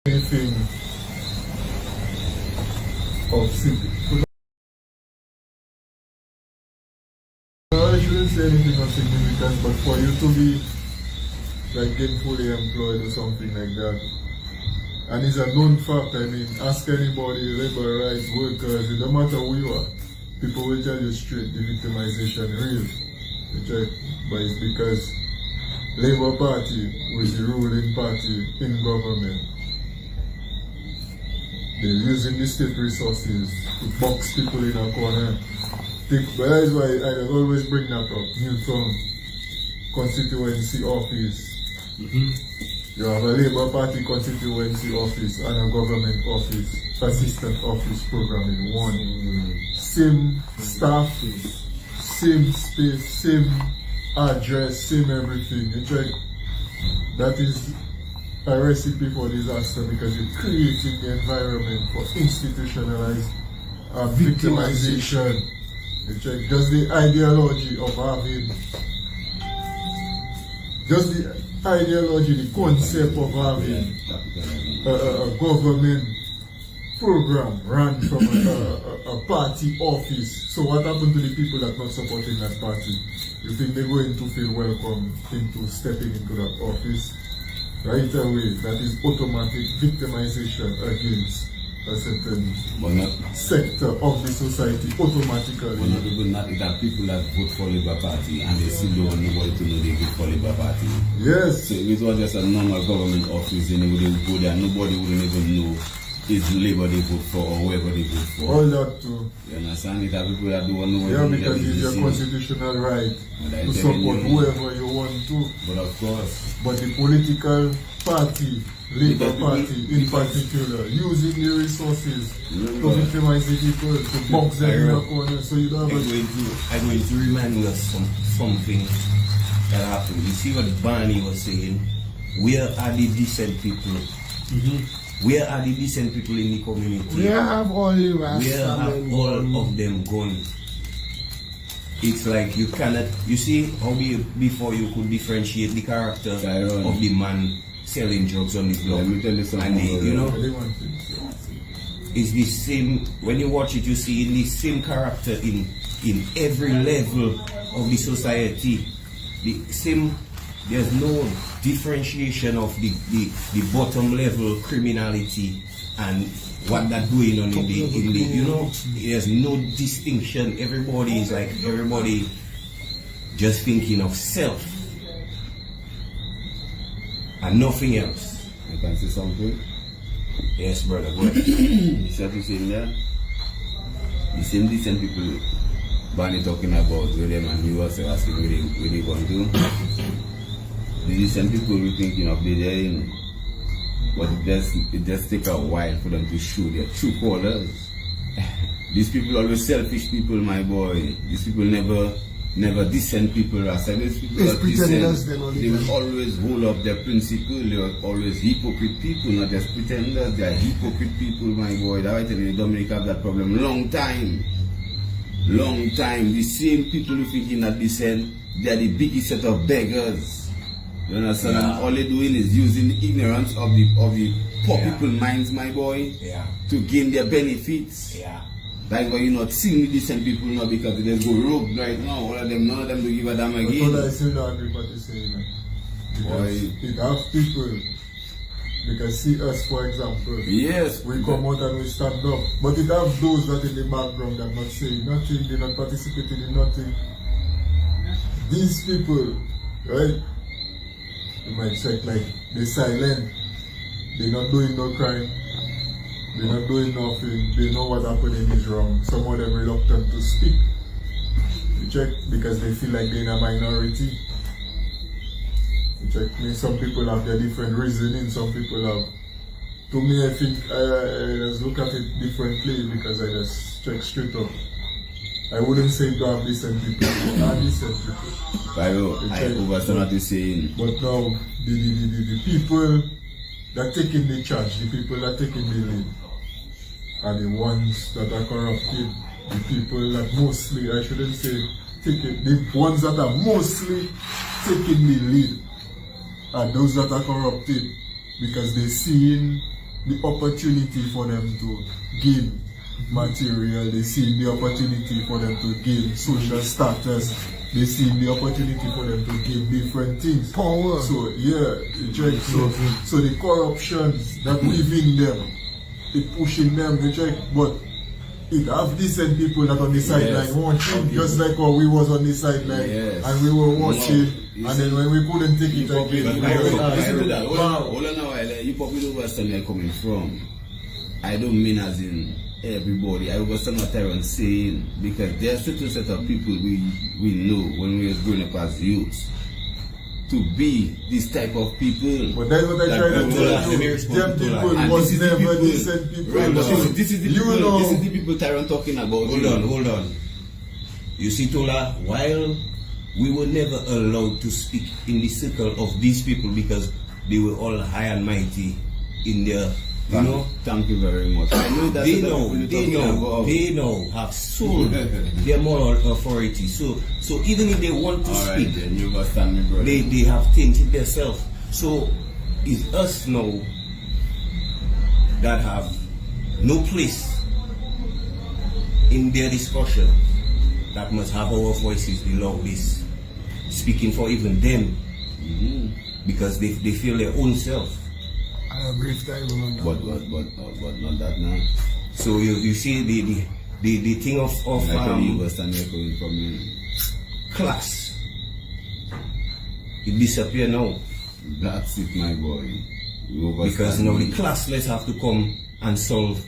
anything of significance. I shouldn't say anything of significance, but for you to be like gainfully employed or something like that, and it's a known fact. I mean, ask anybody, labor rights workers, it don't matter who you are, people will tell you straight the victimization real. But it's because Labour Party was the ruling party in government. They're using the state resources to box people in a corner. But that's why I always bring that up. Newtown constituency office. You have a Labour Party constituency office and a government office, assistant office program in one. Same staff, same space, same address, same everything. You check. That is a recipe for disaster because you're creating the environment for institutionalized victimization. You check. Just the ideology of having, the concept of having a government program run from a party office. So what happened to the people that are not supporting that party? You think they're going to feel welcome into stepping into that office? Right away, that is automatic victimization against a certain sector of the society automatically. But not even that people that vote for Labour Party and they still don't want nobody to know they vote for Labour Party. Yes. So if it was just a normal government office and they wouldn't go there, nobody wouldn't even know it's Labour they vote for or whoever they vote for. All that too. You understand? It have people that don't want to know. Yeah, because it's your constitutional right to support whoever you want to. But of course. But the political party, Labour Party in particular, using the resources to victimize the people, to box them in a corner, so you don't have I'm going to remind you of something that happened. You see what Barney was saying? Where are the decent people? Where are the decent people in the community? Where have all the rest? Where have all of them gone? It's like you cannot, you see how before you could differentiate the character of the man selling drugs on the block. And you know, it's the same, when you watch it, you see in the same character in every level of the society. The same, there's no differentiation of the bottom level criminality and what they're doing on in the you know, there's no distinction. Everybody is like, everybody just thinking of self and nothing else. You can say something? Yes, brother, go ahead. You see what you're saying there? The same decent people Barney talking about where them and you also asking where they going to. The decent people we thinking of the day, you know, but it just take a while for them to show their true colors. These people always selfish people, my boy. These people never decent people. As these people are decent, they will always hold up their principle. They are always hypocrite people, not just pretenders. They are hypocrite people, my boy. That's why I tell you, Dominic have that problem. Long time. The same people who thinking that decent, they are the biggest set of beggars. You understand? Yeah. And all they're doing is using the ignorance of the poor people minds, my boy, to gain their benefits. Yeah. That's why you're not seeing the decent people now because they go rogue right now. All of them, none of them do give a damn again. But I still don't agree with what you're saying. Because it have people, because see us for example. Yes. We come out and we stand up. But it have those that in the background are not saying nothing, they're not participating in nothing. These people, right? You might check like they're silent, they're not doing no crime, they're not doing nothing, they know what happening is wrong. Some of them reluctant to speak. You check because they feel like they're in a minority. You check me, some people have their different reasoning, some people have. To me I think I just look at it differently because I just check straight up. I wouldn't say to have decent people, are decent people. I understand what you're saying. But now, the people that are taking the charge, the people that are taking the lead, are the ones that are corrupted. The people that mostly, I shouldn't say taking, the ones that are mostly taking the lead are those that are corrupted because they're seeing the opportunity for them to gain material, they see the opportunity for them to gain social status, they see the opportunity for them to gain different things. Power. So yeah, so the corruptions that within them, it pushing them to check, but it have decent people that on the sideline watching, just like how we was on the sideline and we were watching, and then when we couldn't take it again. Listen to that. Hold on a while. You probably know where I'm coming from. I don't mean as in everybody. I was not Tyrone saying, because there are certain set of people we know when we were growing up as youths to be this type of people. But that's what I try to tell you. Them people was never decent people. Right, this is the people, know. this is the people Tyrone talking about. Hold on. You see, Tola, while we were never allowed to speak in the circle of these people because they were all high and mighty in their, you know. Thank you very much. I know that they know, have sold their moral authority. So even if they want to speak, then you understand me, brother. they have tainted themselves. So it's us now that have no place in their discussion that must have our voices the loudest, speaking for even them, because they feel their own self. I agree with that. But not that now. So you see the thing of you understand where coming from. class, it disappear now. That's it, my boy. Because now the classless have to come and solve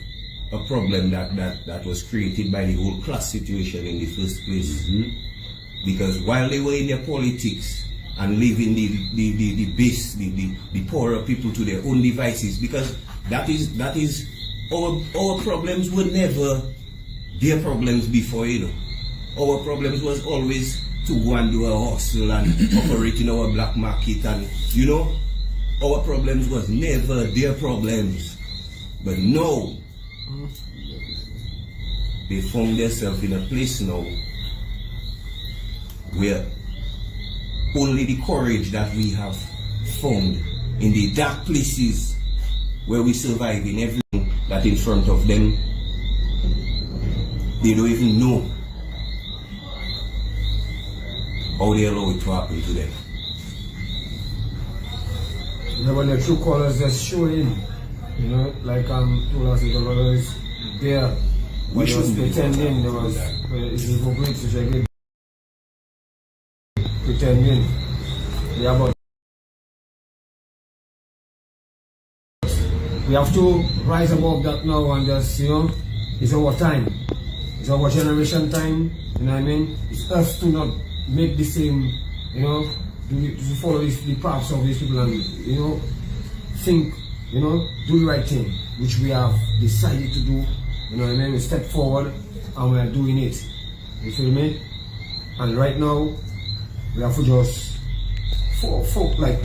a problem that was created by the whole class situation in the first place. Because while they were in their politics and leaving the base, the poorer people to their own devices, because that is our problems were never their problems before, you know. Our problems was always to go and do a hustle and operate in our black market, and you know, our problems was never their problems. But now they found themselves in a place now where only the courage that we have found in the dark places where we survive in everything that in front of them, they don't even know how they allow it to happen to them. Yeah, when the true colors just show in, you know, like Tola said, the colors there. We shouldn't be pretending there was it's hypocrite to check pretending. Yeah, but we have to rise above that now and just, you know, it's our time. It's our generation time, you know what I mean? It's us to not make the same, you know, to follow the paths of these people and, you know, think, you know, do the right thing, which we have decided to do, you know what I mean? We step forward and we are doing it, you feel me? And right now, we have to just, like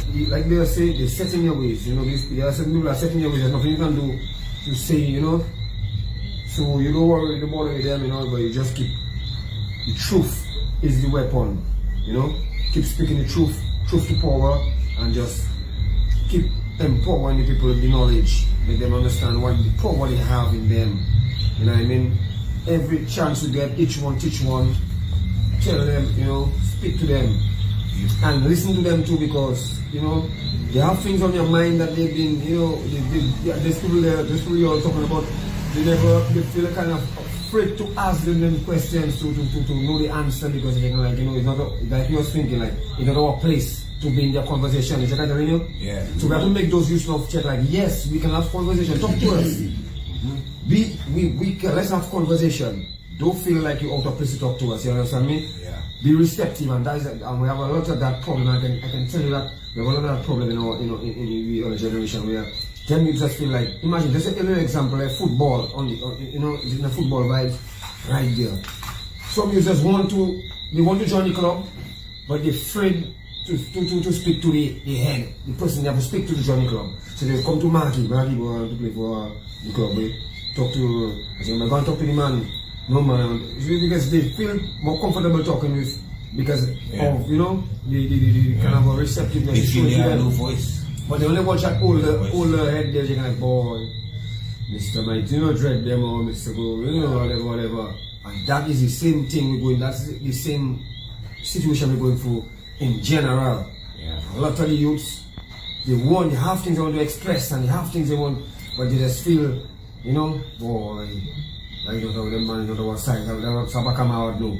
they say, they're setting your ways, you know, there are certain people are setting your ways, there's nothing you can do to say, you know, so you don't worry about them, you know, but you just keep, the truth is the weapon, you know, keep speaking the truth to power, and just keep empowering the people with the knowledge, make them understand what the power they have in them, you know what I mean? Every chance you get, each one teach one, tell them, you know, speak to them, and listen to them too, because, you know, they have things on their mind that they've been, you know, there's people you're all talking about, they feel kind of afraid to ask them questions to know the answer, because they can, like, you know, it's not like you're thinking, like, it's not our place to be in their conversation. Is that kind of, you know? Yeah. So we have to make those use of check, like, yes, we can have conversation, talk to us. Let's have conversation. Don't feel like you're out of place to talk to us, you understand me? Yeah. Be receptive, and that is, and we have a lot of that problem. I can tell you that we have a lot of that problem in our, you know, in our generation, where then you just feel like, imagine, there's a little example like football on the, you know, in the football vibes right there. Some users want to join the club, but they're afraid to speak to the head, the person they have to speak to join the club. So they come to Marky want to play for the club. They talk to, I say, I'm going to talk to the man. No man, because they feel more comfortable talking with, because of, you know, the kind of receptiveness. They feel they have no voice. But they only watch that older head there, you're like, boy, Mr. Might, you know, dread them or Mr. Go, you know, whatever. And that is the same thing we're going, that's the same situation we're going through in general. Yeah. A lot of the youths, they have things they want to express and they have things they want, but they just feel, you know, boy, I don't know, them man, you don't know what side, they don't come out, no.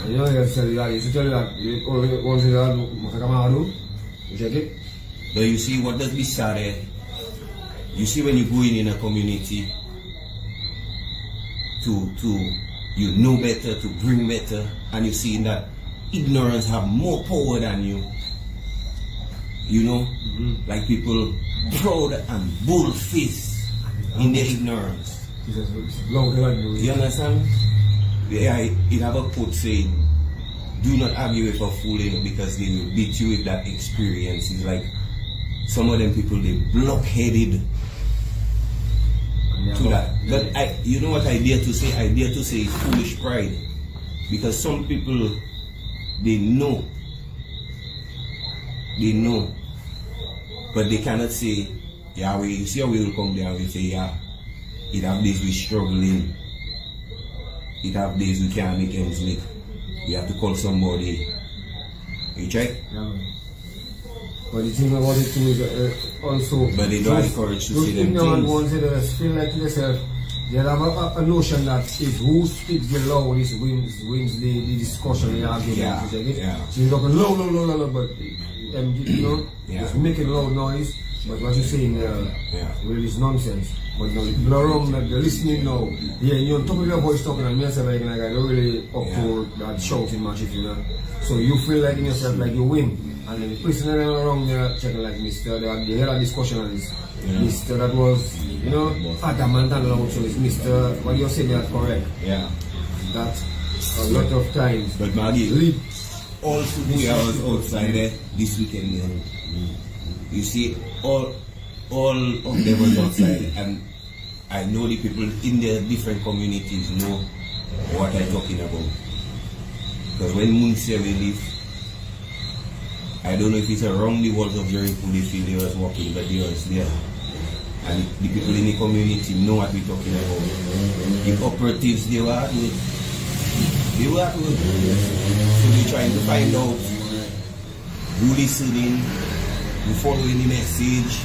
And you know, they tell you that, you tell you that, you always say that, must come out, no. You check it? But you see, what does be sad, you see when you go in a community to you know better, to bring better, and you see that ignorance have more power than you. You know, like people proud and bull-faced in their ignorance. You understand? It have a quote saying, do not argue with a fool, you know, because they will beat you with that experience. It's like some of them people, they blockheaded to that. But you know what I dare to say? I dare to say it's foolish pride. Because some people, they know, but they cannot say, yeah, you see how we will come there and we say, yeah, it have days we struggling, it have days we can't make ends meet. We have to call somebody. You check? Yeah. But the thing about it too is also. But they don't encourage to see them things. Ones that feel like to themselves, they have a notion that if who speaks the loudest wins the discussion, the argument. Yeah. So you're talking low, but you know, just making loud noise. But what you're saying there, really is nonsense. But no, people are wrong, like they're listening now. Yeah, you're on top of your voice talking, and yourself like I don't really up to that shouting match, if you know. So you feel like in yourself like you win. And then the person around there checking like Mr. They had a discussion on this. Mr. That was, you know, adamant and loud, so it's Mr. What you're saying is correct. Yeah. That a lot of times. But Maggie, all 2 hours outside there this weekend, you see, all of them was outside, and I know the people in their different communities know what I'm talking about. Because when Moun Séwyè leave, I don't know if it's around the walls of Jericho they feel they was walking, but they was there. And the people in the community know what we're talking about. The operatives they were at with. So they're trying to find out who listening, who following the message,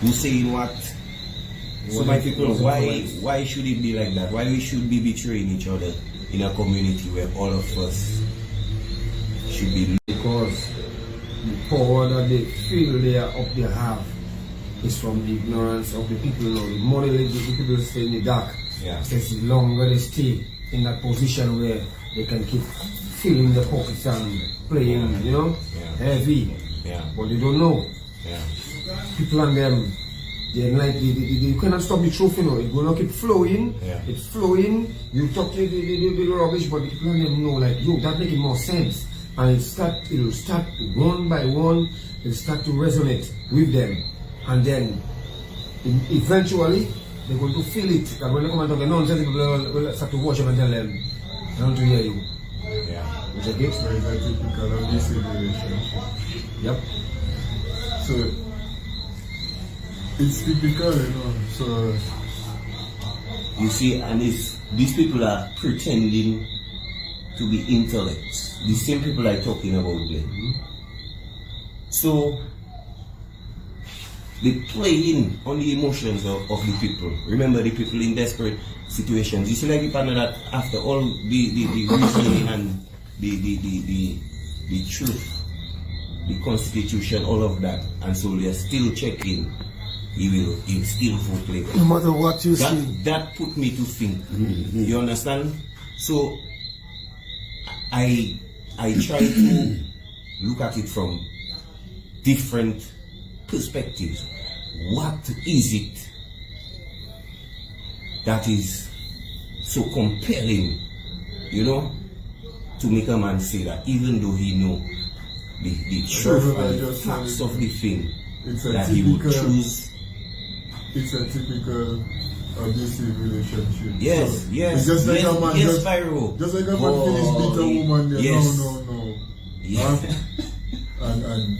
who saying what. So my people, why should it be like that? Why we should be betraying each other in a community where all of us should be? Because the power that they feel they are up there have is from the ignorance of the people now. The more the people stay in the dark, since the longer they stay in that position where they can keep filling the pockets and playing, you know, heavy. But they don't know. People and them, you cannot stop the truth, you know. It's gonna keep flowing. It's flowing. You talk to the rubbish, but the people and them know, like, yo, that making more sense. And it'll start one by one, it'll start to resonate with them. And then eventually they're going to feel it. That when they come and talk nonsense, people will start to watch them and tell them, I want to hear you. Is it? It's very typical of this relationship. Yep. So it's typical, you know. So you see, and these people are pretending to be intellects. The same people I'm talking about there. So they play in on the emotions of the people. Remember the people in desperate situations. You see, like the partner that after all the reasoning and the truth, the constitution, all of that, and so they're still checking. He'll still vote Labour. No matter what you see. That put me to think. You understand? So I try to look at it from different perspectives. What is it that is so compelling, you know, to make a man say that even though he know the truth and the facts of the thing, that he would choose? It's a typical abusive relationship. Yes, so yes, it's just like yes, a man, yes, just like a man finish beat a woman there. Yes. No. Yeah. And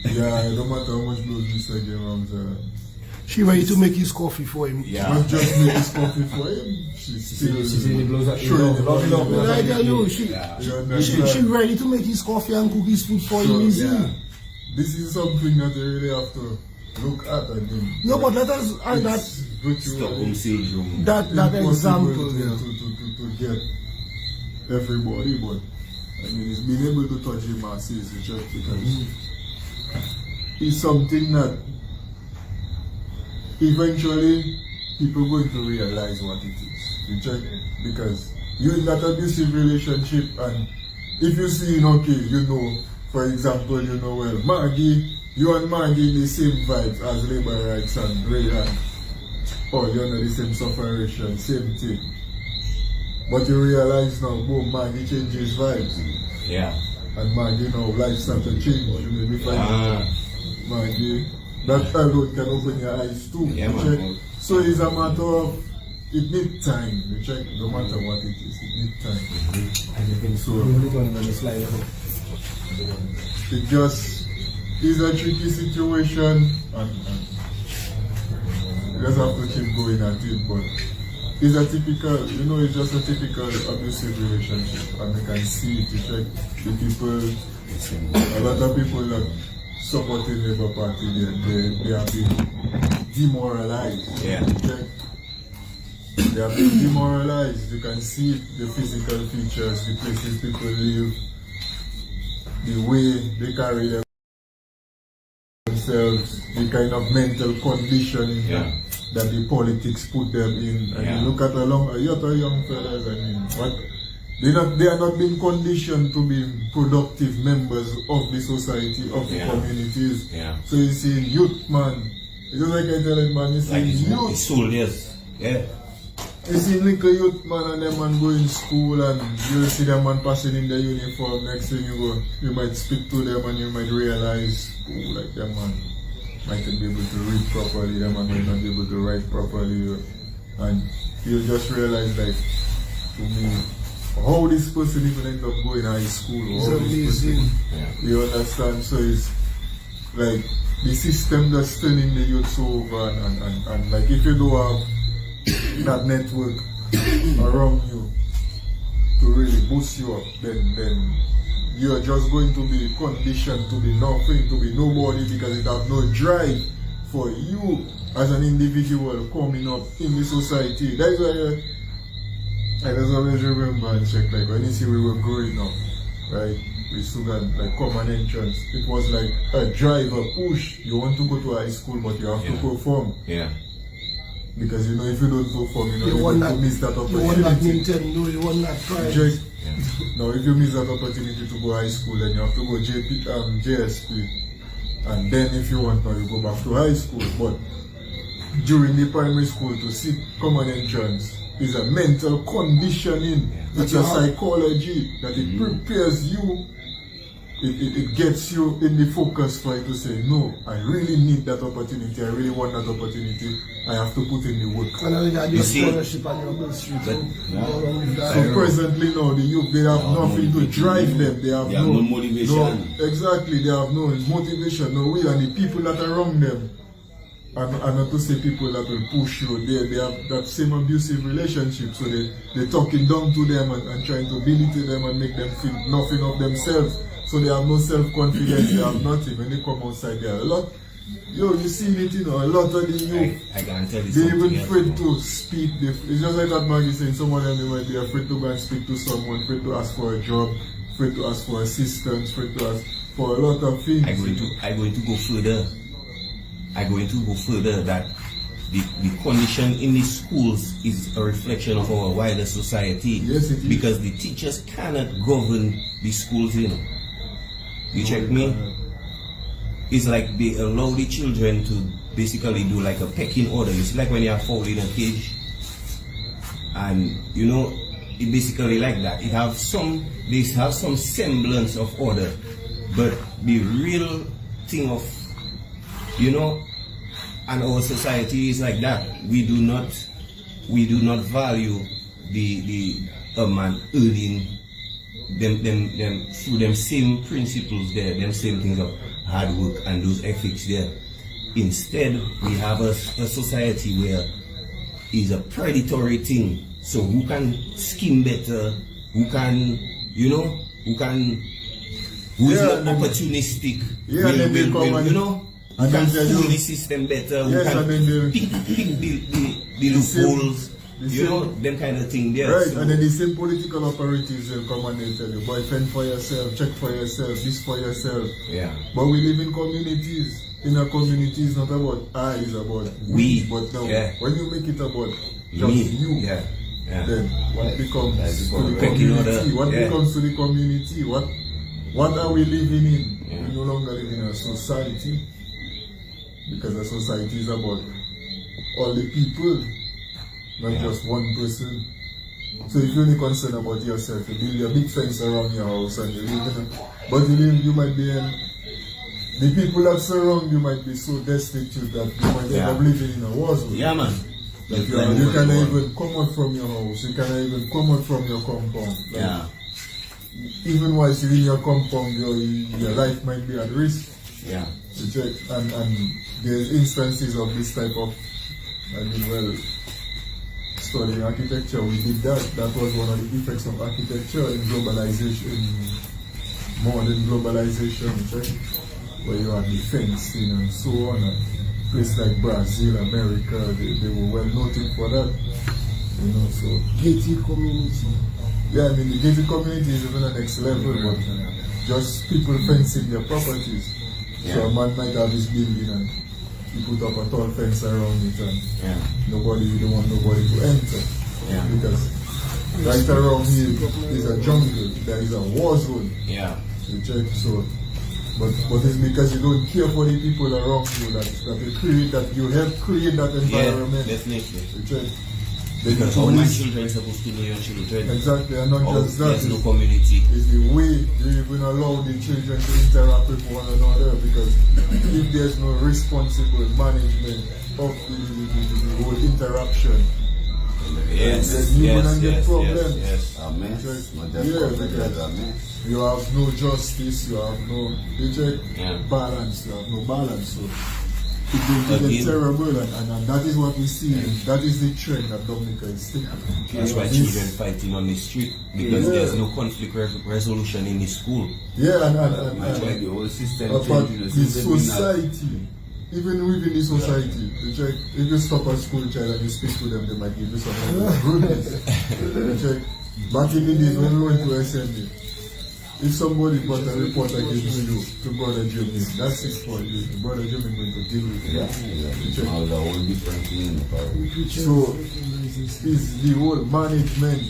yeah, no matter how much blows Mr. Game, She ready to make his coffee for him. Yeah. Not just make his coffee for him. She's in the blows up. showing the love. But I tell you, she ready to make his coffee and cook his food for him. Easy. Yeah. This is something that you really have to look at again. No, but let us add that Stockholm syndrome. that example. To get everybody, but I mean, it's being able to touch the masses, the church, because it's something that eventually people going to realize what it is. You check, because you're in that abusive relationship, and if you see, okay, you know, for example, you know, well, Maggie, you and Maggie in the same vibes as labor rights and Rayhan, or you're not the same sufferation, same thing. But you realize now, boom, Maggie changes vibes. Yeah. And Maggie now life start to change. You may be finding Maggie. That alone can open your eyes too. Yeah, check. man. So it's a matter of, it needs time. You check, no matter what it is, it needs time. So it just is a tricky situation, and you just have to keep going at it, but it's a typical, you know, it's just a typical abusive relationship, and you can see it. You check the people, a lot of people that supporting the Labour Party, they have been demoralized. Yeah. You check, they have been demoralized. You can see it, the physical features, the places people live, the way they carry themselves, the kind of mental condition that the politics put them in. And you look at a lot of young fellas, I mean, what they are not being conditioned to be productive members of the society, of the communities. Yeah. So you see youth, man. It's just like I tell it, man, you see youth. Soldiers. Yeah. You see little youth, man, and them man go in school, and you see them man passing in their uniform. Next thing you might speak to them and you might realize, oh, like them man might not be able to read properly, them man might not be able to write properly, and you just realize, like, to me, how this person even end up going to high school. It's amazing. You understand? So it's like the system that's turning the youths over, and like if you don't have that network around you to really boost you up, then you're just going to be conditioned to be nothing, to be nobody, because it have no drive for you as an individual coming up in the society. That is why I just always remember and check, like when you see we were growing up, right? We still got like common entrance. It was like a drive, a push. You want to go to high school, but you have to perform. Yeah. Because you know, if you don't perform, you know, You want that, miss that opportunity. you want that Nintendo, you want that prize. Now, if you miss that opportunity to go high school, then you have to go JSP. And then if you want now, you go back to high school. But during the primary school, to see common entrance is a mental conditioning. It's a psychology that it prepares you. It gets you in the focus for you to say, no, I really need that opportunity. I really want that opportunity. I have to put in the work. And I got You this see, scholarship on your bill street. So presently now, the youth, they have nothing to drive them. They have no motivation. Exactly, they have no motivation, no will, and the people that are around them, and not to say people that will push you, they have that same abusive relationship, so they're talking down to them and trying to belittle them and make them feel nothing of themselves. So they have no self-confidence, they have nothing. When they come outside, there are a lot. You see it, you know, a lot of the youth, I can tell you they something even else, afraid to speak. It's just like that Maggie saying, some of them, they might be afraid to go and speak to someone, afraid to ask for a job, afraid to ask for assistance, afraid to ask for a lot of things. I'm going to go further. I'm going to go further that the condition in the schools is a reflection of our wider society. Yes, it is. Because the teachers cannot govern the schools, you know. You check me? It's like they allow the children to basically do like a pecking order. You see, like when you are fowl in a cage, and you know, it basically like that. They have some semblance of order, but the real thing of, you know, and our society is like that. We do not value a man earning them through them same principles there, them same things of hard work and those ethics there. Instead, we have a society where it's a predatory thing. So who can scheme better? Who can, you know, who is Yeah, more opportunistic? Yeah, then they come and- you know, who and can then they fool do- the system better? Yes, Who and then can they- pick the loopholes? the You same- know, them kind of thing there. Right, So- and then the same political operatives will come and they tell you, boy, fend for yourself, check for yourself, this for yourself. yeah. But we live in communities. In a community, it's not about I, it's about We, But now, yeah. when you make it about just Me, you, yeah. Yeah. then what becomes That's to the the pecking order, community? What yeah. becomes to the community? What are we living in? Yeah. We no longer live in a society, because a society is about all the people, not Yeah. just one person. So if you're only concerned about yourself, you build a big fence around your house and you live in it. But you might be the people that surround you might be so destitute that you might end up living in a war zone. Yeah, man. That you cannot even come out from your house, you cannot even come out from your compound. Like, Yeah. even whilst you're in your compound, your life might be at risk. Yeah. To check, and there's instances of this type of, studying architecture, we did that. That was one of the effects of architecture in globalization, modern globalization, check, where you have the fencing and so on. And places like Brazil, America, they were well noted for that. You know, so Gated community. yeah, I mean the gated community is even the next level, but just people fencing their properties. So a man might have his building and he put up a tall fence around it and you don't want nobody to enter. Yeah. Because right around here is a jungle, there is a war zone. Yeah. You check, so but it's because you don't care for the people around you that you help create that Yeah, environment. definitely. You check. Because how my children supposed to know your children? Exactly, and not Oh, just that. there's no community. Is the way you even allow the children to interact with one another, because if there's no responsible management of the whole interaction, Yes, then you wouldn't get problems. yes. Amen. Yeah, because you have no justice, you have no balance, you have no balance. So it's going to get terrible, and that is what we see. That is the trend that Dominica is taking. That's why children fighting on the street, because there's no conflict resolution in the school. Yeah, and Much like the whole system about changing, the society, even within the society, you check, if you stop a school child and you speak to them, they might give you some goodness. You check, back in the days when we went to assembly, if somebody brought a report against you to Brother Jimmy, that's it for you. Brother Jimmy going to deal with it. You check. Now the whole different thing. So, it's the whole management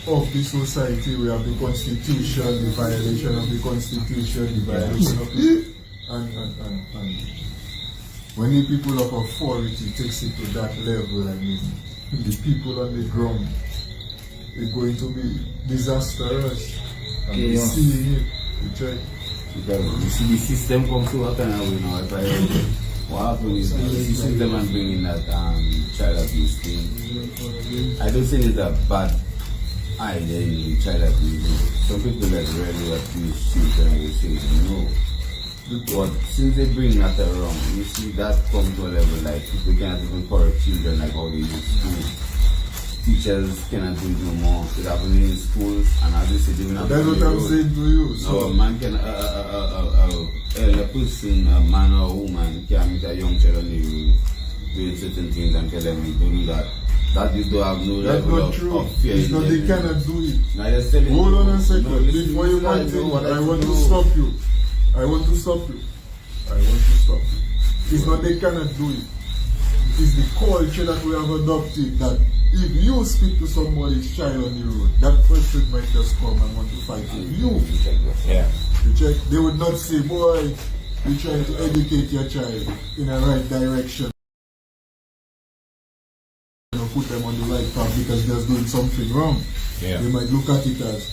of the society. We have the constitution, the violation of the constitution, the violation of the... And when the people of authority takes it to that level, I mean, the people on the ground, it's going to be disastrous. And we see it, you check. Because you see the system comes to what kind of way now. What happens is the system and bringing that child abuse thing. I don't think it's a bad idea in child abuse. Some people that really abuse children will say no. But since they bring that around, you see that come to a level like people cannot even correct children like how they used to. Teachers cannot do more. It happens in schools, and as you said, even that's what I'm saying to you. So a man can, a person, a man or a woman can meet a young child on the road, doing certain things and tell them to do that. That you don't have no that's level not true. of fear. It's not, they cannot do it. Now you're telling Hold me, on a second. no, listen, Before you listen, continue, what I I want to do. stop you. I want to stop you. I want to stop you. It's not they cannot do it. It's the culture that we have adopted, that if you speak to somebody's child on the road, that person might just come and want to fight with you. Yeah. You check, they would not say, boy, you're trying to educate your child in a right direction. You know, put them on the right path because they're doing something wrong. Yeah. They might look at it as,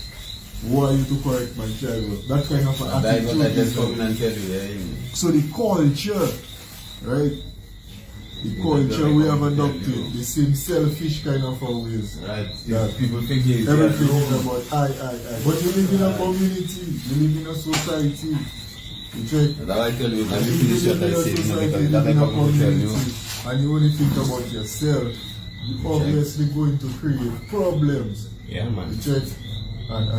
who are you to correct my child? That kind of an That is what I attitude. just come in and tell you. Yeah. So the culture, right? The culture we have adopted, the same selfish kind of ways. Right. Yeah. People think it's Everything is about I. But you live in a community, you live in a society. You check? That's why I tell you, And when if you you finish live what in I a say, you know, society, because live that in I a come to tell you. community, and you only think about yourself, you're obviously going to create problems. Yeah, man. You check? And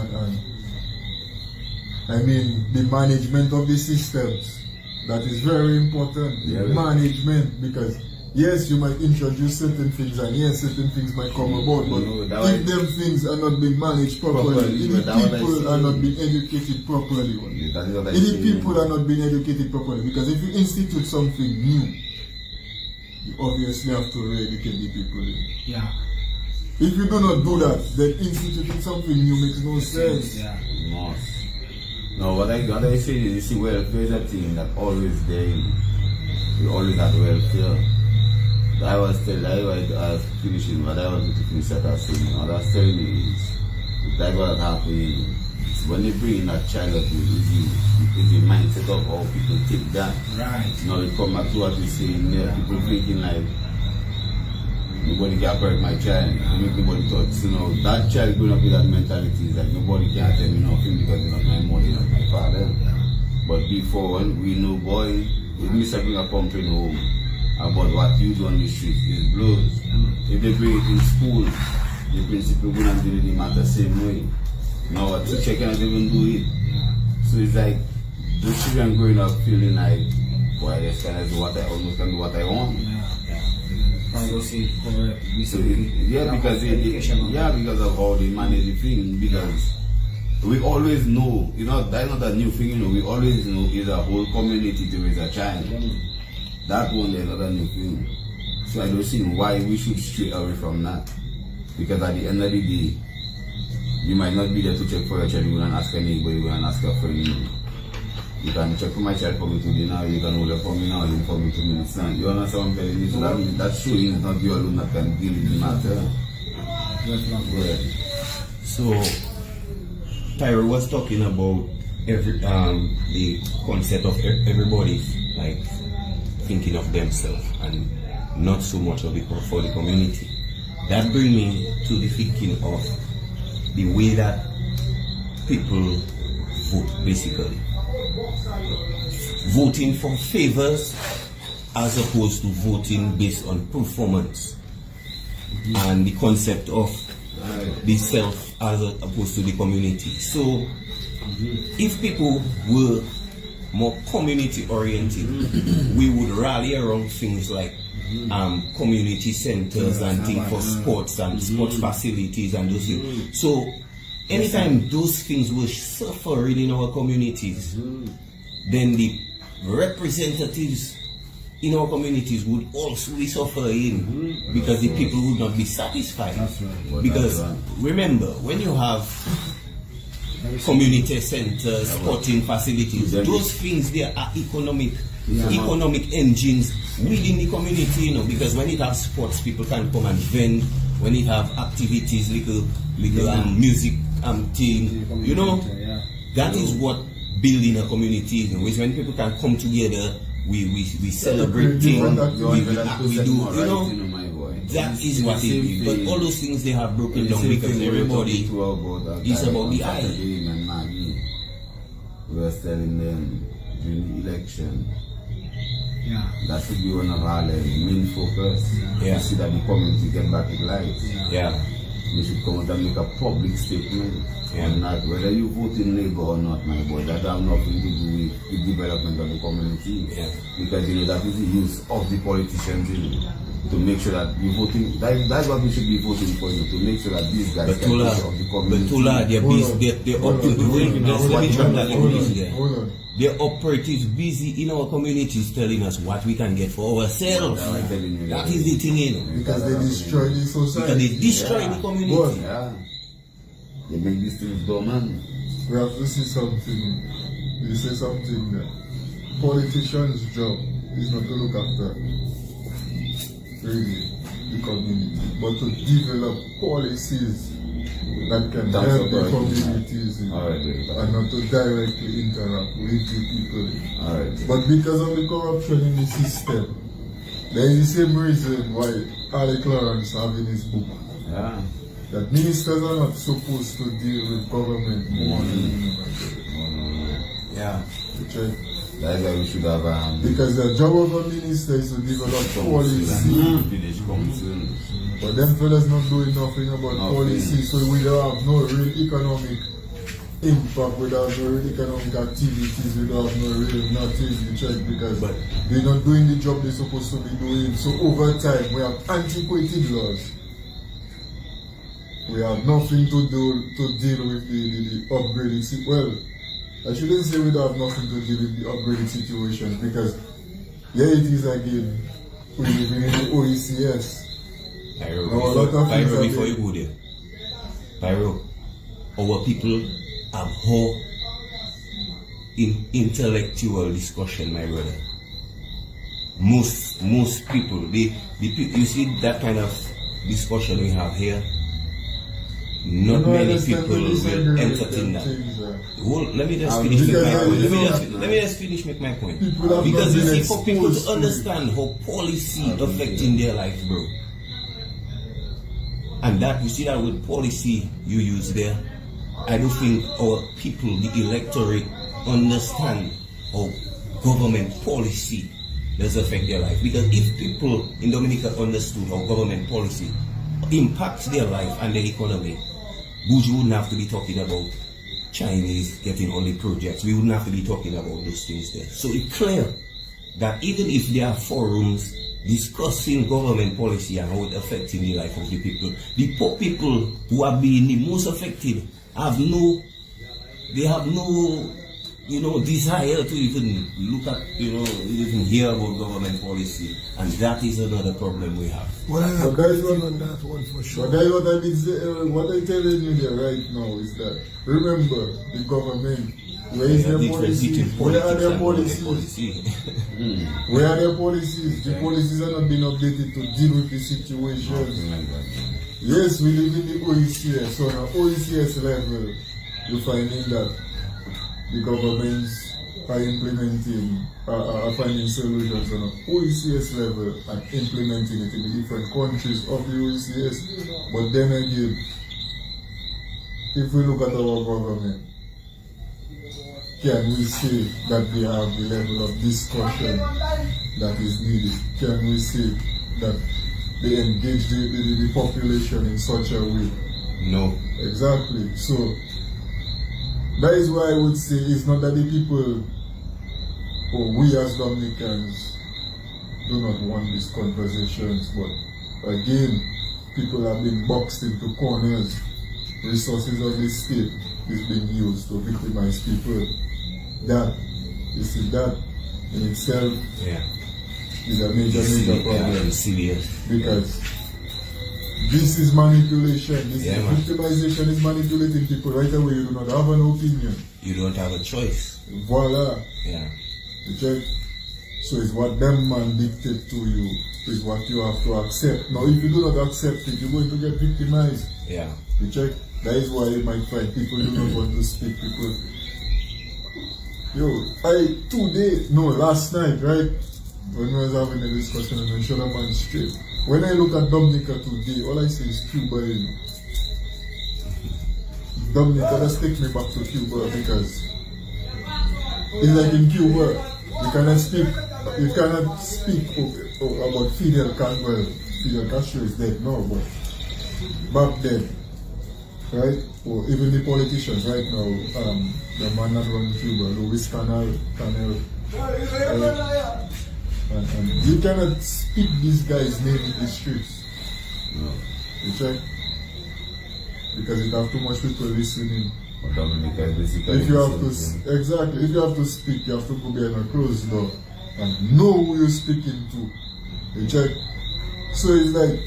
I mean, the management of the systems, that is very important. The management, because yes, you might introduce certain things, and yes, certain things might come about, but if them things are not being managed properly, if the people are not being educated properly, if the people are not being educated properly, because if you institute something new, you obviously have to re-educate the people. Yeah. If you do not do that, then instituting something new makes no sense. Yeah. No, what I say is, you see, welfare is a thing that always there. We always had welfare. I was finishing what I wanted to finish that I was saying. What I was telling you is, that's what happening. When they bring in that child up, it's the mindset of how people take that. Right. Now it come back to what we're saying there. People thinking like, nobody can hurt my child. I make nobody thought, you know, that child growing up with that mentality is like nobody can tell me nothing because it's not my mother, not my father. But before, when we know, boy, if Mr. bring a complaint home about what you do on the street, is blows. If they bring it in school, the principal gonna deal with him at the same way. Now what teacher cannot even do it. So it's like those children growing up feeling like, boy, this can do what I almost can do what I want. So because of how they manage the thing, because we always know, you know, that's not a new thing, you know, we always know is a whole community to raise a child. That one is not a new thing. So I don't see why we should stray away from that. Because at the end of the day, you might not be there to check for your child, you wouldn't ask anybody, you wouldn't ask a friend. You can check for my child for me today now, you can hold it for me now, you for me 2 minutes now. You understand what I'm telling you? So that showing is not you alone that can deal with the matter. Yeah. So, Tyra was talking about the concept of everybody like thinking of themselves and not so much of it for the community. That brings me to the thinking of the way that people vote, basically. Voting for favors as opposed to voting based on performance, and the concept of the self as opposed to the community. So if people were more community oriented, we would rally around things like community centers and things for sports and sports facilities and those things. So anytime those things were suffering in our communities, then the representatives in our communities would also be suffering because the people would not be satisfied. Because remember, when you have community centers, sporting facilities, those things there are economic engines within the community, you know, because when it has sports, people can come and vent. When it have activities, little music thing, you know, that is what building a community is. When people can come together, we celebrate things, we do, you know, that is what it is. But all those things they have broken down because everybody is about the eye. We were telling them during the election. Yeah. That should be one of our main focus. Yeah. To see that the community get back to life. Yeah. We should come out and make a public statement. And not whether you vote in Labour or not, my boy, that have nothing to do with the development of the community. Yeah. Because you know that is the use of the politicians, you know, to make sure that you voting. That's what we should be voting for, you, to make sure that these guys can take care of the community. But Tula, they're up to the Hold on. the operatives busy in our communities telling us what we can get for ourselves. That is the thing, you know. Because they destroy the society. Because they destroy the community. Yeah. They make these things dormant. We have to see something. You say something that politicians' job is not to look after really the community, but to develop policies that can help the communities and not to directly interact with the people. But because of the corruption in the system, there is the same reason why Alec Lawrence having his book. Yeah. That ministers are not supposed to deal with government money. Yeah. Which That's why we should have because the job of a minister is to develop policy. village council. But them fellas not doing nothing about policy, so we don't have no real economic impact, we don't have no real economic activities, we don't have no real nothing to check because they're not doing the job they're supposed to be doing. So over time we have antiquated laws. We have nothing to do to deal with the upgraded situation. Well, I shouldn't say we don't have nothing to deal with the upgraded situation because yeah, it is again. We living in the OECS. Pyro, before you go there, Pyro, our people have whole intellectual discussion, my brother. Most people, you see that kind of discussion we have here. Not many people will entertain that. Well, let me just finish make my point. Let me just finish make my point. Because you see, for people to understand how policy affecting their life, bro. And that you see that with policy you use there, I don't think our people, the electorate, understand how government policy does affect their life. Because if people in Dominica understood how government policy impacts their life and their economy, Buju wouldn't have to be talking about Chinese getting all the projects. We wouldn't have to be talking about those things there. So it's clear that even if there are forums discussing government policy and how it affecting the life of the poor people who are being the most affected have no desire to even look at, even hear about government policy, and that is another problem we have. Well, I agree on that one for sure. But that's what I did say, what I'm telling you there right now is that remember the government. Where is their policies? Where are their policies? Where are their policies? The policies are not being updated to deal with the situation. Yes, we live in the OECS, so on an OECS level, you're finding that the governments are implementing, are finding solutions on an OECS level and implementing it in the different countries of the OECS. But then again, if we look at our government, can we say that they have the level of discussion that is needed? Can we say that they engage the population in such a way? No. Exactly. So that is why I would say it's not that the people, or we as Dominicans, do not want these conversations, but again, people have been boxed into corners. Resources of the state is being used to victimize people. That, you see, that in itself is a major problem. Because this is manipulation. This is victimization is manipulating people. Right away, you do not have an opinion. You don't have a choice. Voila. Yeah. You check? So it's what them man dictate to you, is what you have to accept. Now, if you do not accept it, you're going to get victimized. Yeah. You check? That is why you might find people do not want to speak. People. Last night, right? When we was having a discussion and I shut up and straight. When I look at Dominica today, all I see is Cuba, Dominica, let's take me back to Cuba because it's like in Cuba, you cannot speak about Fidel Castro is dead, no, but back then, right? Or even the politicians right now, the man that runs Cuba, Luis Canel, and you cannot speak this guy's name in the streets. No. You check? Because it have too much people listening. If you have to speak, you have to go behind a closed door and know who you're speaking to. You check? So it's like,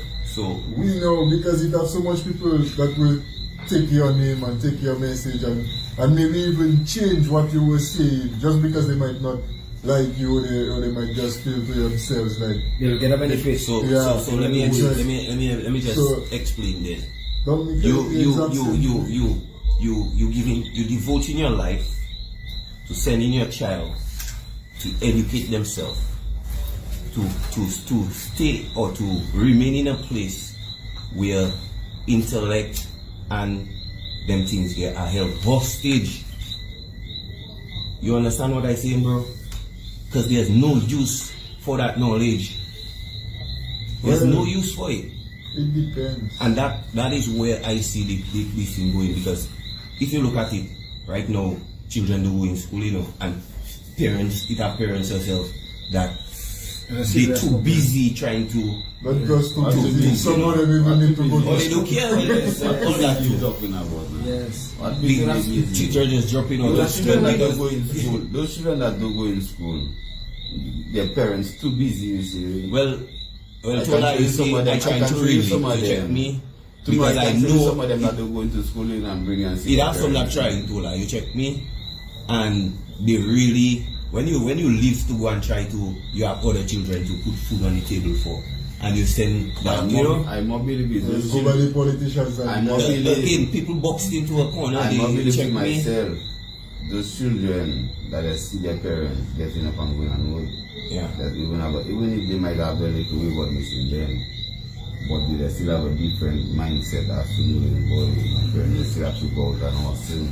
we know because it has so much people that will take your name and take your message and maybe even change what you were saying just because they might not like you or they might just feel to themselves like they'll get a benefit. So let me just explain this. You devoting your life to sending your child to educate themselves, to stay or to remain in a place where intellect and them things here are held hostage. You understand what I saying, bro? because there's no use for that knowledge. There's no use for it. It depends. And that is where I see this thing going, because if you look at it right now, children do go in school, you know, and parents, it have parents themselves that they're too busy trying to. Not just too busy. Some of them even need to go to Or they don't care. Yes, all that you're talking about. Yes. What Children just dropping out. Those children that don't go in school, those children that don't go in school, their parents too busy, you see. Well, I to that you some see, of them, I try to some really of check them. me. Because Because I some know of them that don't go into school and bring and see. it has some that trying to like, you check me, and they really, when you leave to go and try to, you have other children to put food on the table for, and you send that, you know. I'm not believing There's those so children. many politicians and I'm not believing. Again, people boxed into a corner. I'm not They believing check me. myself. Those children that I see their parents getting up and going and work, Yeah. that even if they might have a little way what missing them, but they still have a different mindset as to moving boy. My parents still have to go out and hustle.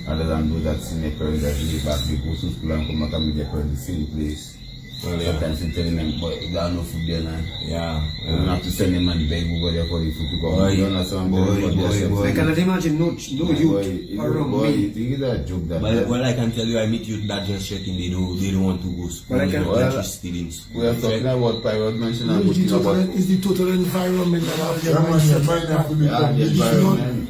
Other than those that see their parents that live back, they go to school and come back and meet their parents in the same place. Well, yeah. Sometimes they're telling them, but they have no food there now. Yeah. You don't have to send them and beg over there for the food to come. Boy, You don't understand boy, what they're saying. I cannot imagine no youth around Boy, me. you think it's a joke that Well, I can tell you, I meet you that just checking. They don't want to go school. But I can- They're interested in school. we are talking about private mention and It's the talking total, about it's the total environment that have Yeah, their man, your mindset mind like have to that. be yeah, the environment.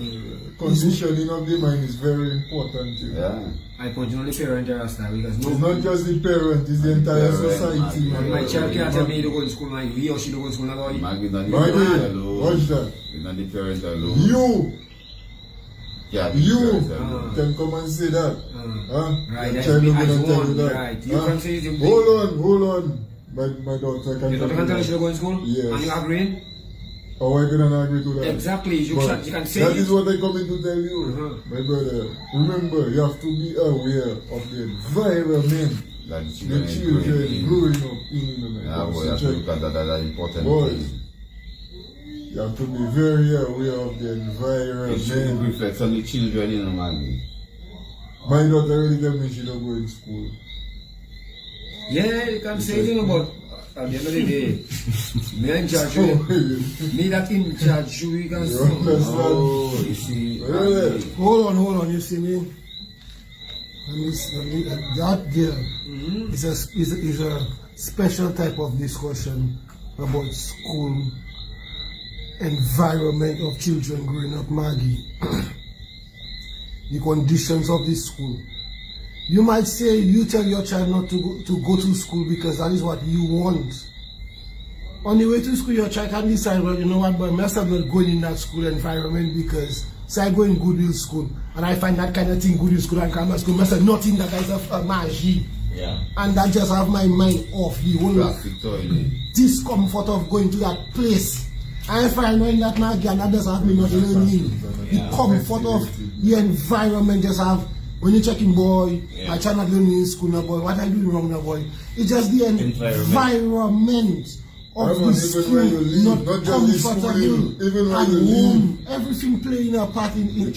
conditioning of the mind is very important. You know. Yeah. I point to the parent there as because It's not just the parent, it's the entire Parent, society. man. my child can't tell me to go to school, like he or she don't go to school, like Maggie, not the Maggie, parent alone. watch that. It's not the parent alone. You Yeah, the parent Ah. alone. can come and say that. Huh? Right, Your that's child me will as gonna tell one, you that. right. You Huh? can say it. Hold on. My daughter can You tell don't you tell you that. to go to school? Yes. And you agree? How I gonna agree to that? Exactly, you But can say that it. is what I coming to tell you, Mhm. my brother. Remember, you have to be aware of the environment That the the children is children growing growing up in. Yeah, boy, you have to look at that as an important Boy, thing. you have to be very aware of the It should environment. reflect on the children, you know, Maggie. My daughter already tell me she don't go in school. Yeah, you can say it, you know, but at the end of the day, me in charge, you. Me that in charge, you can You say. understand? Oh, you see. Really? Maggie. Hold on, you see me? That there is a special type of discussion about school environment of children growing up, Maggie. The conditions of this school. You might say you tell your child not to go to school because that is what you want. On the way to school, your child can decide, well, you know what, but I'm not going in that school environment because, say I go in Goodwill school and I find that kind of thing Goodwill school and grammar school, I nothing that is a magic. Yeah. And that just have my mind off the whole Plastic toilet. discomfort of going to that place. And if I know in that magic and that just have me not learning. The comfort of the environment just have, when you checking boy, my child not learning in school now boy, what I doing wrong now boy? It's just the environment of the Even when you school, leave, not not just the comfortable, schooling, even when and you leave. home, everything playing a part in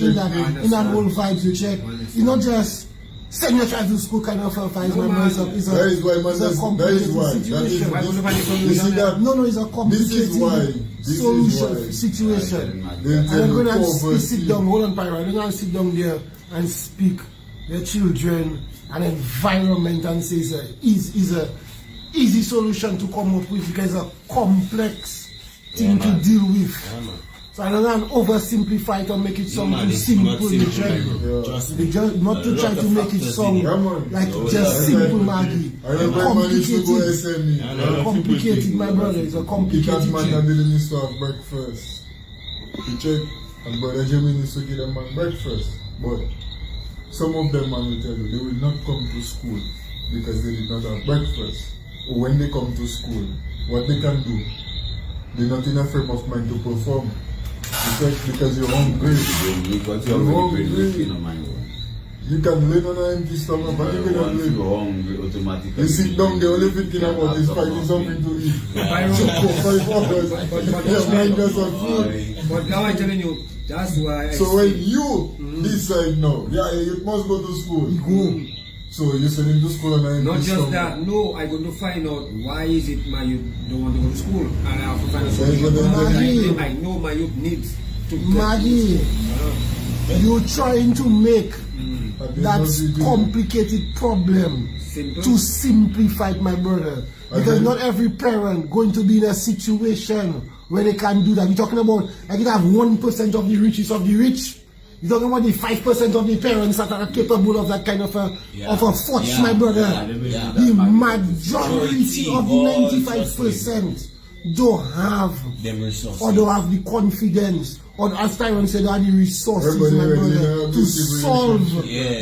that whole vibes you check. It's not just send your child to school kind of vibes, my man. That is why, man, that is complicated why. situation. You see that? No, it's a This complicated is why. solution situation. They And tell I'm you going to poverty. sit down, hold on, Pyro. I'm going to sit down there and speak the children and environment and say is a easy solution to come up with because it's a complex thing to deal with. So I don't want to oversimplify it or make it sound too simple. Not to try to make it sound like just simple, Maggie. I remember man used to go SME. Complicated, my brother. It's a He complicated that man that thing. didn't used to have breakfast. You check, and brother Jimmy used to give them man breakfast. But some of them man will tell you they will not come to school because they did not have breakfast. Or when they come to school, what they can do, they're not in a frame of mind to perform. You check because you're hungry. Because you're already brainwashed in my mind. You can live on an empty stomach, but you cannot Once live. you're hungry, automatically. You sit down, the only thinking about is finding something to eat. So for 5 hours, your mind does not food. But now I'm telling you, that's why I So when you decide now, yeah, you must go to school. Go. So you send him to school and I Not just that, no, I going to find out why is it my youth don't want to go to school. And I have to find out something. I know my youth needs to Maggie, you're trying to make that complicated problem Simple. to simplify, my brother. Because not every parent going to be in a situation where they can do that. We're talking about, like, you have 1% of the richest of the rich. You're talking about the 5% of the parents that are capable of that kind of a fortune, my brother. The majority of the 95% don't have them resources. or don't have the confidence, or as Tyron said, don't have the resources, my brother, to solve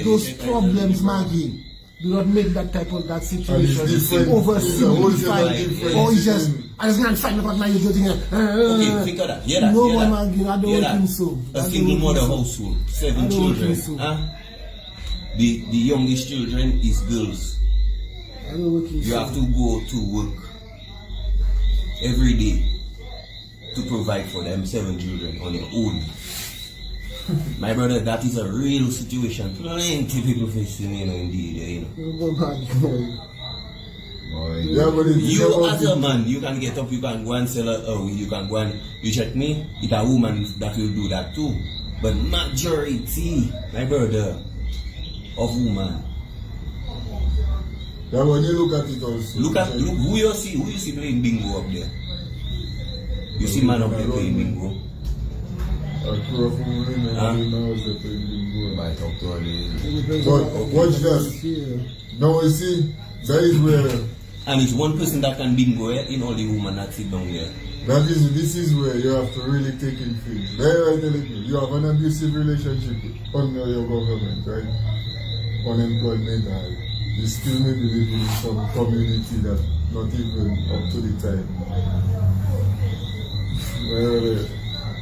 those problems, Maggie. Do not make that type of that situation oversimplified, or it's just I just can't find out my youth thing. Okay, think of that. Hear that. No, hear that. Maggie, I don't think so. A single mother household, 7 children. The youngest children is girls. I don't think You so. have to go to work every day to provide for them 7 children on your own. My brother, that is a real situation. Plenty people facing, indeed, Yeah, but You as a man, you can get up, you can go and sell you can go and, you check me, it's a woman that will do that too. But majority, my brother, of women. Yeah, when you look at it also. Look who you see playing bingo up there. You see man up there playing bingo. A crew of women and now they're playing bingo. By talk to But watch that. Now you see, that is where. And it's one person that can bingo in all the women that sit down there. This is where you have to really take in things. Very right, telling you, you have an abusive relationship under your government, right? Unemployment, you still may be living in some community that not even up to the time.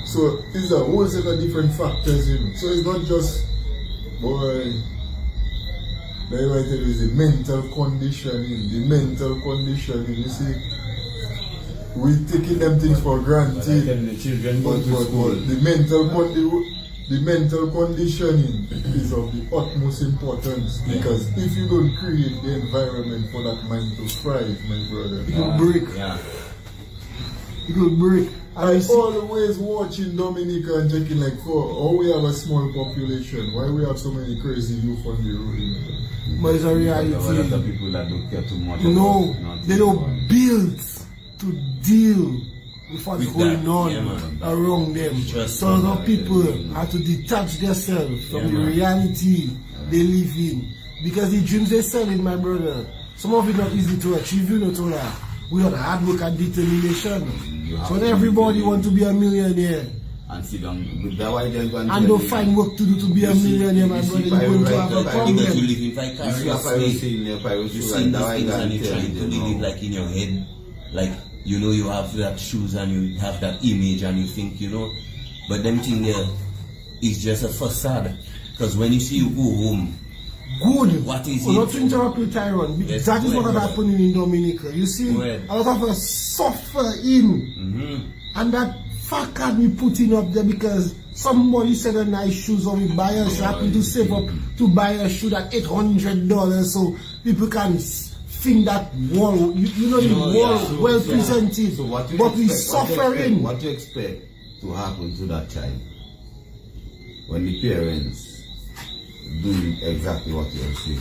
So it's a whole set of different factors, So it's not just, boy, very right, tell you, it's the mental conditioning, you see. We taking them things for granted. But the mental conditioning is of the utmost importance, because if you don't create the environment for that mind to thrive, my brother, It will break. Yeah. It will break. I always watching Dominica and checking like, oh, we have a small population. Why we have so many crazy youth on the road? But it's a reality. There are a lot of people that don't care too much. No, about they don't build to deal with what's With going that, on yeah, man. around them. Just So a lot of people have to detach themselves from the reality they live in. Because the dreams they sell in, my brother, some of it not easy to achieve, We have hard work and determination. So everybody want to be a millionaire. And sit down with the white and don't find work to do to be a millionaire, my brother. You're going to have a problem. Because you live in vicariously. You see these things and you're trying to live it like in your head. Like, you have that shoes and you have that image and you think, But them thing there is just a facade. Because when you see you go home, good. What is Not it? to interrupt you, Tyron. Yes, That is go what ahead, is happening in Dominica. You see, Go ahead. a lot of us suffer in. And that facade we putting up there because somebody said a nice shoes or we buy a shoe, happen to save up to buy a shoe at $800 so people can think that wall, the wall well presented. So what you but we expect- suffering. What you expect to happen to that child when the parents do exactly what you're saying?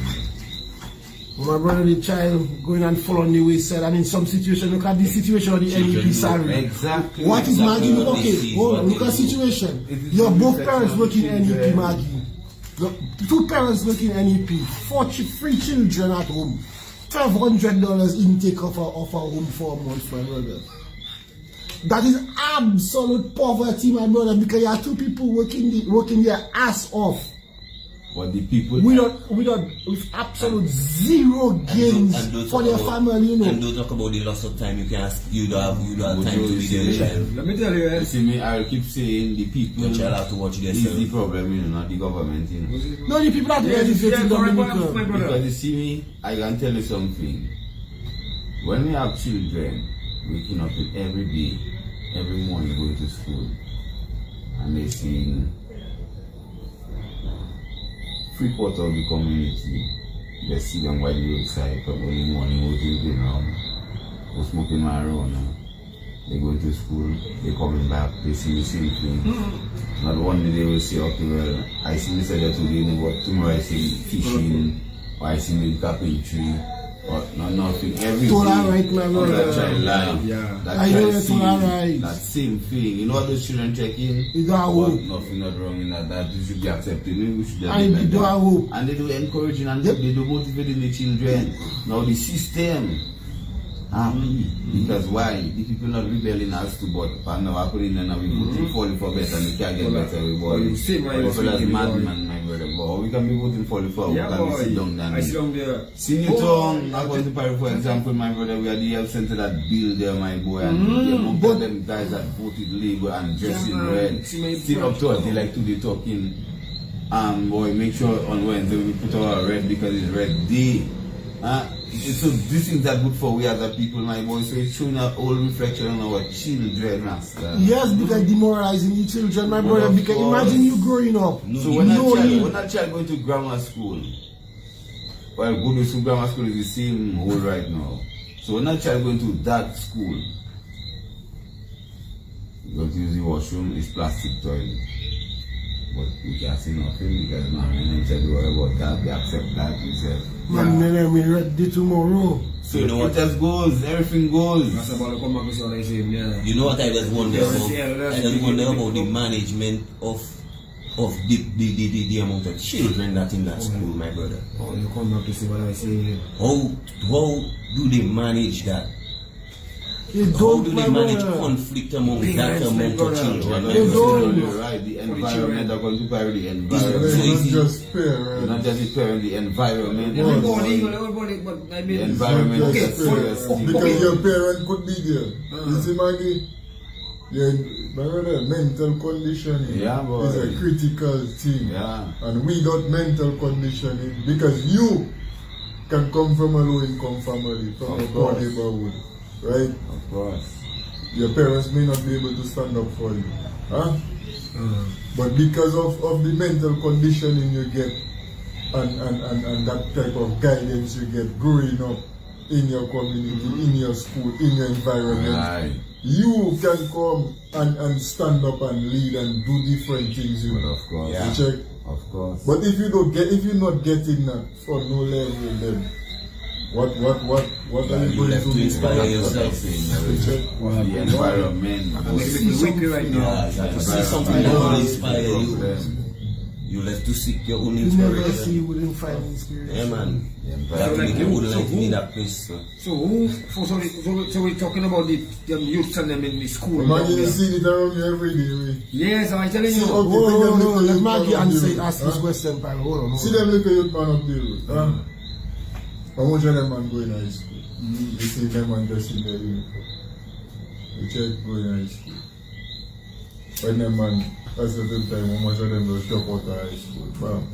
My brother, the child going and fall on the wayside, and in some situation, look at the situation of the NEP salary. Exactly. What is Exactly Maggie? what they Okay, see, hold on, what look they at do. situation. It is Your the both reflection parents of working the NEP, children. Maggie. Two parents working NEP, 3 children at home, $1,200 intake of a home for a month, my brother. That is absolute poverty, my brother, because you have two people working their ass off. But the people With absolute zero gains don't for talk their about- family, And don't talk about the loss of time. You can ask, you don't have time to be there, child. Let me tell you, You see me, I will keep saying the people Your child have to watch is themselves. the problem, not the government. No, the people that are educated in Dominica. Because you see me, I can tell you something. When we have children waking up every day, every morning going to school, and they seeing 3/4 of the community They see them by the roadside, probably in the morning, go drinking around, go smoking marijuana. They go to school, they coming back, they see the same thing. Not one day they will say, okay, well, I see this other today, but tomorrow I see fishing, or I see the carpentry, or nothing. Every It's all day, right, my all that brother. child life, Yeah. that I know child it's see all right. that same thing. You know what those children check in? You don't Well, hope. nothing not wrong in that. That should be accepted. Maybe we should just And be like you don't that. hope. And they do encouraging and Yep. they do motivating the children. Now the system, because why? The people not rebelling as to but now I put in and we voting falling for better and we can't get better Well, everybody. you see why you're People as speaking, madman, my brother. But we can be voting falling for we Yeah, can boy. sit down I sit and down there. Senior Town, according to Paris, for example, my brother, we are the health center that build there, my boy, and the amount but- of them guys that voted Labour and dressed in man. red. See my Still up to us, they like to be talking, boy, make sure on Wednesday we put our red because it's red day. So these things are good for we as a people, my boy. So it's showing a whole reflection on our children, master. Yes, because demoralizing the children, my brother. of Because course. imagine you growing up. So when knowing- a child going to grammar school, well, going to grammar school is the same whole right now. So when a child going to that school, you go to use the washroom, it's plastic toilet. But we can't say nothing because man, when they tell you about that, they accept that, we say. Man, then we ready tomorrow. So You know what? it just goes, everything goes. That's about to come back to what I say, yeah. You know what I just wonder about? Yeah, that's I just wonder the- about the management of the amount of children that in that school, my brother. Oh, you come back to see what I say. How do they manage that? You How don't, do my they manage brother. conflict among Parents, that my amount of brother. children? They don't. You're right, the environment, are going to carry the It's environment. not just It's parents. not just the parent, the environment. Everybody, but I mean, The environment Not is just a parents. serious Because your thing. parent could be there. You see, Maggie? Your mental conditioning Yeah, boy. is a critical thing. Yeah. And without mental conditioning, because you can come from a low income family, from a Of poor course. neighborhood, right? Of course. Your parents may not be able to stand up for you. Huh? But because of the mental conditioning you get and that type of guidance you get growing up in your community, in your school, in your environment, Right. you can come and stand up and lead and do different things. You But know. of course. You check. Of course. But if you're not getting that from no level, then what are you You going have to to do? inspire That's what I'm yourself. saying. You check. The environment. I'm making me weak right now. Yeah, you have to see something that will inspire you. You'll have to seek your own You never see inspiration. you wouldn't find inspiration. Yeah, man. The That will make you would like to be So that place. So we're talking about the youths and them in the school. Man, you see it around you every day. Right? Yes, I'm telling See, you. okay. Hold on, let Huh? Maggie answer, ask this question, pal. Hold on. See them little youth man up there. Huh? How much of them man go in high school? You see them man just in their uniform. You check go in high school. When them man, that's the same time, how much of them just drop out of high school. Bam.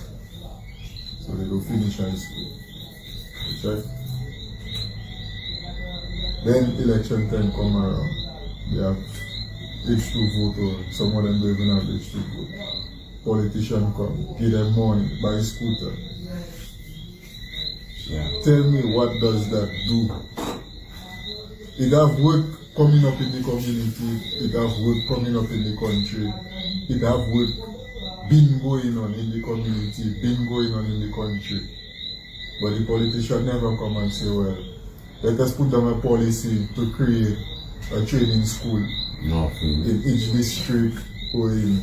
So they go finish high school. You check. Then election time come around. They have H2 vote, some of them don't even have H2 vote. Politician come, give them money, buy scooter. Yeah. Tell me, what does that do? It have work coming up in the community, it have work coming up in the country, it have work been going on in the community, been going on in the country. But the politician never come and say, well, let us put down a policy to create a training school Nothing. in each district or in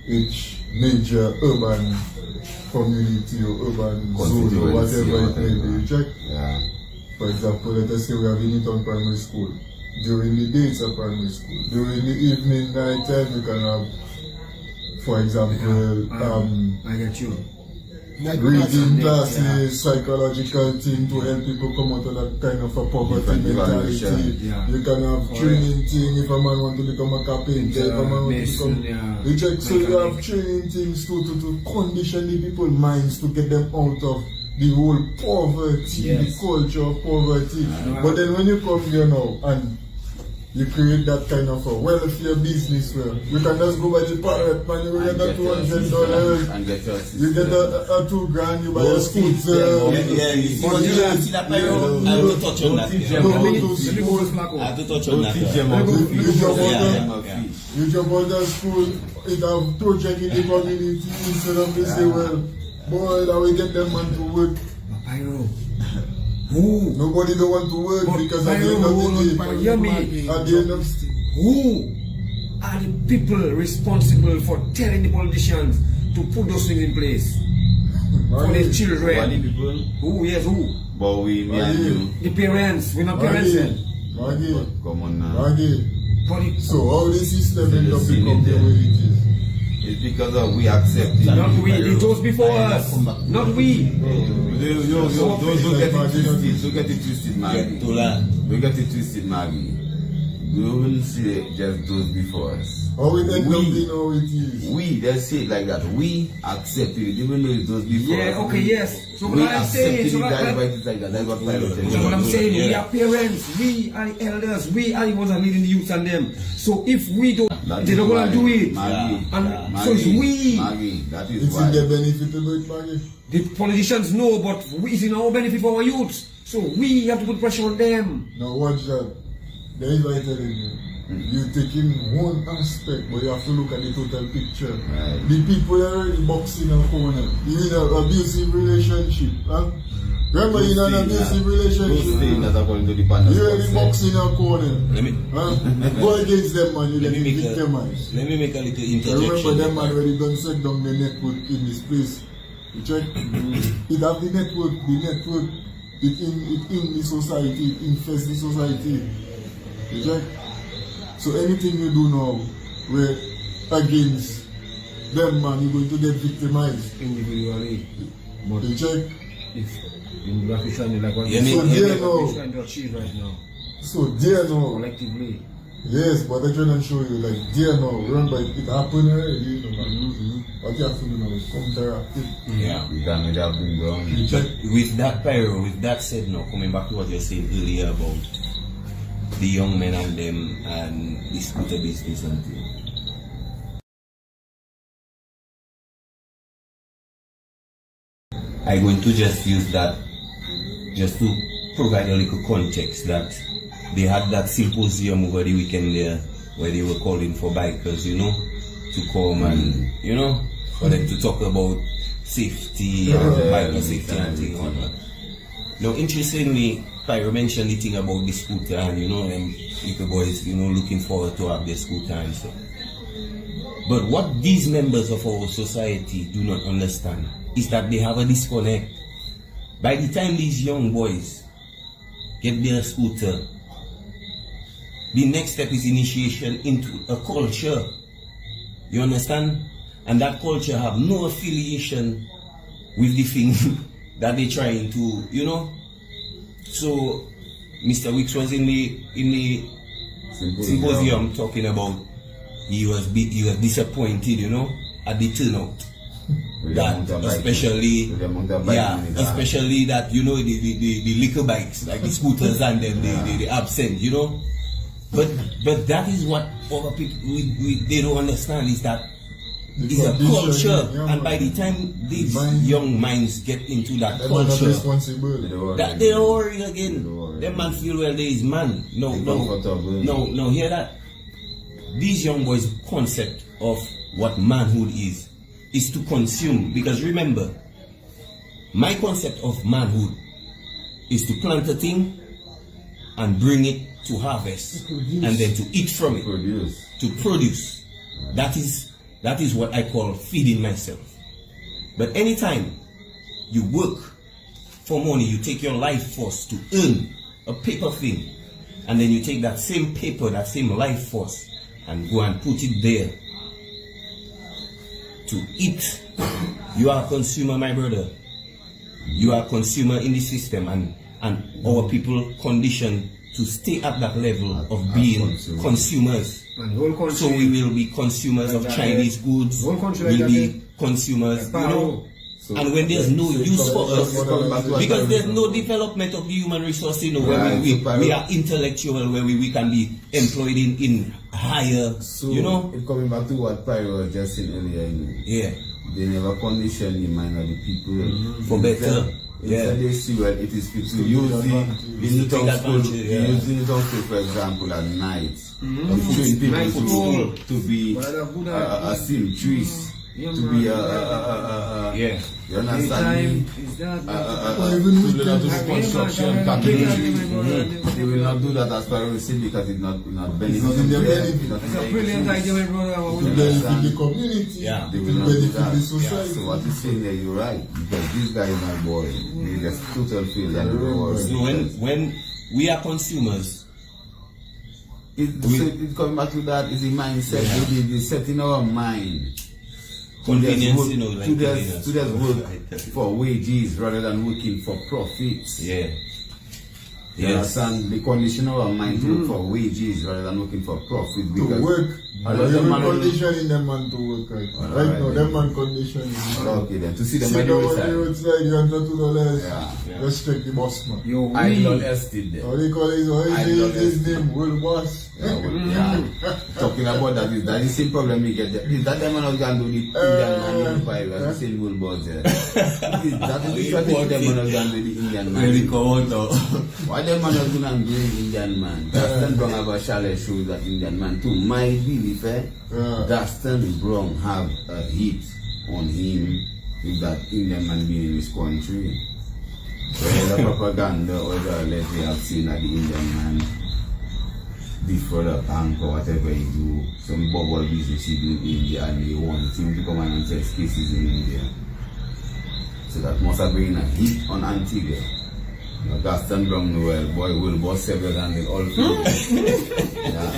each major urban community or urban zone or whatever it may be. You check? Yeah. For example, let us say we have Unitown Primary School. During the day it's a primary school. During the evening, night time, we can have, for example, I get you. reading classes, psychological thing to help people come out of that kind of a poverty Different mentality. evaluation. Yeah. You can have training thing if a man want to become a carpenter, if a man want to Mason, become... yeah. You check, so you Mechanic. have training things to condition the people's minds to get them out of the whole poverty, Yes. the culture of poverty. But then when you come here now and you create that kind of a welfare business where you can just go by the parrot, man, you get a $200 and get your you get a $2,000, you buy a school, You see that pyro? I have to touch on that. I have to touch on that. You jump out of school, it have project in the community instead of they say, well, boy, that we get them man to work. Pyro. Who? Nobody don't want to work But because at the end of the day, hear me. at the end of Who are the people responsible for telling the politicians to put those things in place? For the What children. the people? Who? Yes, who? But we, me and you. The parents. We're not parents then. Maggie, Come on now. Maggie. For the, So how the system end up See become it the there. way it is? It's because of we accept it. not we. It goes before us. Not we. Yo, don't get it twisted. Don't get it twisted, Maggie. Tola. Don't get it twisted, Maggie. We will say just those before us. How it end up We- being how it is? We, let's say it like that. We accepted it, even though it's those before Yeah, us. okay, yes. So We what I'm saying, accepted so it, what that's I'm why it's like that. That's what Pilot said. so what I'm saying, we Yeah. are parents, we are the elders, we are the ones that are leading the youth and them. So if we don't, That they is don't want why, to do it. Maggie, And so it's we. Maggie, that is It's why. in their benefit to do it, Maggie. The politicians know, but it's in our benefit for our youths. So we have to put pressure on them. Now watch that. There is what I'm telling you. You taking one aspect, but you have to look at the total picture. Right. The people are already boxing in a corner. You in an abusive relationship. Huh? Remember, in an abusive Those relationship, things that according to the panel. you already boxing in a corner. Let me Huh? Go against them, man. You let get me make a victimized. let me make a little I remember interjection. them man already done set down the network in this place. You check? It have the network, it in the society, it infests the society. You check? So anything you do now, where against them man, you're going to get victimized. Individually. But You check? if in Black Christian, like what Yeah, me- So yeah, there me- now, trying to achieve right now, so there now, collectively. yes, but I'm trying to show you like there now, remember it happened already, you know man. What you have to do now is counteract it. Yeah. We can make that bring down. You check? With that pyro, with that said now, coming back to what you were saying earlier about the young men and them and the scooter business and thing. I'm going to just use that just to provide a little context that they had that symposium over the weekend there where they were calling for bikers, you know, to come and, you know, for them to talk about safety and biker safety and things like that. Now, interestingly, Pyro mentioned the thing about the scooter and, you know, them little boys, you know, looking forward to have their scooter and stuff. But what these members of our society do not understand is that they have a disconnect. By the time these young boys get their scooter, the next step is initiation into a culture. You understand? And that culture have no affiliation with the thing that they're trying to, you know. So Mr. Wicks was in the symposium talking about he was disappointed, you know, at the turnout. That especially especially that, you know, the liquor bikes, like the scooters and then the absent, you know. But that is what other people they don't understand, is that it's a culture, and by the time these young minds get into that culture, that they don't worry again. Them man feel, well, there is man. No, hear that. These young boys' concept of what manhood is to consume. Because remember, my concept of manhood is to plant a thing and bring it to harvest and then to eat from it, to produce. That is what I call feeding myself. But anytime you work for money, you take your life force to earn a paper thing, and then you take that same paper, that same life force, and go and put it there to eat. You are a consumer, my brother. You are a consumer in the system, and our people conditioned to stay at that level of being consumers. So we will be consumers of Chinese goods. We'll be consumers, you know. And when there's no use for us, Because because there's no development of the human resource, you know, where we are intellectual, where we can be employed in higher, So, you know. it coming back to what Pyro was just saying earlier, Yeah. they never condition the mind of the people For better. Instead they see what it is fit to use the take Newton school, advantage, yeah. use the Newton school, for example, at night. Train people to be a seamstress, to be Yeah. you understand me? Is that even To with learn how to do them, construction, carpentry. They will not do that as far as we see because it's not beneficial. not in their Yeah, benefit. it's not in It's a their brilliant interest. idea, my brother. to benefit the community, Yeah. They to will not do benefit that. the society. So what you're saying there, you're right. Because these guys, my boy, they just total failure and the world. So when we are consumers, It's coming back to that, is the mindset, the setting our mind. convenience, you know, like to convenience. just work for wages rather than working for profits. Yeah. You Yes. understand? The condition of our mind to work for wages rather than working for profit. To Because work, a lot they of will man will- conditioning them man to work right now. Alright, Right now, then. them man conditioning. Okay then, to see them See by them the on the roadside. roadside, you enter $2. Yeah. Respect the boss man. Yo, Idle estate there. How they call his, how I he love say his it. name? World boss. Yeah. Talking about that is the same problem we get there. Is that them man was going to do the Indian man in the fire as the same world boss there? That is the strategy them man was going to do the Indian man. Really come out now. Why them man was going to do the Indian man? Gaston Brown have a chalet show that Indian man too. My belief, Gaston Brown have a hit on him with that Indian man being in his country. Whether the propaganda or the alert we have seen that the Indian man before the bank or whatever he do, some bubble business he do in India and he want him to come and test cases in India. So that must have been a hit on Antigua. You know, Gaston Brown well, boy will boss several and they all yeah.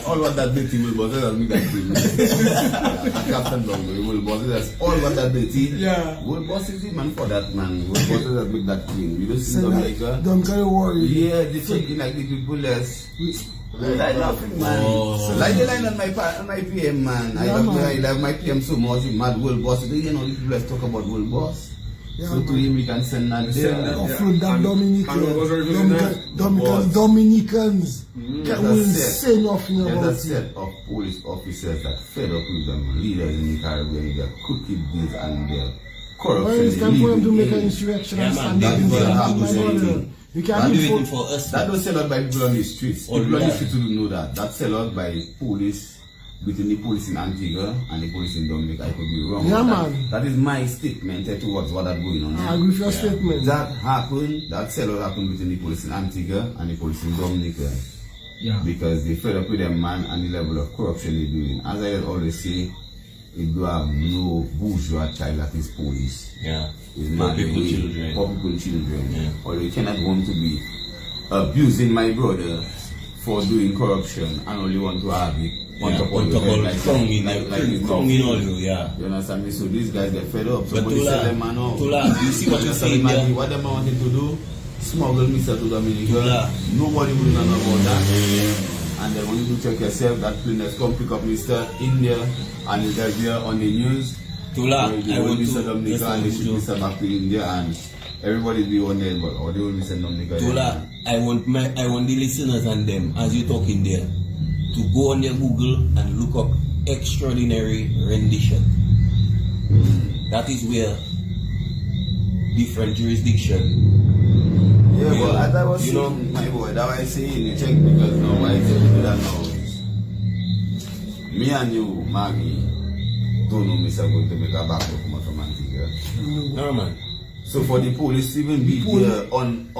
All what that dirty will boss us make that thing. Yeah, Gaston Brown will boss us all what that dirty. Yeah. Will boss is the man for that man. Will boss us make that thing. You don't see So Jamaica. don't get worried. Yeah, they taking like the people less. I love it, man. Oh. Like the line on my PM, man. Yeah, I love my PM so much. Mad world boss. You know, the people let's talk about world boss. Yeah, So to him, we can send that there. Offload that Boss. Dominicans Get will a say nothing There's a about it. set of police officers that fed up with them leaders in the Caribbean, their crooked deeds and their corruption. Well, it's time for them to make an in. insurrection Yeah, and man, stand up that's in what front of happens my to brother. you. You Not can't do do it it for us. That don't sell out by people on the streets. Oh, People on the yeah. streets don't know that. That's sell out by police, between the police in Antigua and the police in Dominica. I could be wrong. Yeah, That- man. That is my statement towards what that's going on. I agree with your statement. That happened, that sell out happened between the police in Antigua and the police in Dominica. Yeah. Because they fed up with them man and the level of corruption they're doing. As I always say, if you have no bourgeois child that is police, Yeah. it's Poor not people the way. children. Poor people children. Yeah. Or you cannot want to be abusing my brother for doing corruption and only want to have it on top of your head Like it's tongue in all nothing. you, yeah. You understand me? So these guys get fed up. But Somebody Tula, sell them man out. Tula, you see what you're saying man, there? what them wanted to do? Smuggle Mr. to Dominica. Tula. Nobody will know about that. And then when you do check yourself, that plane has come pick up Mr. India and is there on the news. Tula, They I will want Mr. to Dominica and they ship Mr. back to India and everybody be on there, but or they will Mr. Dominica. Tula, I want the listeners and them, as you talking there, to go on their Google and look up extraordinary rendition. That is where different jurisdiction. Yeah, but as I was You saying, my boy, that was saying, you check because now I tell you that now. Me and you, Maggie, don't know Mr. going to make a back from Antigua. No, man. So for the police to even be there on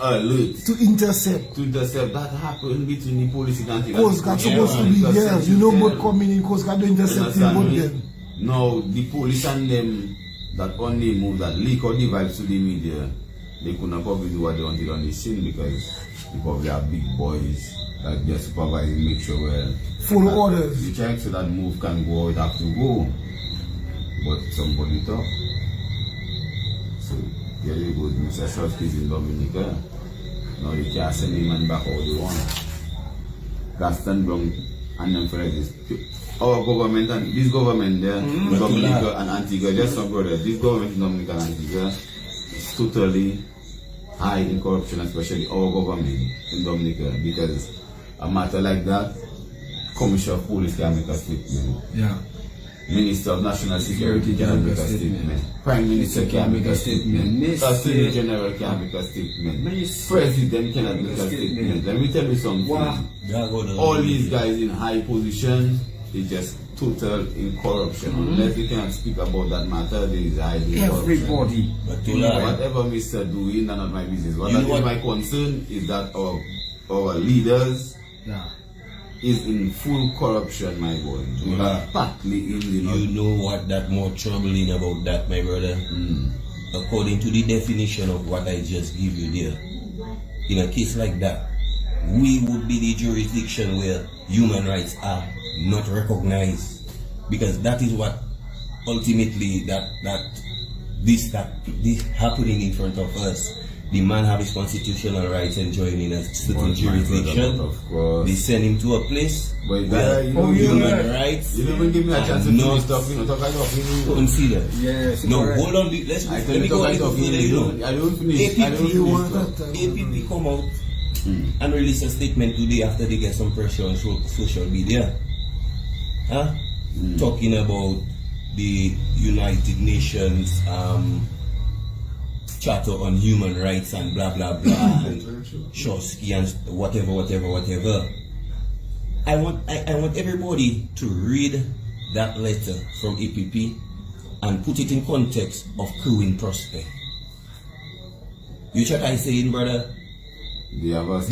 alert To intercept. to intercept, that happened between the police in Antigua. Coast Guard supposed to be there. You know, both coming in, Coast Guard to intercept both them. Now, the police and them that only move, that leak out the vibes to the media, they could not probably do what they wanted on the scene because they probably have big boys that just supervise and make sure Follow that orders. You check so that move can go, it have to go. But somebody talk. So, here you go, Mr. Short is in Dominica. Now they can't send him man back all they want. Gaston Brown and them for like this. Our government and this government there, Dominica and Antigua, just some brother, this government in Dominica and Antigua is totally high in corruption, especially our government in Dominica, because a matter like that, Commissioner of Police can make a statement. Yeah. Minister of National Security can make a statement. Prime Minister can make a statement. Attorney General can make a statement. President cannot make a statement. Let me tell you something. All these guys in high position, they just total in corruption. Unless they cannot speak about that matter, they is high in corruption. Everybody. Whatever Mr. doing, none of my business. What is my concern is that our leaders is in full corruption, my boy. Partly in the You know what that more troubling about that, my brother? According to the definition of what I just give you there, in a case like that, we would be the jurisdiction where human rights are not recognized, because that is what ultimately this happening in front of us. The man have his constitutional rights enjoyed in a certain jurisdiction. Of course. They send him to a place But where human rights. You never give me a chance to not finish talking. Talk like of considered. Yes. No, correct. hold on. Let me go a little further. You know, I don't finish. I don't finish. APP come out and release a statement today after they get some pressure on social media. Talking about the United Nations Charter on Human Rights and blah blah blah and Shosky and whatever. I want everybody to read that letter from APP and put it in context of Queen Prospect. You check I saying, brother? Because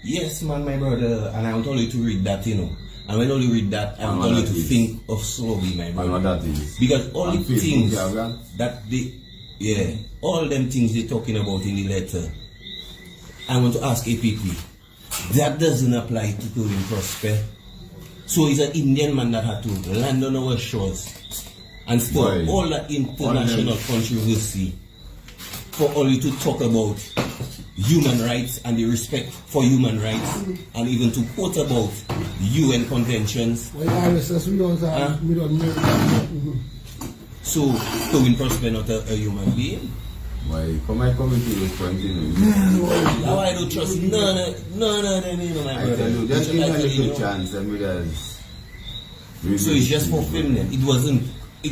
yes, man, my brother, and I want only to read that, you know. And when only read that, I want only to think of slowly, my brother. I know that is. Because all the things that they, all them things they're talking about in the letter, I want to ask APP, that doesn't apply to Queen Prosper. So it's an Indian man that had to land on our shores and stop all that international controversy for only to talk about human rights and the respect for human rights, and even to quote about UN conventions. So, Queen Prosper not a human being? Why? Come to this point, you know. Now I don't trust none of them, you know, my I brother. tell you, just give me a You little know. chance. I mean, So it's just for feminine. It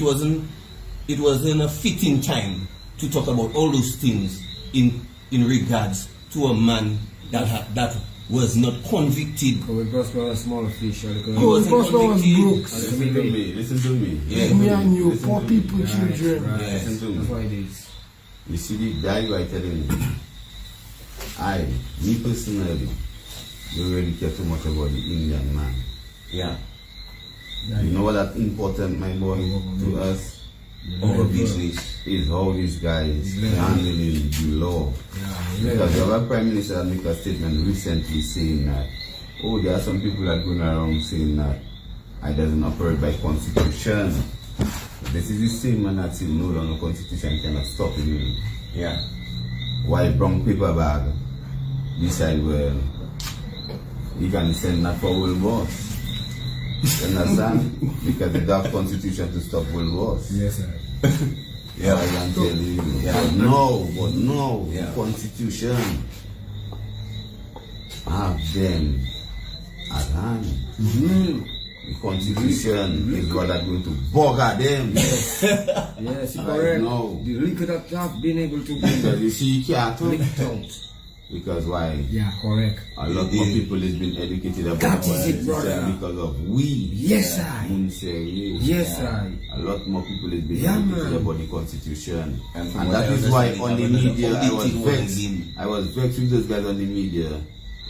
wasn't a fitting time to talk about all those things in regards to a man that was not convicted. Queen Prosper was a small fish. Queen Prosper was broke. Listen to me. Yeah. Me and you, poor people, children. Right. Listen to me. That's why it is. You see the guy who I telling you, me personally, don't really care too much about the Indian man. Yeah. You know what that's important, my boy, to us? Our business. Is how these guys handling the law. Because our Prime Minister made a statement recently saying that, there are some people that are going around saying that I doesn't operate by constitution. This is the same man that said no longer constitution cannot stop him. Yeah. Why brown paper bag decide well he can send that for world wars. You understand? Because they have constitution to stop world wars. Yes, sir. Yeah, I can tell you. But no, the constitution have them at hand. The constitution is what are going to bugger them. Yes, correct. No. The liquor that have been able to Because you see, you can't talk. lick it out. Because why? Yeah, correct. A lot more people has been educated about That is it, brother. because of we. Yes, I. Moun Séwyè. Yes, I. A lot more people has been Yeah, educated man. about the constitution. And And from what that I is why understand, on the it's media about I was auditing vexed. again. I was vexed with those guys on the media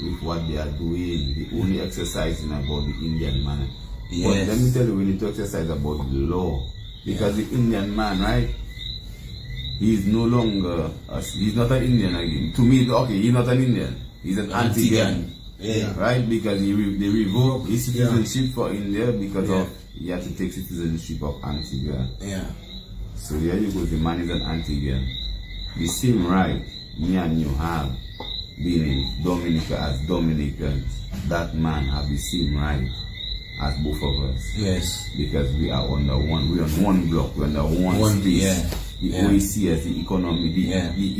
with what they are doing. They only exercising about the Indian man. But Yes. let me tell you, we need to exercise about the law. Because the Indian man, right? He is no longer, he's not an Indian again. To me, okay, he's not an Indian. He's an Antiguan. Yeah. Right? Because they revoked his citizenship for India because of he had to take citizenship of Antigua. Yeah. So there you go, the man is an Antiguan. The same right me and you have being in Dominica as Dominicans, that man have the same right as both of us. Yes. Because we are under one, we're on one block, we're under one space. Yeah. The OECS, the economy, the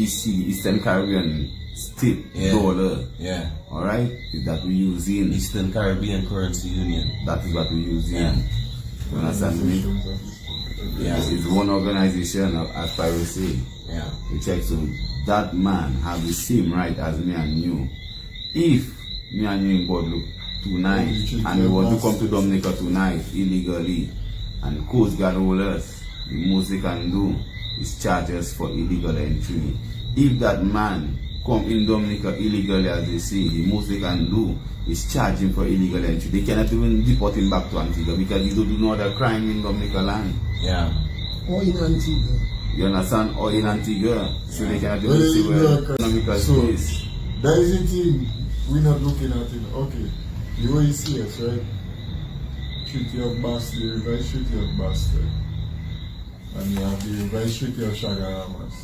EC, the Eastern Caribbean state dollar. Yeah. Alright? Is that we use in. Eastern Caribbean Currency Union. That is what we use in. You understand me? Yeah. It's one organization, as Pyro say. Yeah. You check, so that man have the same right as me and you. If me and you in Guadeloupe tonight, and we want to come to Dominica tonight illegally, and Coast Guard hold us, the most they can do is charge us for illegal entry. If that man come in Dominica illegally, as they say, the most they can do is charge him for illegal entry. They cannot even deport him back to Antigua because he don't do no other crime in Dominica land. Yeah. Or in Antigua. You understand? Or in Antigua. So they cannot even see where Dominica is. That is the thing we're not looking at it. Okay, the OECS, right? Treaty of Bastille, the Revised Treaty of Bastille. And you have the Revised Treaty of Chagaramas,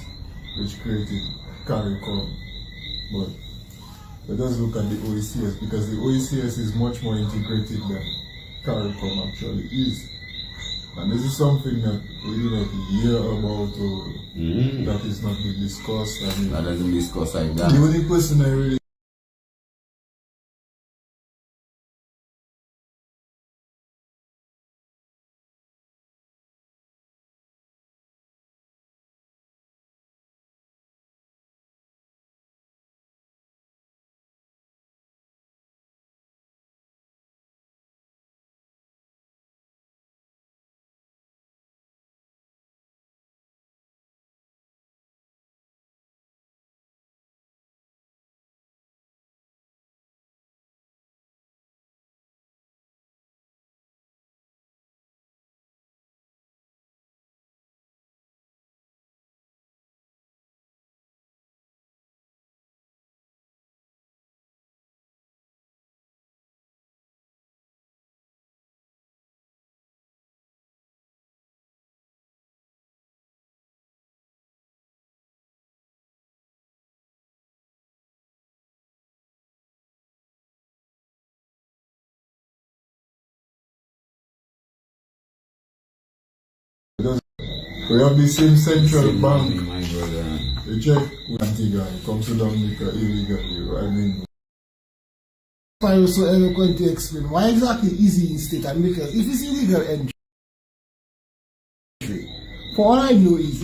which created CARICOM. But let us look at the OECS, because the OECS is much more integrated than CARICOM actually is. And this is something that we didn't hear about or that is not being discussed. I mean, That doesn't discuss like that. the only person I really we have the same central bank. My brother. You check with Antigua, it comes to Dominica illegally. I mean, Pyro so eloquent to explain why exactly is he in state, and because if it's illegal entry, for all I know is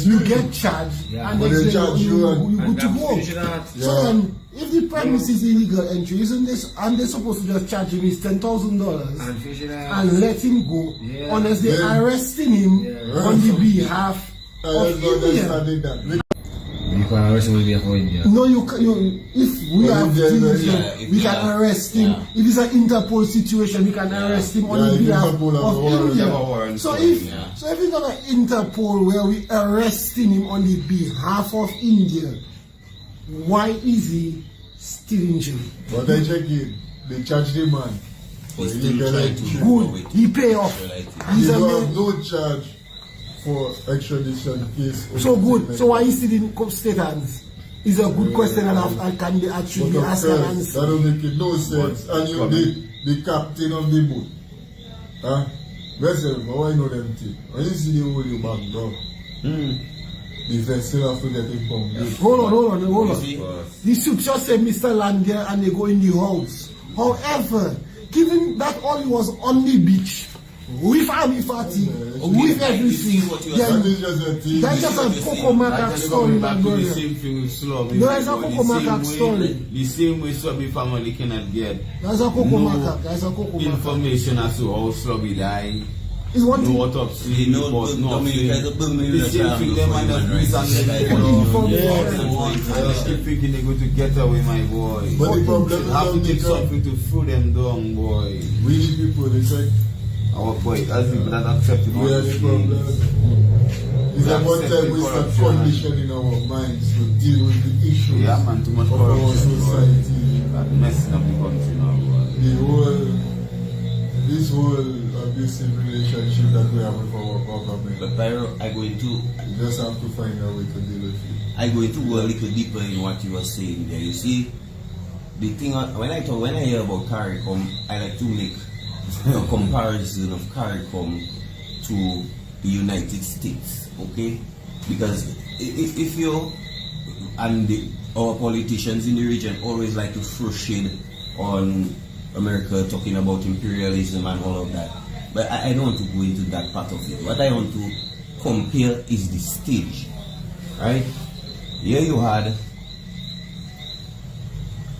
you get charged and but then they charge you you good to go. Yeah. So then, if the premise is illegal entry, isn't this, and they're supposed to just charge him is $10,000 and let him go unless they're arresting him on the behalf of India? You can arrest him with the India. No, if we have things, we can arrest him. If it's an Interpol situation, we can arrest him on the behalf of India. So if it's not an Interpol where we arresting him on the behalf of India, why is he still in jail? But they check it, they charge the man for He's still illegal trying entry. to Good, he pay off. He's They a don't have man. no charge for extradition case. So good. So why is he in state hands? Is a good question, and can they actually be asked and That answered? don't make it no sense. And you the captain of the boat. Huh? Vessel, why know them thing? When you see the hold you back down, the vessel have to get it from you. Hold on. The soup just said Mr. Land there and they go in the house. However, given that all was on the beach, with army party, with everything, That is just a thing. that's just a Coco Macaque story, my brother. The same thing with Slobby. No, it's a Coco Macaque story. The same way Slobby family cannot get That's a Coco Macaque. That's a Coco Macaque. information as to how Slobby died. It's one No thing. autopsy, No, report, Dominica is a Bermuda the same thing them and the police and they keep thinking they're going to get away, my boy. But the problem They have to take something to throw them down, boy. we need people, they say, Our boy, that's people that accept it. we are the problem. It's about time we start conditioning our minds to deal with the issue Yeah, man, too much of our corruption, boy. society. That messing up the country now, boy. The this whole abusive relationship that we have with our government. But Pyro, I going to You just have to find a way to deal with it. I going to go a little deeper in what you were saying there. You see, the thing when I hear about CARICOM, I like to make a comparison of CARICOM to the United States, okay? Because if you and our politicians in the region always like to throw shade on America, talking about imperialism and all of that, but I don't want to go into that part of it. What I want to compare is the stage, right? Here you had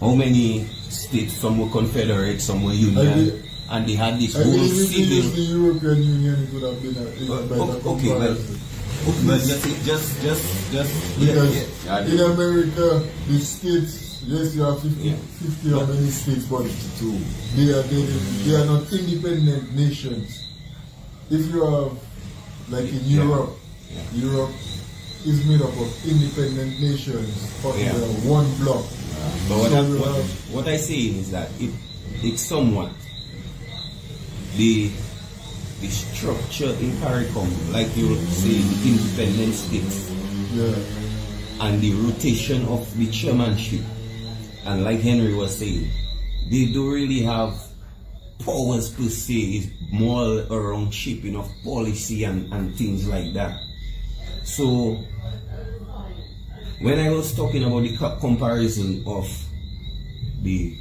how many states? Some were confederate, some were union, and they had this I whole believe if it civil. is the European Union, it would have been a better Okay, well, comparison. but just Because yeah. in America, the states, yes, you have 50 or many states, but they are not independent nations. If you have, like in Europe, Europe is made up of independent nations under one block. But what I say is that it's somewhat the structure in CARICOM, like you say, the independent states, and the rotation of the chairmanship, and like Henry was saying, they don't really have powers per se. It's more around shaping of policy and things like that. So when I was talking about the comparison of the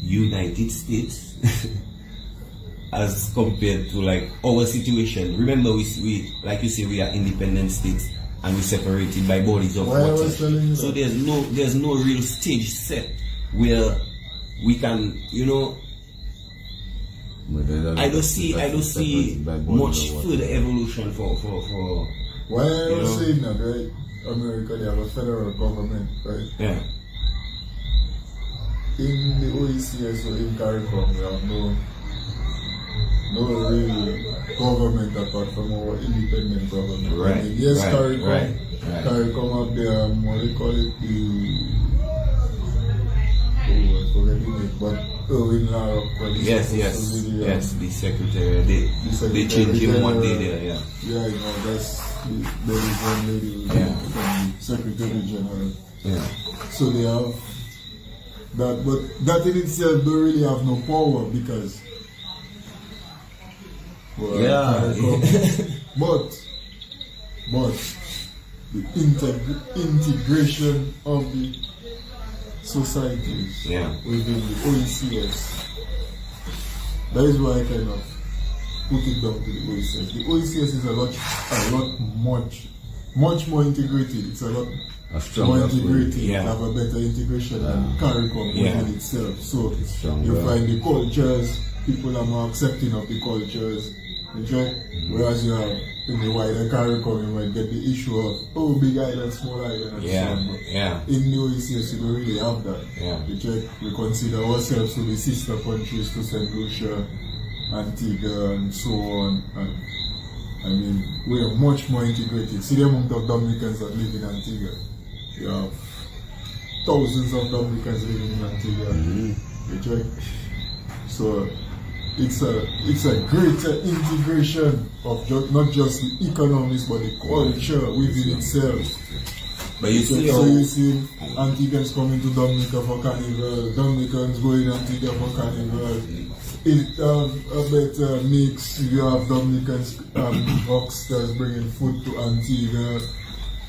United States as compared to like our situation, remember we like you say, we are independent states and we separated by bodies of water. So there's no real stage set where we can, you know, I don't see much further evolution for Why are you saying that, right? America, they have a federal government, right? Yeah. In the OECS or in CARICOM, we have no real government apart from our independent government. Right. I mean, yes, right, CARICOM, right. CARICOM up there, what do they call it? I forget it, but Erwin Lara. Yes, the secretary. They changed him one day there, yeah. Yeah, you know, that's there is one lady from Secretary General. Yeah. So they have that, but that in itself don't really have no power because but the integration of the societies within the OECS. That is why I kind of put it down to the OECS. The OECS is much more integrated. It's a lot more integrated. Have a better integration than CARICOM within itself. So you find the cultures, people are more accepting of the cultures. Whereas you have in the wider CARICOM, you might get the issue of big island, small island, and so on. But in the OECS, you don't really have that. We consider ourselves to be sister countries to St. Lucia, Antigua, and so on. And I mean, we are much more integrated. See the amount of Dominicans that live in Antigua. You have thousands of Dominicans living in Antigua. So it's a greater integration of not just the economics but the culture within itself. But you see, so you see Antigans coming to Dominica for Carnival, Dominicans going to Antigua for Carnival. It a better mix. You have Dominicans, rockstars bringing food to Antigua,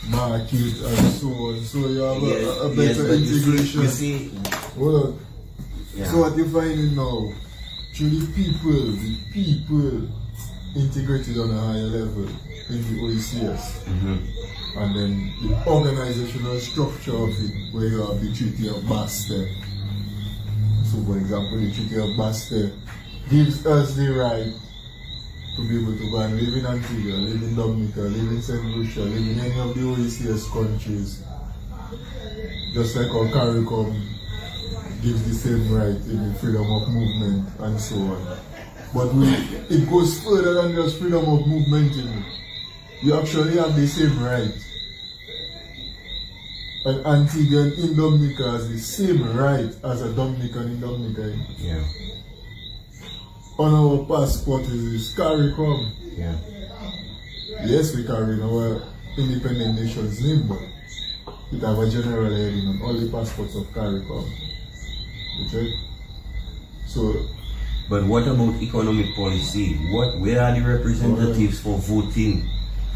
market and so on. So you have a better integration. You see, hold on. So what you're finding now? Truly the people integrated on a higher level in the OECS. And then the organizational structure of it, where you have the Treaty of Basel. So for example, the Treaty of Basel gives us the right to be able to go and live in Antigua, live in Dominica, live in St. Lucia, live in any of the OECS countries. Just like our CARICOM gives the same right in the freedom of movement and so on. But it goes further than just freedom of movement. You actually have the same right. An Antiguan in Dominica has the same right as a Dominican in Dominica. on our passport is CARICOM. Yeah. Yes, we carry our independent nation's name, but it have a general heading on all the passports of CARICOM. Okay? So, But what about economic policy? Where are the representatives for voting?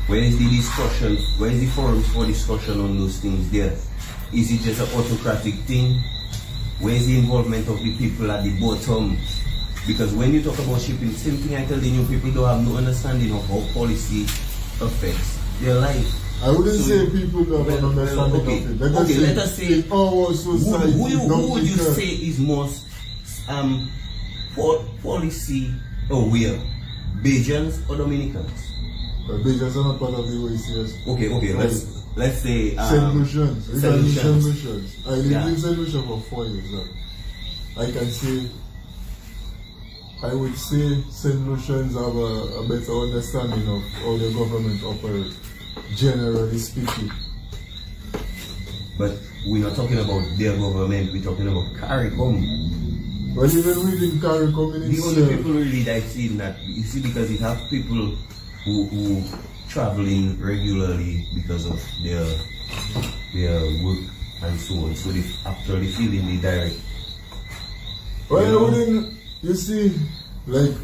Where is the discussion? Where is the forums for discussion on those things there? Is it just an autocratic thing? Where is the involvement of the people at the bottom? Because when you talk about shipping, same thing I tell the new people don't have no understanding of how policy affects their life. I wouldn't So say people don't have an understanding okay. of it. Okay, let us say in our society, who would you because- say is most policy aware? Bajans or Dominicans? Bajans are not part of the OECS. Okay, let's say St. Lucians. St. Lucians. Lucians. I lived Yeah. in St. Lucian for 4 years. I can say, I would say St. Lucians have a better understanding of how the government operates, generally speaking. But we're not talking about their government, we're talking about CARICOM. Well, even within CARICOM in The only itself, people really that I've seen that, you see, because it have people who travel in regularly because of their work and so on, so they actually feel in the direct. well, you know? within, you see, like,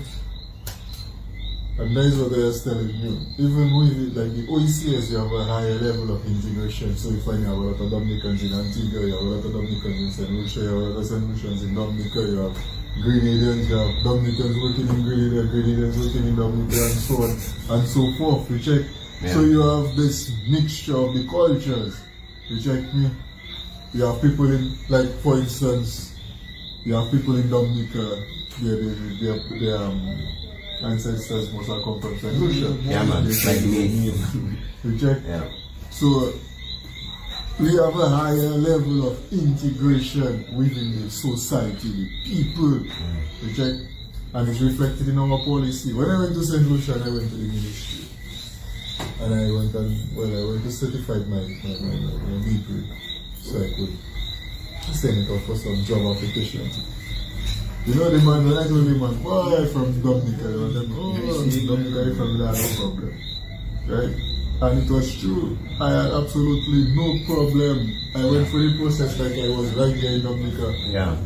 and that is what I was telling you. Even with like the OECS, you have a higher level of integration. So you find you have a lot of Dominicans in Antigua, you have a lot of Dominicans in St. Lucia, you have a lot of St. Lucians in Dominica, you have Grenadians, you have Dominicans working in Grenada, Grenadians working in Dominica, and so on and so forth. You check. Yeah. So you have this mixture of the cultures. You check me. You have people in, like, for instance, you have people in Dominica, their ancestors must have come from St. Lucia. Yeah, man, They like me. You check? Yeah. So, we have a higher level of integration within the society, the people. You check? And it's reflected in our policy. When I went to St. Lucia, I went to the ministry. And I went to certify my degree so I could send it off for some job applications. You know the man, when I told the man, boy, from Dominica, you know, them, Dominica from there, no problem. Right? And it was true. I had absolutely no problem. I went through the process like I was right there in Dominica. Yeah.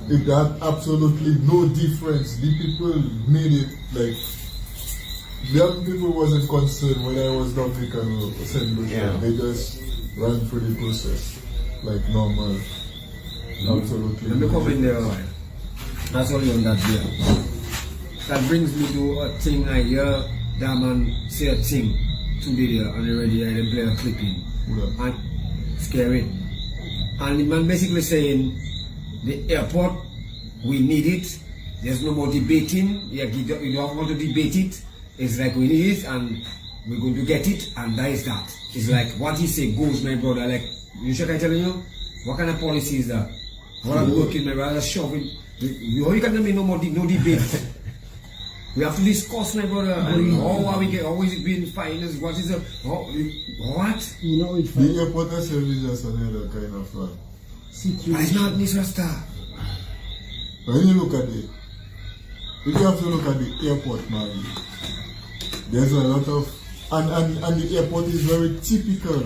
It had absolutely no difference. The people made it like, the other people wasn't concerned whether I was Dominican or St. Lucia. Yeah. They just ran through the process like normal. Absolutely. Let me come in there, alright. That's only on that there. That brings me to a thing I hear that man say a thing today there and already I play a clipping. Yeah. And scary. And the man basically saying the airport, we need it. There's no more debating. You don't want to debate it. It's like we need it and we're going to get it and that is that. It's like what he say goes, my brother. Like, you sure I telling you? What kind of policy is that? What I'm working, my brother, shoving. You can't tell me no debate. We have to discuss, my brother. And how are we get? How is it being financed? What is the what? You know, it's The airport service is just another kind of It's not this Rasta. when you look at it, if you have to look at the airport, man, there's a lot of and the airport is very typical.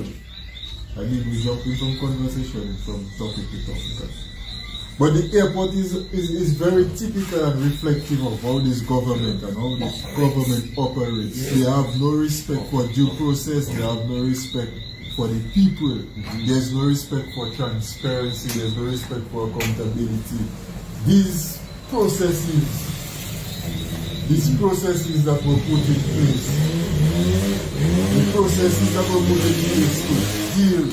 I mean, we jump in some conversation from topic to topic. But the airport is very typical and reflective of how this government and how this government operates. They have no respect for due process, they have no respect for the people, there's no respect for transparency, there's no respect for accountability. These processes that were put in place, the processes that were put in place to deal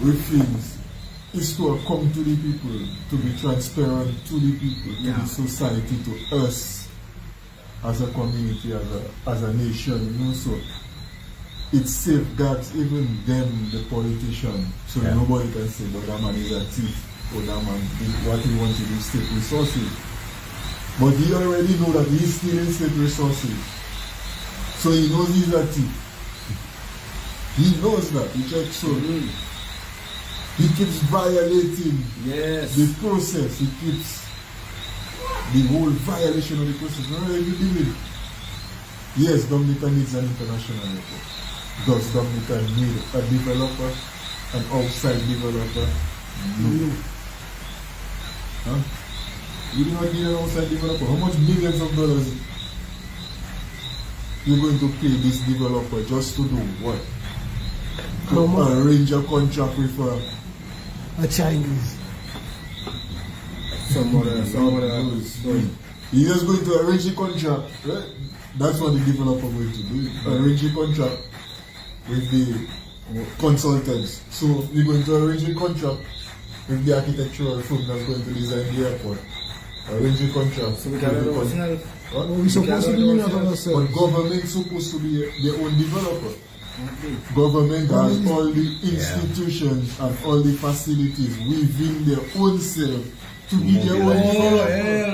with things, is to come to the people, to be transparent to the people, to the society, to us as a community, as a nation, you know, so it safeguards even them, the politician, so nobody can say, but that man is a thief, or that man did what he wants to do, state resources. But he already know that he's stealing state resources. So he knows he's a thief. He knows that, he checks so. He keeps violating Yes. the process, he keeps the whole violation of the Constitution. What are you doing? Yes, Dominica needs an international airport. Does Dominica need a developer, an outside developer? No. Huh? You do not need an outside developer. How much millions of dollars you're going to pay this developer just to do what? To arrange a contract with a Chinese. Some other. He's just going to arrange a contract, right? That's what the developer going to do. Arrange a contract with the consultants. So we're going to arrange a contract with the architectural firm that's going to design the airport. Arrange a contract. So we can We're supposed to be doing that ourselves. But government supposed to be their own developer. Government has all the institutions and all the facilities within their own self to be their own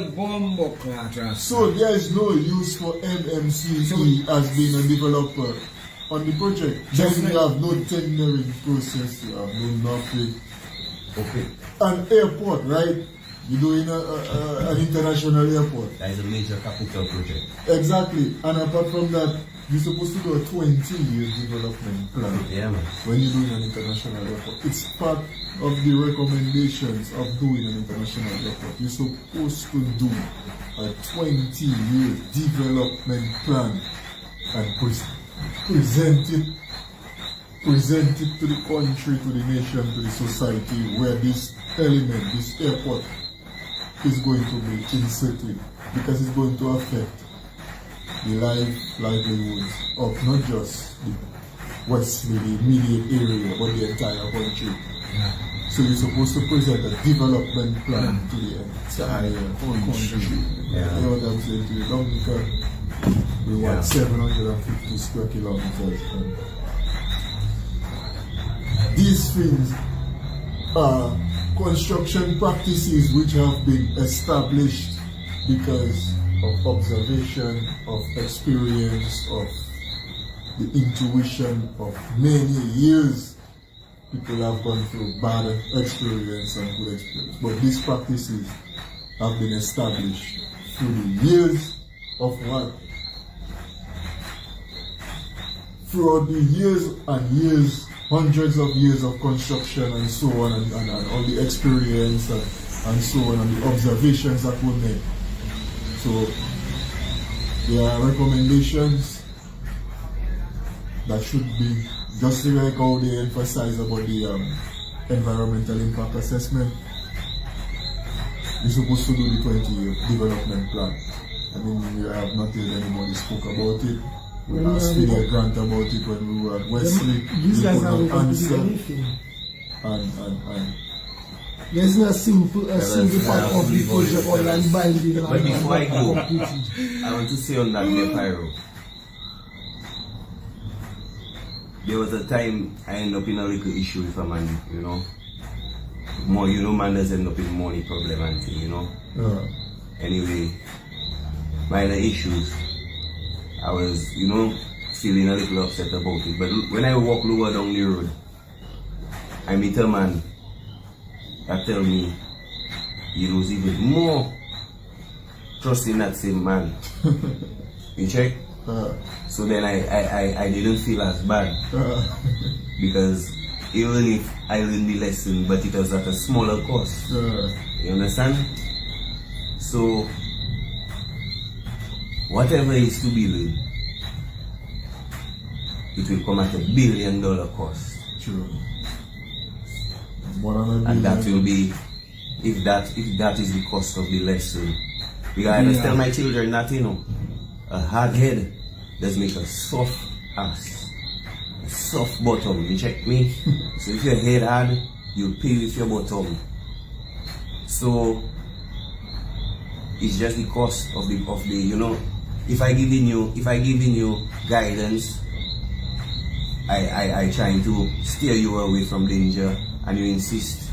developer. So there is no use for MMCE as being a developer on the project. Then you have no tendering process, you have no nothing. Okay. An airport, right? You're doing an international airport. That is a major capital project. Exactly. And apart from that, you're supposed to do a 20-year development plan. Yeah, man. When you're doing an international airport. It's part of the recommendations of doing an international airport. You're supposed to do a 20-year development plan and present it to the country, to the nation, to the society where this element, this airport is going to be inserted, because it's going to affect the livelihoods of not just the Wesley, the immediate area, but the entire country. So you're supposed to present a development plan to the entire country. You know what I'm saying to you? Dominica, we want 750 square kilometers. These things are construction practices which have been established because of observation, of experience, of the intuition of many years. People have gone through bad experience and good experience. But these practices have been established through the years of what? Throughout the years and years, hundreds of years of construction and so on, and all the experience and so on, and the observations that were made. So there are recommendations that should be, just like how they emphasize about the environmental impact assessment. You're supposed to do the 20-year development plan. I mean, we have not heard anybody spoke about it. We asked for a grant about it when we were at Wesley. These guys could haven't not answer. anything. And There's no simple part of the project or land binding. But before I go, I want to say on that Pyro. There was a time I ended up in a little issue with a man, you know. More, you know, man does end up in money problem and thing, you know. Anyway, minor issues. I was, you know, feeling a little upset about it. But when I walk lower down the road, I meet a man that tell me he was even more trusting that same man. You check? So then I didn't feel as bad. Because even if I learned the lesson, but it was at a smaller cost. You understand? So whatever is to be learned, it will come at $1 billion cost. True. And that will be, if that is the cost of the lesson. Because I just tell my children that, you know, a hard head does make a soft ass, a soft bottom. You check me? So if your head hard, you pay with your bottom. So it's just the cost of the you know. If I giving you guidance, I trying to steer you away from danger, and you insist,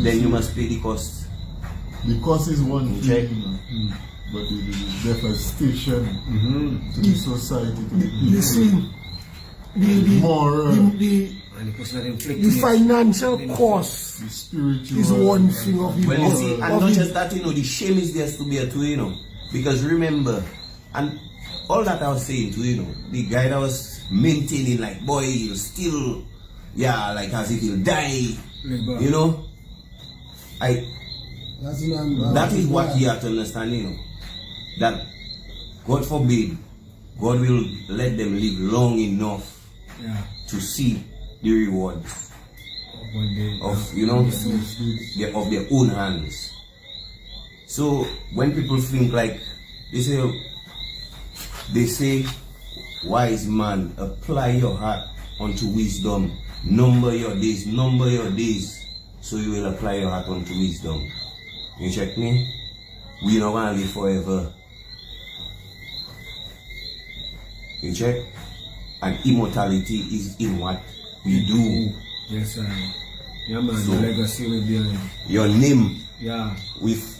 then you must pay the cost. The cost is one thing, but the devastation to the society, to the people, You see, moral. And the person that inflicted The it. financial cost The spiritual. is one thing of the Well, you see, and of not the- just that, the shame is there to bear too, because remember, and all that I was saying too, the guy that was maintaining, like, boy, he'll still, like as if he'll die, that is what you have to understand, that God forbid, God will let them live long enough to see the rewards of of their own hands. So when people think like they say wise man, apply your heart unto wisdom, number your days, so you will apply your heart unto wisdom. You check me? We don't want to live forever. You check? And immortality is in what we do. Yes, sir. Yeah, man, So- the legacy will be on. Your name Yeah. with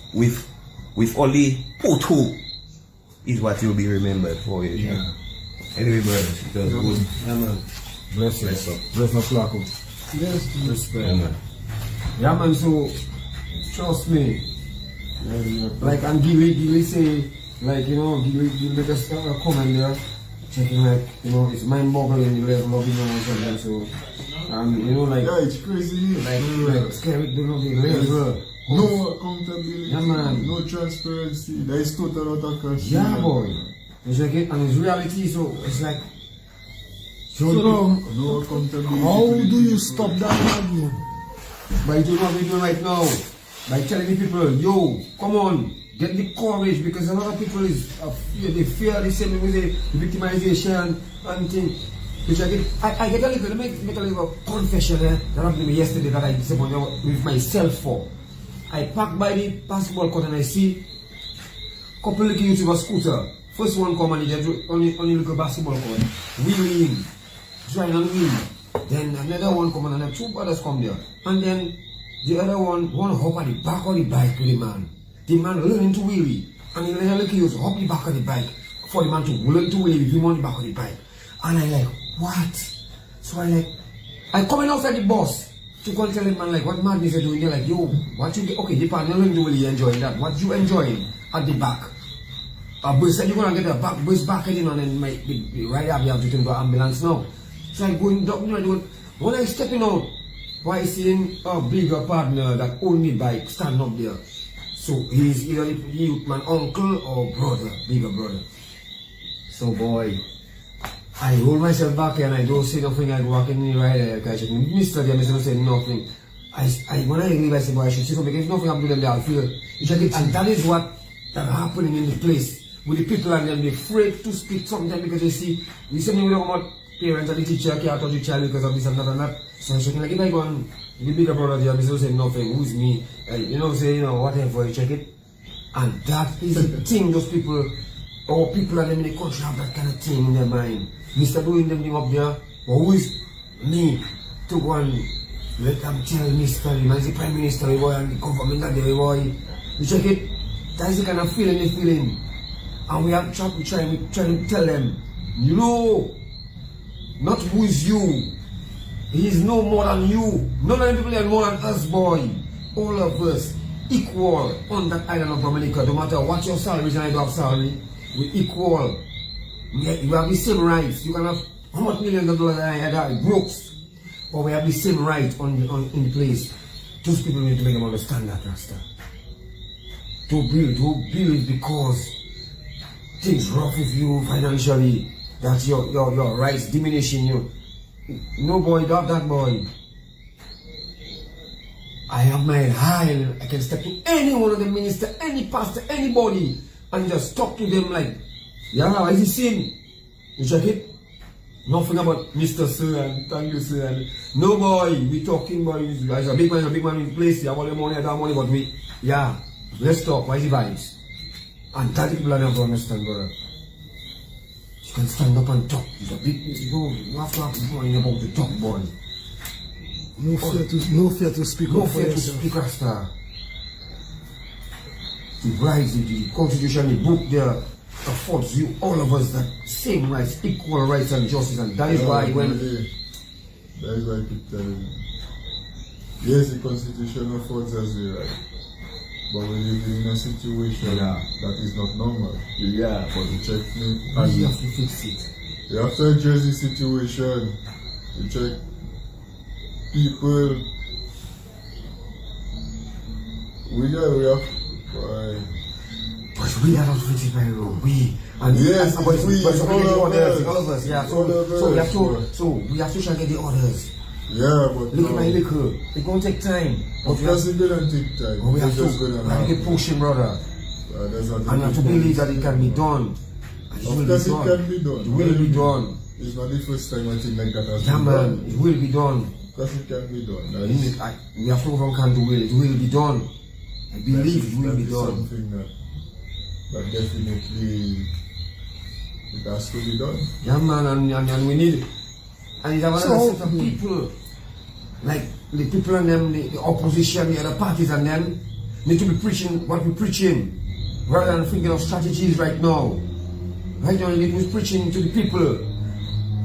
only photo is what you'll be remembered for. Yeah. Anyway, brothers, it was good. Yeah, man. Bless you. Bless up. Bless up, Flacco. Yes, Respect. Yeah, man. Yeah, man, so, trust me. Like, and Gilly say, like, Gilly make us a comment there, checking, like, it's mind-boggling the level of something, so, like, Yeah, it's crazy. like, scary, the level. No accountability. Yeah, man. No transparency. There is total autocracy. Yeah, boy. You check it, and it's reality, so, it's like, So now, No accountability. how do you stop that again? by doing what we're doing right now, by telling the people, yo, come on, get the courage, because a lot of people they fear the same with the victimization and thing. Which I get a little, make a little confession that happened to me yesterday that I disappointed with myself for. I parked by the basketball court and I see a couple of youths with a scooter. First one come and they just only look at basketball court, wheeling, trying and wheel. Then another one come and two brothers come there. And then the other one hop at the back of the bike with the man. The man learning to wheelie. And the other little youth hop the back of the bike for the man to learn to wheelie with him on the back of the bike. And I like, what? So I coming outside the bus to go and tell the man like, what madness are you doing? They're like, yo, what you get? Okay, the partner learning to wheelie enjoying that. What you enjoying at the back? A bus said you're gonna get a bus back in and then the right up you have to take to ambulance now. So I going down, when I stepping out, why seeing a bigger partner that own the bike stand up there. So he's either the youth man uncle or brother, bigger brother. So boy, I hold myself back here and I don't say nothing. I go walk in the right there because Mr. there, Mr. say nothing. When I realize I say, boy, I should say something. If nothing happen to them, they'll feel. And that is what that happening in the place. With the people and them, they're afraid to speak sometimes because they see, we say, we don't want parents and the teacher can't touch the child because of this and that and that. So I'm saying, like, if I go and the bigger brother there, Mr. say nothing, who's me? Say, whatever, you check it. And that is the thing, those people, or people and them in the country have that kind of thing in their mind. Mr. doing them thing up there, but who is me to go and let them tell Mr. He's the Prime Minister, boy, and the government that they boy. You check it? That is the kind of feeling they're feeling. And we are trying to tell them, not who is you. He is no more than you. None of the people are more than us, boy. All of us equal on that island of Dominica. No matter what your salary is, and I don't have salary, we equal. You have the same rights. You can have how much millions of dollars I had brooks, but we have the same right in the place. Those people need to make them understand that, Rasta. To build because things rough with you financially, that your rights diminishing you. No boy, not that boy. I have my head high, I can step to any one of the minister, any pastor, anybody, and just talk to them like, yeah, is it sin? You check it? Nothing about Mr. Sir and thank you, sir. And no boy, we talking boy, he's a big man in place, you have all the money, I don't have money, but let's talk, why is the vibes? And that people are never understand, brother. You can stand up and talk. It's a big, you have to have money about the talk, boy. No fear to speak No up for fear to yourself. speak, Rasta. The rights, the constitution, the book there affords you, all of us, that same rights, equal rights and justice, and that is why when That is why I keep telling you. Yes, the Constitution affords us the right, but we live in a situation that is not normal. Yeah. But you check me, And you have to fix it. you have to address the situation. You check people. We have. But we are not fix it, my bro. We. And Yes, but it's we, but it's we get the all of orders, us. all of us, yeah. All of So we have us, to, bro. so we have to try to get the orders. Yeah, but Look at no. my liquor. It's gonna take time. But Of we have, course, it's gonna take time. but we have It's to, just gonna we have to keep happen. pushing, brother. That's not And you have to believe that it can be done. And it Of will course, be it done. can be done. It will be done. It's not the first time I think like that has Yeah, been man. done. It will be done. Of course, it can be done. That We is, have to overcome can do will. It will be done. I believe it will that be is done. something that definitely it has to be done. Yeah, man, and we need, and it's another So- set of people, like the people and them, the opposition, the other parties and them, need to be preaching what we're preaching, rather than thinking of strategies right now. Right now, you need to be preaching to the people.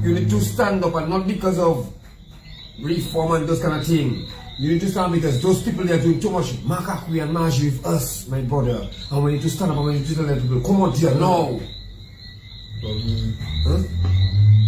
You need to stand up, and not because of reform and those kind of thing. You need to stand because those people they are doing too much makakwi and maji with us, my brother. And we need to stand up and we need to tell them people, come on here now. For me, Huh?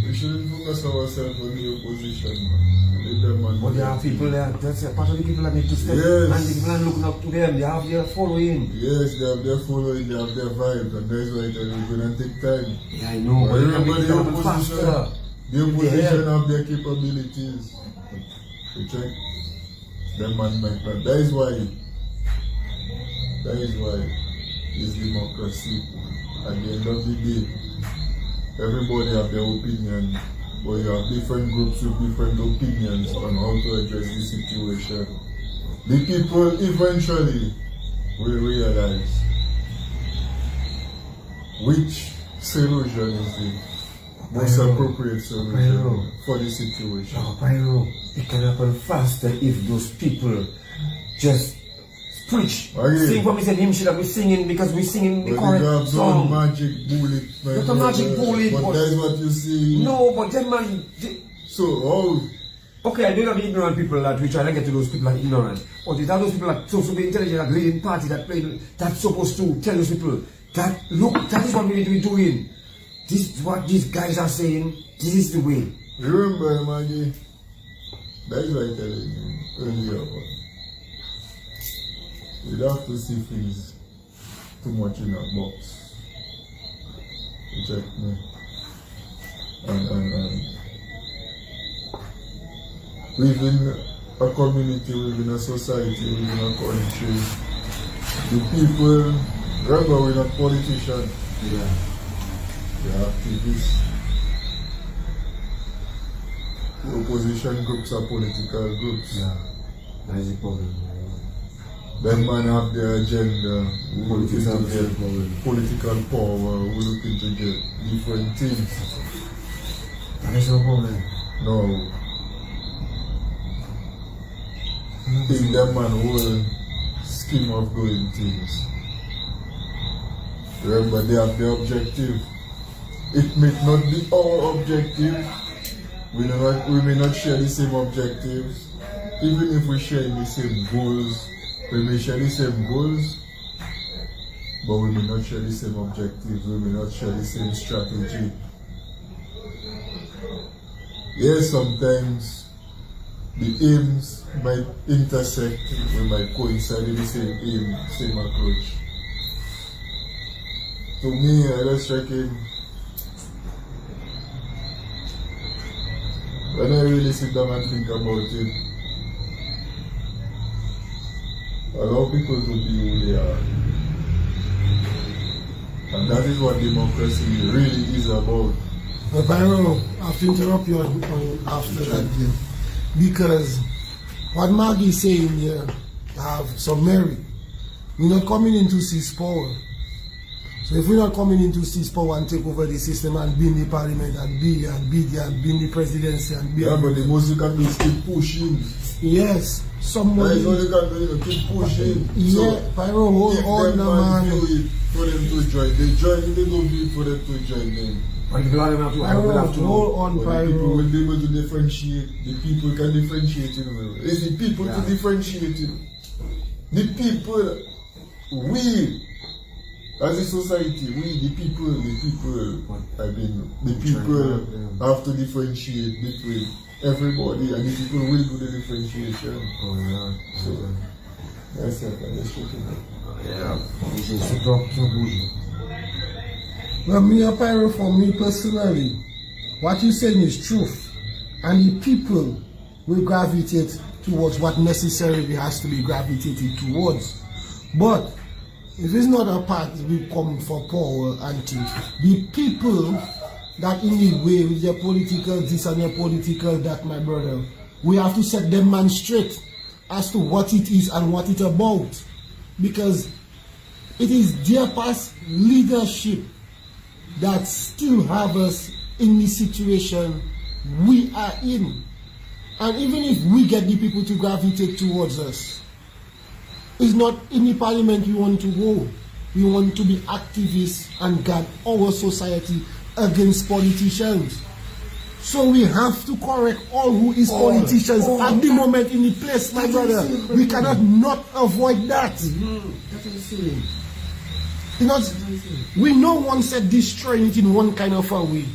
we shouldn't focus ourselves on the opposition, man. Leave them man. But there are people there, that's a part of the people that need to step, Yes. and the people are looking up to them, they have their following. Yes, they have their following, they have their vibes, and that's why it's gonna take time. Yeah, I know, but Remember remember the the opposition, faster. the opposition Yeah. have their capabilities. You check them man like that. That is why it's democracy. At the end of the day, everybody have their opinion, but you have different groups with different opinions on how to address the situation. The people eventually will realize which solution is the most appropriate solution for the situation. Oh, Pyro, it can happen faster if those people just preach. Again. Sing for me, said him should have been singing because we're singing the But you correct have done song. magic bullet, my Not a magic brother. bullet, But but- that's what you see. No, but them man, So, oh, okay, I do not the ignorant people that we try to get to those people that are ignorant. But it's those people that supposed to be intelligent, that leading party that play, that's supposed to tell those people that look, that is what we need to be doing. This is what these guys are saying. This is the way. remember, Maggie, that's why I tell you earlier on. You don't have to see things too much in a box. You check me. And live in a community, live in a society, live in a country. The people, remember, we're not politicians. Yeah. They are activists. The opposition groups are political groups. Yeah. That is the problem. Them man have their agenda, who looking Politics to have their get problem. political power, who looking to get different things. That is the problem. No. Think them man whole scheme of doing things. Remember, they have their objective. It may not be our objective. We may not share the same objectives. Even if we share the same goals, we may share the same goals, but we may not share the same objectives. We may not share the same strategy. Yes, sometimes the aims might intersect. We might coincide with the same aim, same approach. To me, I just reckon when I really sit down and think about it, allow people to be who they are. And that is what democracy really is about. But Byron, I have to interrupt you after that here. Because what Maggie is saying here have some merit. We're not coming in to seize power. So if we're not coming in to seize power and take over the system and be in the parliament and be in the presidency and be... Yeah, but the most you can do is keep pushing. Yes, somebody... That is all you can do, keep pushing. Yeah, Pyro, hold on, man. View it for them to join. They join it, they don't view it for them to join them. Pyro, hold on, But the people Pyro. will be able to differentiate. The people can differentiate, you know. It's the people to differentiate, you know. The people, we, as a society, we, the people, I mean, the people have to differentiate between everybody, and the people will do the differentiation. So, that's it, I'm just checking it. Well, me and Pyro, for me personally, what you're saying is truth. And the people will gravitate towards what necessarily has to be gravitated towards. But if it's not a party we come for power and things, the people that in the way with their political this and their political that, my brother, we have to set them man straight as to what it is and what it's about. Because it is their past leadership that still have us in the situation we are in. And even if we get the people to gravitate towards us, it's not in the parliament we want to go. We want to be activists and guard our society against politicians. So we have to correct all who is politicians at the moment in the place, my brother. We cannot not avoid that. You know, we know one set destroying it in one kind of a way,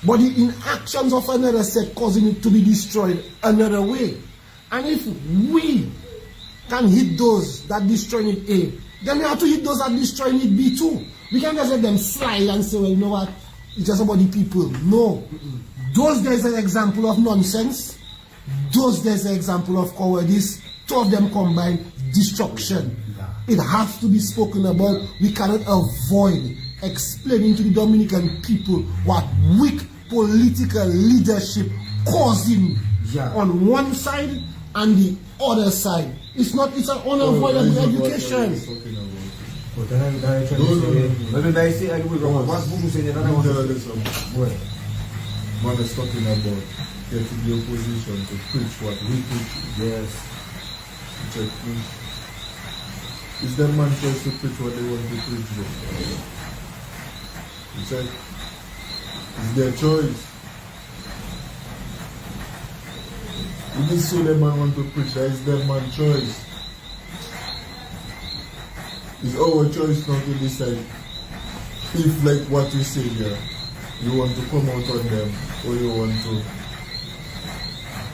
but the inactions of another set causing it to be destroyed another way. And if we can hit those that destroying it A, then we have to hit those that destroying it B too. We can't just let them slide and say, well, you know what, it's just about the people. No. Those there's an example of nonsense. Those there's an example of cowardice. Two of them combined, destruction. It has to be spoken about. We cannot avoid explaining to the Dominican people what weak political leadership causing on one side and the other side. It's not, it's an unavoidable education. What man is talking about getting the opposition to preach what we preach. Yes. Check, please. It's their man choice to preach what they want to preach. Check. It's their choice. If it's so their man want to preach, that is their man choice. It's our choice not to decide if, like what we say here, you want to come out on them or you want to.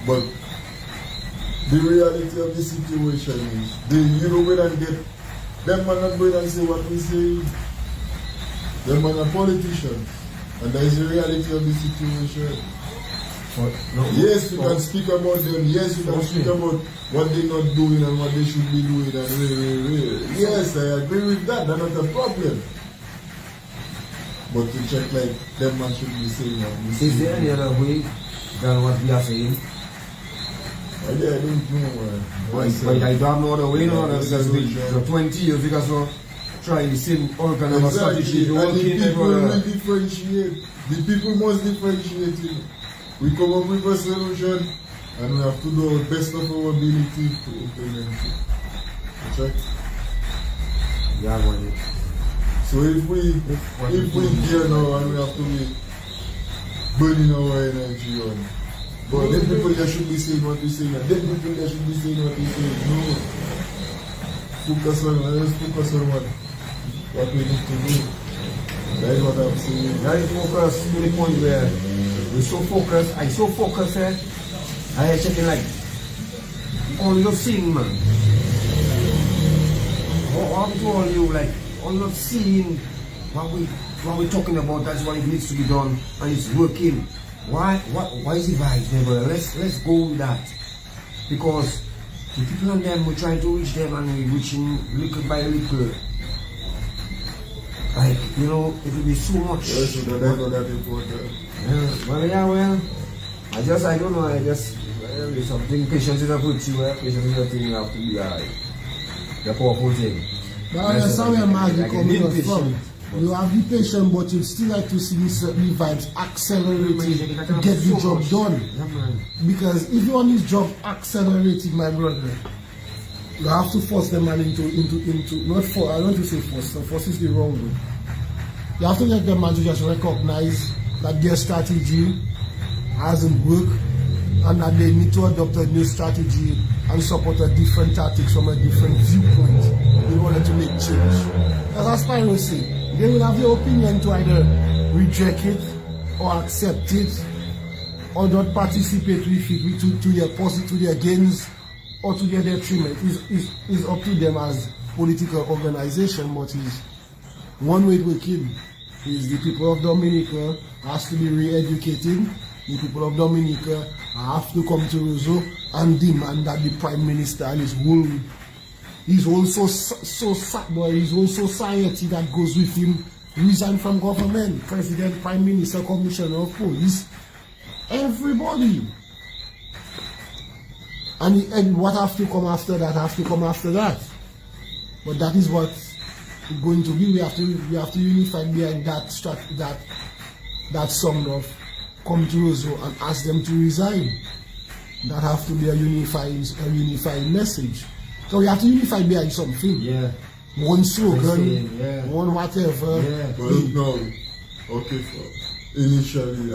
But the reality of the situation is, you know, when I get them man not going and say what we say. Them man are politicians, and that is the reality of the situation. Yes, we can speak about them. Yes, we can speak about what they're not doing and what they should be doing. And yes, I agree with that. That's not a problem. But to check like them man should be saying what we say. Is there any other way than what we are saying? I don't know. But I don't know the way, no, because the 20 years because of trying the same organ of strategy. And the people will differentiate. The people must differentiate. We come up with a solution and we have to do our best of our ability to implement it. Check? Yeah, man. So if we gear now and we have to be burning our energy on. But then people that should be saying what we say, and then people that should be saying what we say. No. Let's focus on what we need to do. That is what I'm saying. That is focus to the point where we're so focused, I so focused I actually like on your seeing, man. I'm telling you, like, on not seeing what we're talking about, that's what it needs to be done, and it's working. Why is it right, brother? Let's go with that. Because the people on them, we're trying to reach them and we're reaching little by little. Like, you know, it will be so much. Yes, so that's not that important. Well, I don't know, there's something, patience is a good thing, patience is a thing you have to be the powerful thing. But that's how we are coming from. You have the patience, but you still like to see the vibes accelerated to get the job done. Because if you want this job accelerated, my brother, you have to force the man into not for, I don't want to say force, so force is the wrong word. You have to get the man to just recognize that their strategy hasn't worked and that they need to adopt a new strategy and support a different tactics from a different viewpoint in order to make change. As Spyro said, they will have the opinion to either reject it or accept it or not participate with it to their positive, to their gains or to their detriment. It's up to them as political organization, but it's one way it will kill is the people of Dominica has to be re-educated. The people of Dominica have to come to Roseau and demand that the Prime Minister and his whole society that goes with him resign from government, President, Prime Minister, Commissioner of Police, everybody. And what have to come after that have to come after that. But that is what it's going to be. We have to unify behind that song of come to Roseau and ask them to resign. That have to be a unifying message. So we have to unify behind something. Yeah. One slogan, one whatever. Yeah. Well, no. Okay, initially,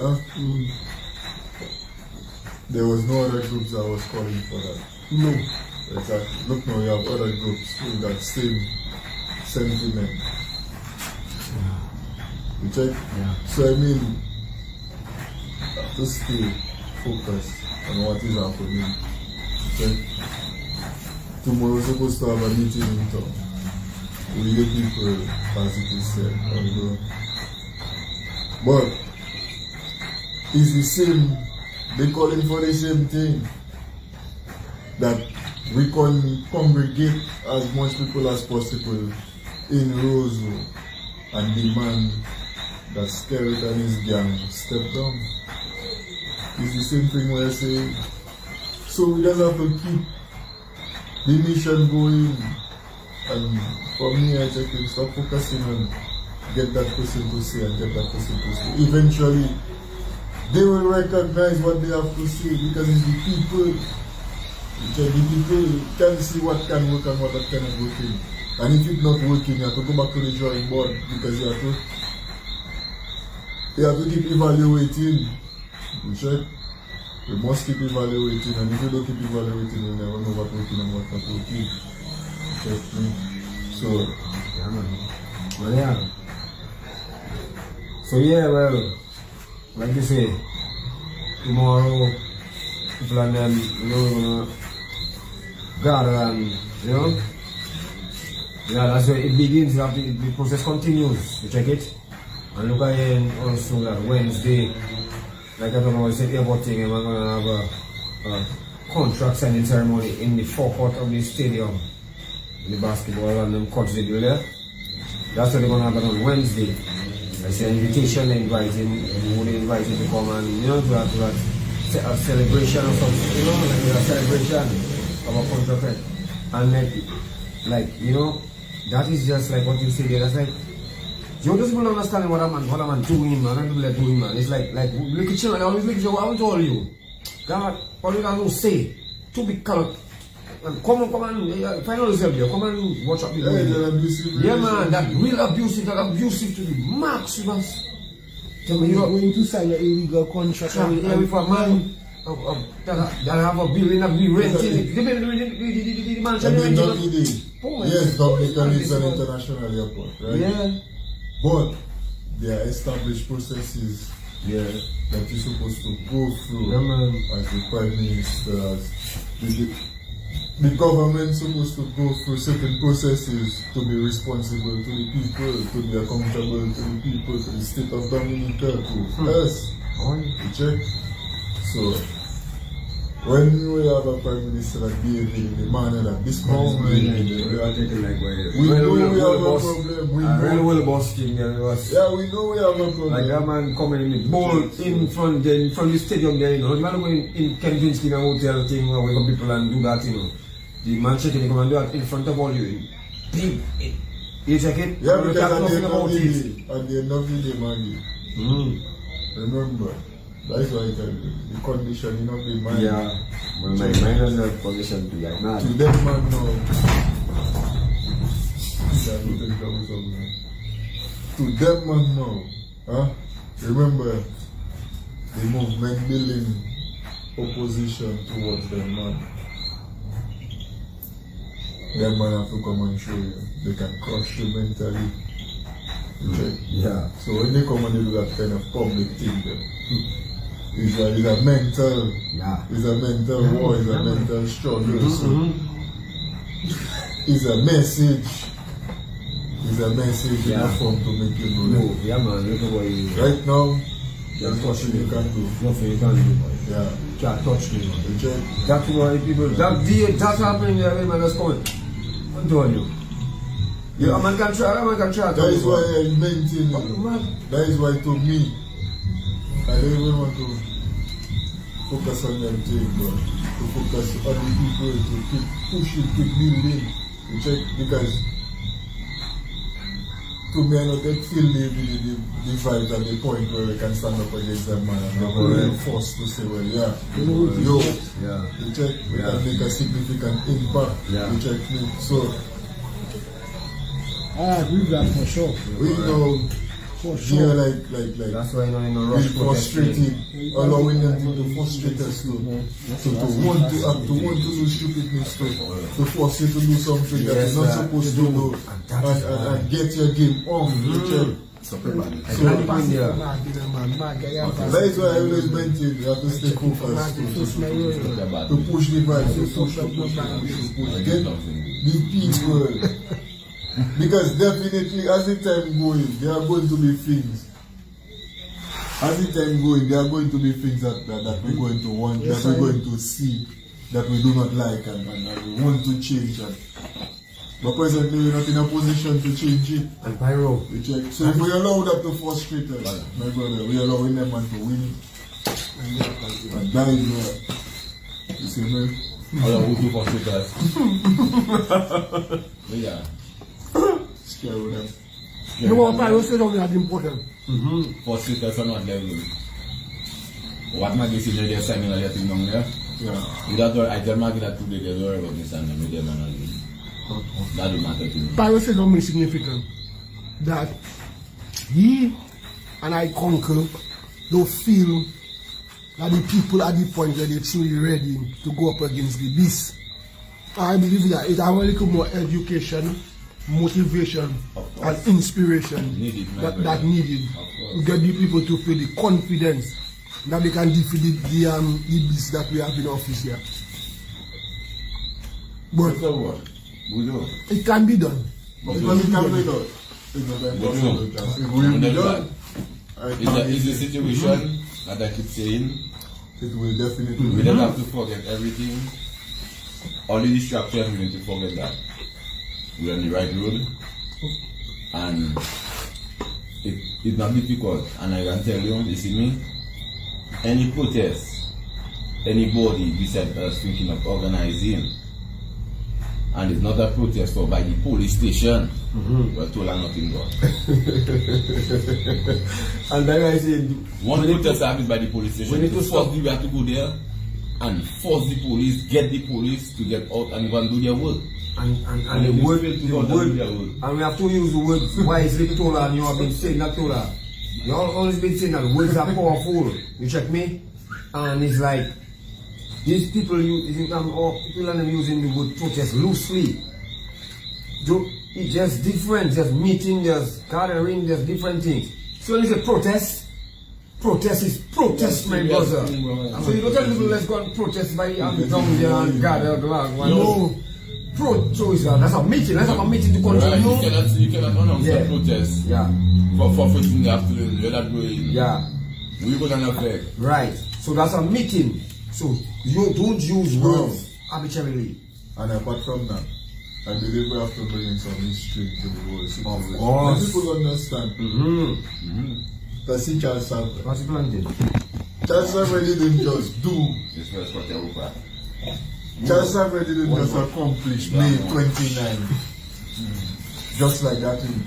there was no other groups that was calling for that. No. Exactly. Look now, you have other groups with that same sentiment. You check? Yeah. So I mean, to stay focused on what is happening. Check? Tomorrow we're supposed to have a meeting in town. We get people, as it is said, but it's the same. They calling for the same thing, that we can congregate as much people as possible in Roseau and demand that Skerrit and his gang step down. It's the same thing where I say, so we just have to keep the mission going, and for me I just can stop focusing on get that person to say and get that person to say. Eventually they will recognize what they have to say because it's the people. The people can see what can work and what cannot work in. And if it's not working, you have to go back to the drawing board because you have to keep evaluating. You check? We must keep evaluating, and if you don't keep evaluating, you'll never know what's working and what's not working. Check me. So Well, yeah. So yeah, well, like you say, tomorrow people and them, gonna gather and, that's where it begins. The process continues. You check it. And look again also that Wednesday, like I don't know, I said airport thing, and we're gonna have a contract signing ceremony in the forecourt of the stadium, in the basketball and them courts they do there. That's what they're gonna happen on Wednesday. I say invitation, they inviting, who they invited to come and to have a celebration or something, like a celebration of a contract. And that is just like what you say there. That's like, you just don't understand what a man doing, man. And people doing, man. It's like look at you, and I always look at you, I will tell you. God, what you don't say, to be colored. Come on, find out yourself there. Come and watch up the yeah, man, that real abusive to the max, you know. So you're going to sign an illegal contract. Yeah, with a man that have a building that we renting. The mansion renting. Yes, Dominica is an international airport, right? Yeah. But there are established processes that you're supposed to go through as the Prime Minister, as the government supposed to go through certain processes to be responsible to the people, to be accountable to the people, to the state of Dominica, to us. You check? So, when we have a Prime Minister that behaves in the manner that this man is behaving, we know we have a problem. We know we have a problem. Like that man coming in the ball in front the stadium there, The man going in Kensington in a hotel thing where people and do that, The man checking, they come and do that in front of all you. Big You check it? Yeah, You because can't at the nothing end about of the it. day, at the end of the day, Maggie, remember, that's why I tell you, the conditioning of the mind. Yeah. Well, my mind is in a position to like that. To them, man, now. To them, man, now. Huh? Remember, the movement building opposition towards them, man. Them man have to come and show you. They can crush you mentally. Okay? Yeah. So when they come and they do that kind of public thing, then, it's a mental, Yeah. it's a mental war, it's a mental struggle. So it's a message. It's a message in a form to make you know. No, yeah, man. Look at what you Right now, Yeah, there's nothing you can do. Nothing you can do, boy. Yeah. You can't touch me, man. You check. That's why people, that's happening there when man is coming. I'm telling you. Yeah, a man can try, a man can try. That is why I maintain Oh, man. That is why to me, I don't even want to focus on them things, but to focus on the people, to keep pushing, keep building. You check, because to me, I not feel the vibes at the point where we can stand up against them, man, and I'm really forced to say, well, yeah, yo, Yeah. you check, we Yeah. can make a significant impact. Yeah. You check me. So, I agree with that for sure. we know, For yeah, sure. like, That's why you know in a we rush frustrated, allowing them to frustrate us to want to act, to want to do stupidness, to force you to do something that Yes, you're not sir. supposed to do, and get your game on. You check. So, that is why I always maintain you have to stay focused, to push the vibes, to push. Get the people. Because definitely, as the time going, there are going to be things. As the time going, there are going to be things that we're going to want, that we're going to see, that we do not like, and we want to change. But presently, we're not in a position to change it. And Pyro. We check. So if we allow that to frustrate us, my brother, we're allowing them man to win. And that is where, you see me? All who do frustrate us. Yeah. Scare with them. You know what, Pyro said something that's important. Frustrate us are not level. What Maggie said they're signing a thing down there. Yeah. That's why I tell Maggie that today they're worried about this and them and that will matter to me. Pyro said something significant. That he and I conquer don't feel that the people at the point where they're truly ready to go up against the beast. I believe that it's a little more education, motivation, and inspiration Needed, that needed to get the people to feel the confidence that they can defeat the beast that we have in office here. But So what? We do. it can be done. Because it can be done. It's not impossible. It will be done. It's the situation that I keep saying. It will definitely We be don't done. have to forget everything. All the distractions, we need to forget that. We're on the right road. And it's not difficult. And I can tell you, you see me, any protest, anybody besides us thinking of organizing, and it's not a protest or by the police station, we're told I'm nothing wrong. And like I said, One protest happens by the police station. we need to stop. We have to go there and force the police, get the police to get out and even do their work. and And the the word, people the don't word, do their work. and we have to use the word wisely, Tola, and you have been saying that, Tola. You have always been saying that words are powerful. You check me? And it's like, these people, people are using the word protest loosely. It's just different, just meeting, just gathering, just different things. So when you say protest is protest, my brother. So you don't tell people let's go and protest by down there and gather. No. So that's a meeting, that's a meeting to Right? continue. You cannot announce Yeah. a protest Yeah, for 15 in the afternoon. You're not going. yeah, We go down effect. right. So that's a meeting. So you don't use words arbitrarily. And apart from that, I believe we have to bring in some history to the whole situation. course. Let people understand. Because see Charles Sanders. What's the plan then? Charles Sanders didn't just do. This first quarter over. Charles Sanders didn't just accomplish May 29. just like that in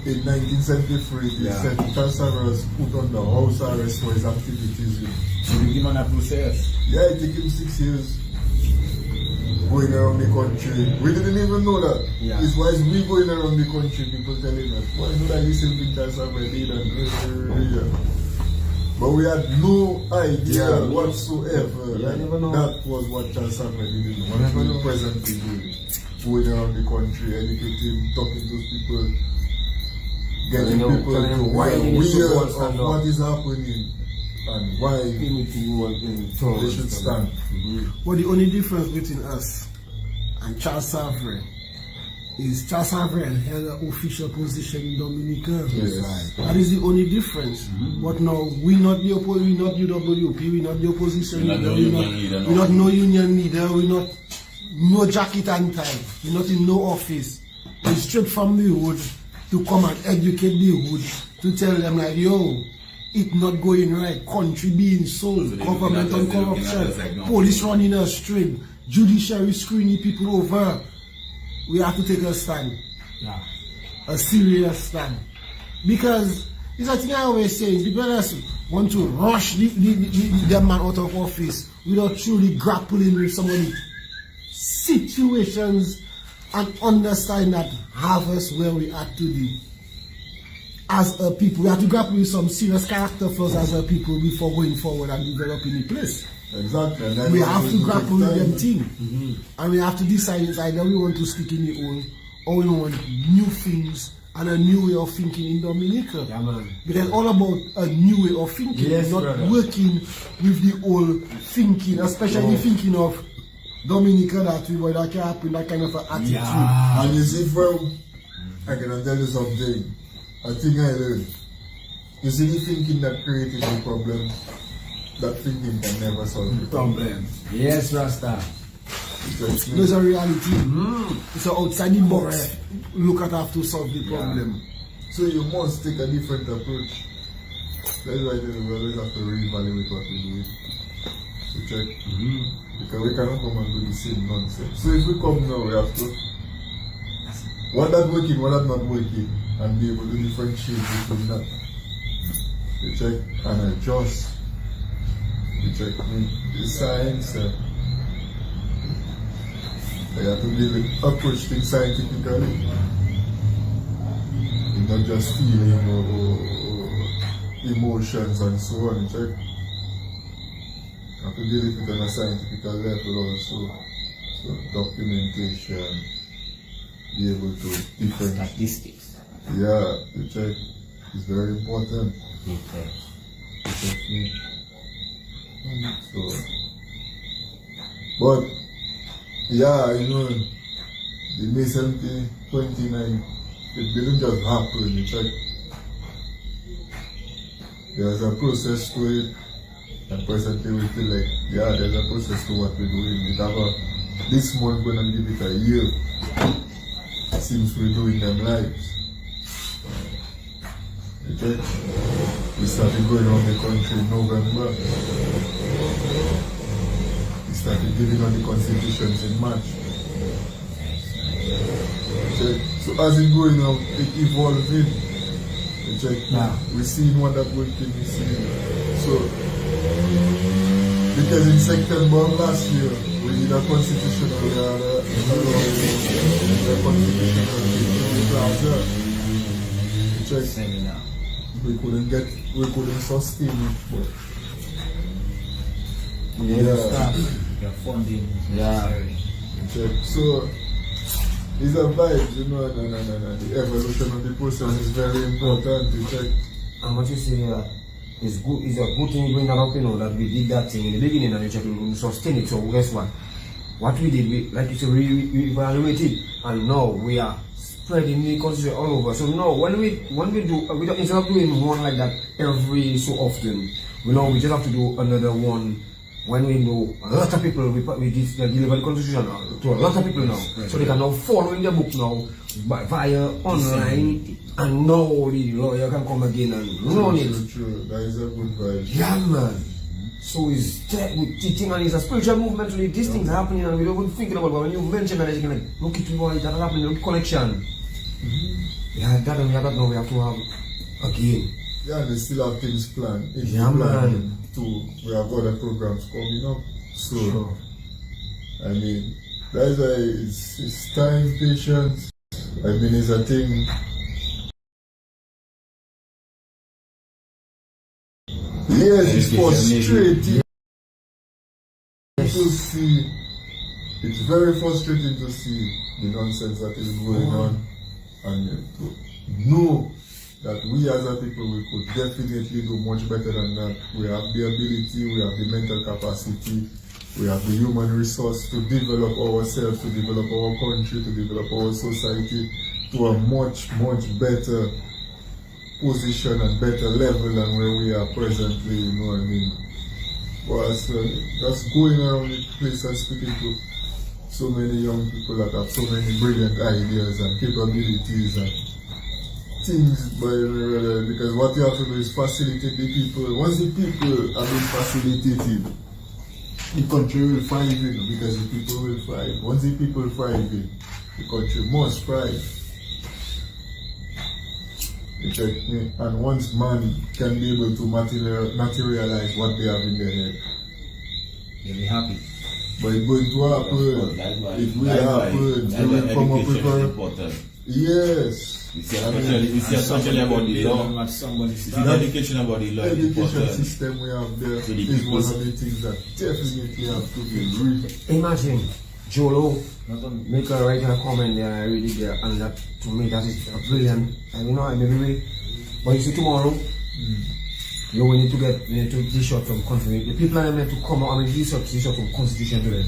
1973, they said Charles Séwyè was put under house arrest for his activities. So they give him a process. Yeah, it took him 6 years going around the country. We didn't even know that. Yeah. It's why we going around the country, people telling us, why should I listen to Charles Séwyè? But we had no idea whatsoever Yeah, never know. that was what Charles Séwyè did. What he presently doing. Going around the country, educating, talking to people, getting people to aware of what is happening and why they should stand. But the only difference between us and Charles Séwyè is Charles Séwyè held an official position in Dominica. Yes. That is the only difference. But now we not the we not UWP, we not the opposition leader, we not no union leader, we not no jacket and tie, we not in no office. We straight from the hood to come and educate the hood to tell them like, yo, it not going right, country being sold, government on corruption, police running us straight, judiciary screening people over. We have to take a stand, a serious stand, because it's a thing I always say. People want to rush the man out of office without truly grappling with somebody's situations and understand that have us where we are today. As a people, we have to grapple with some serious character flaws as a people before going forward and developing the place. Exactly. We have to grapple with them things. And we have to decide either we want to stick in the old or we want new things and a new way of thinking in Dominica. Yeah, man. Because all about a new way of thinking, Yes, not brother. working with the old thinking, especially thinking of Dominica that we were that can happen, that kind of an attitude. Yeah. And you see, from I can tell you something. I think I learned. You see, the thinking that created the problem, that thinking can never solve the problem. Yes, Rasta. There's a reality. It's an outside the box look at how to solve the problem. So you must take a different approach. That's why we always have to reevaluate what we're doing. To check. Because we cannot come and do the same nonsense. So if we come now, we have to what that working, what that not working, and be able to differentiate between that. To check and adjust. To check the science. They have to really approach things scientifically. It's not just feeling or emotions and so on. Check. You have to deal with it on a scientific level also. So documentation, be able to different Statistics. yeah, to check is very important. Okay. To check me. So but yeah, you know, the May 29, it didn't just happen, you check. There's a process to it, and presently we feel like, yeah, there's a process to what we're doing. We have this month we're gonna give it a year since we're doing them lives. You check? We started going around the country in November. Started giving on the constitutions in March. Check. So as it going on, it evolving. Check. We're seeing what that working, we see. So because in September of last year we did a constitutional plaza. Check. Seminar. We couldn't sustain it, but Your funding. check. So it's a vibe, you know, the evolution of the process is very important to check. And what you say here is good. It's a good thing going up, you know, that we did that thing in the beginning and we check to sustain it. So guess what? What we did, we like you said, we evaluated, and now we are spreading the constitution all over. So now when we do, we don't, instead of doing one like that every so often, we just have to do another one. When we know a lot of people, we deliver the constitution to a lot of people now. So they can now follow in the book now via online, and now the lawyer can come again and run it. True. That is a good vibe. Yeah, man. So it's teaching, and it's a spiritual movement. Really, these things are happening, and we don't even think about it. But when you mention that, you're like, look at what that happening, look connection. Yeah, that we have that now. We have to have again. Yeah, they still have things planned. It's Yeah, planned man. we have other programs coming up. So, Sure. I mean, that's why it's time, patience. I mean, it's a thing. Yes, it's frustrating to see. It's very frustrating to see the nonsense that is going on, and to know that we as a people, we could definitely do much better than that. We have the ability, we have the mental capacity, we have the human resource to develop ourselves, to develop our country, to develop our society to a much, much better position and better level than where we are presently, you know what I mean? But that's going around the place and speaking to so many young people that have so many brilliant ideas and capabilities and things, because what you have to do is facilitate the people. Once the people have been facilitated, the country will thrive in, because the people will thrive. Once the people thrive in, the country must thrive. You check me? And once man can be able to materialize what they have in their head, You'll be happy. but it's going to happen. It will happen. They will come up with a... Yes. Especially about the law. Somebody The education about the law is Education important. system we have there So the is people- one of the things that definitely have to be read. Imagine Jolo make a write a comment there. I read it there, and that to me that is brilliant. And you know, I maybe, but you see tomorrow. You we need to get this shot from constitution. The people are meant to come out. I mean, this shot from constitution today.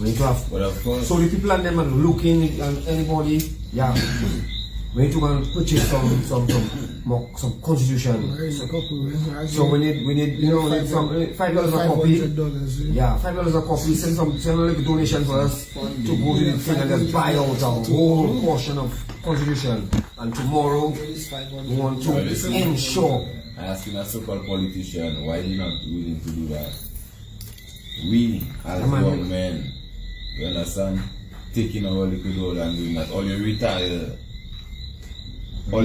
We need to have. But of course, So the people and them are looking and anybody, yeah. We need to go and purchase some constitution. So we need you know some $5 a copy. Yeah, $5 a copy. Send like a donation for us to go to the thing and just buy out a whole portion of constitution. And tomorrow we want to ensure. asking a so-called politician, why they not willing to do that? We, as Come on, young men, you understand, taking our liquid oil and doing that. All you retire, all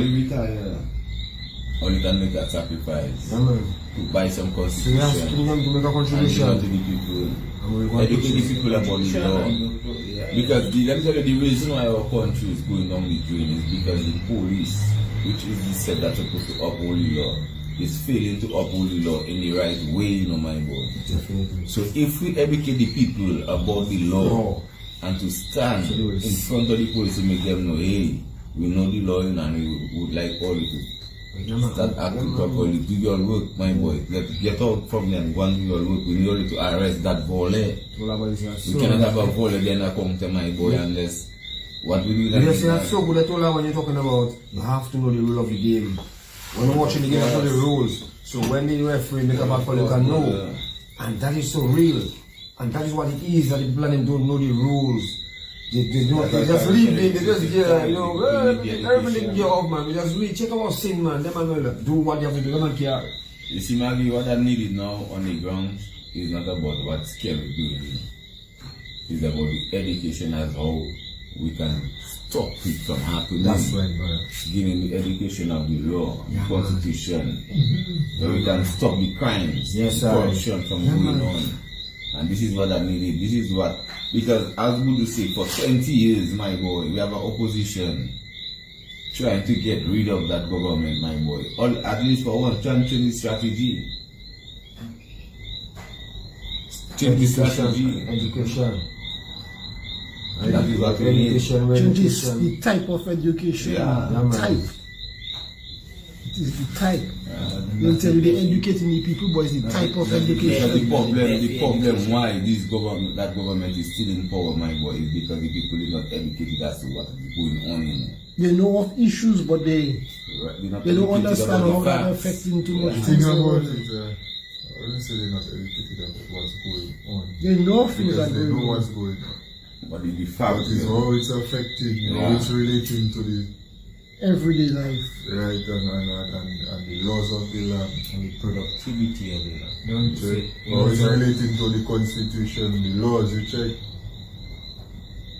you can make that sacrifice Yeah, man. to buy some So we constitution are asking them to make a and give it to contribution. the people. And we're going to Educate the people about the law. Because let me tell you, the reason why our country is going down the drain is because the police, which is the set that's supposed to uphold the law, is failing to uphold the law in the right way, you know, my boy. Definitely. So if we educate the people about the law and to stand in front of the police to make them know, hey, we know the law and we would like all of you. Start acting properly, do your work, my boy. Get out from them, go and do your work. We need only to arrest that volley. We cannot have a volley then come to my boy unless what we do that. Yes, that's so good. I told her when you're talking about you have to know the rule of the game. When you're watching the game, you have to know the rules. So when the referee make a bad call, you can know. And that is so real. And that is what it is, that the people don't know the rules. They just leave it, they just, you know, everything get off, man. We just read, check our sin, man. Them man will do what they have to do, they don't care. You see, Maggie, what I needed now on the ground is not about what scale is doing. It's about the education as how we can stop it from happening. That's right, brother. Giving the education of the law, the constitution, where we can stop the crimes, Yes, the sir. corruption from going on. And this is what I needed. This is what, because as Budu said, for 20 years, my boy, we have an opposition trying to get rid of that government, my boy. Or at least for one, trying to change the strategy. Change the strategy. Education. And that is what we need. Education, Changes education. the type of education. Yeah. Yeah, man. Type. It is the type. They'll tell you they're educating the people, but it's the type of The education. problem why this government, that government is still in power, my boy, is because the people are not educated as to what is going on in it. They know of issues, but they They're not don't educated understand about how the that facts. affecting too much The things. thing about around it, them. I wouldn't say they're not educated about what's going on. They know things Because are they going know on. what's going on. But the But fact it's is, how it's affecting, how Yeah. it's relating to the Everyday life. right and the laws of the land. And the productivity of it. Don't Check. say. How it's relating to the constitution, the laws, you check.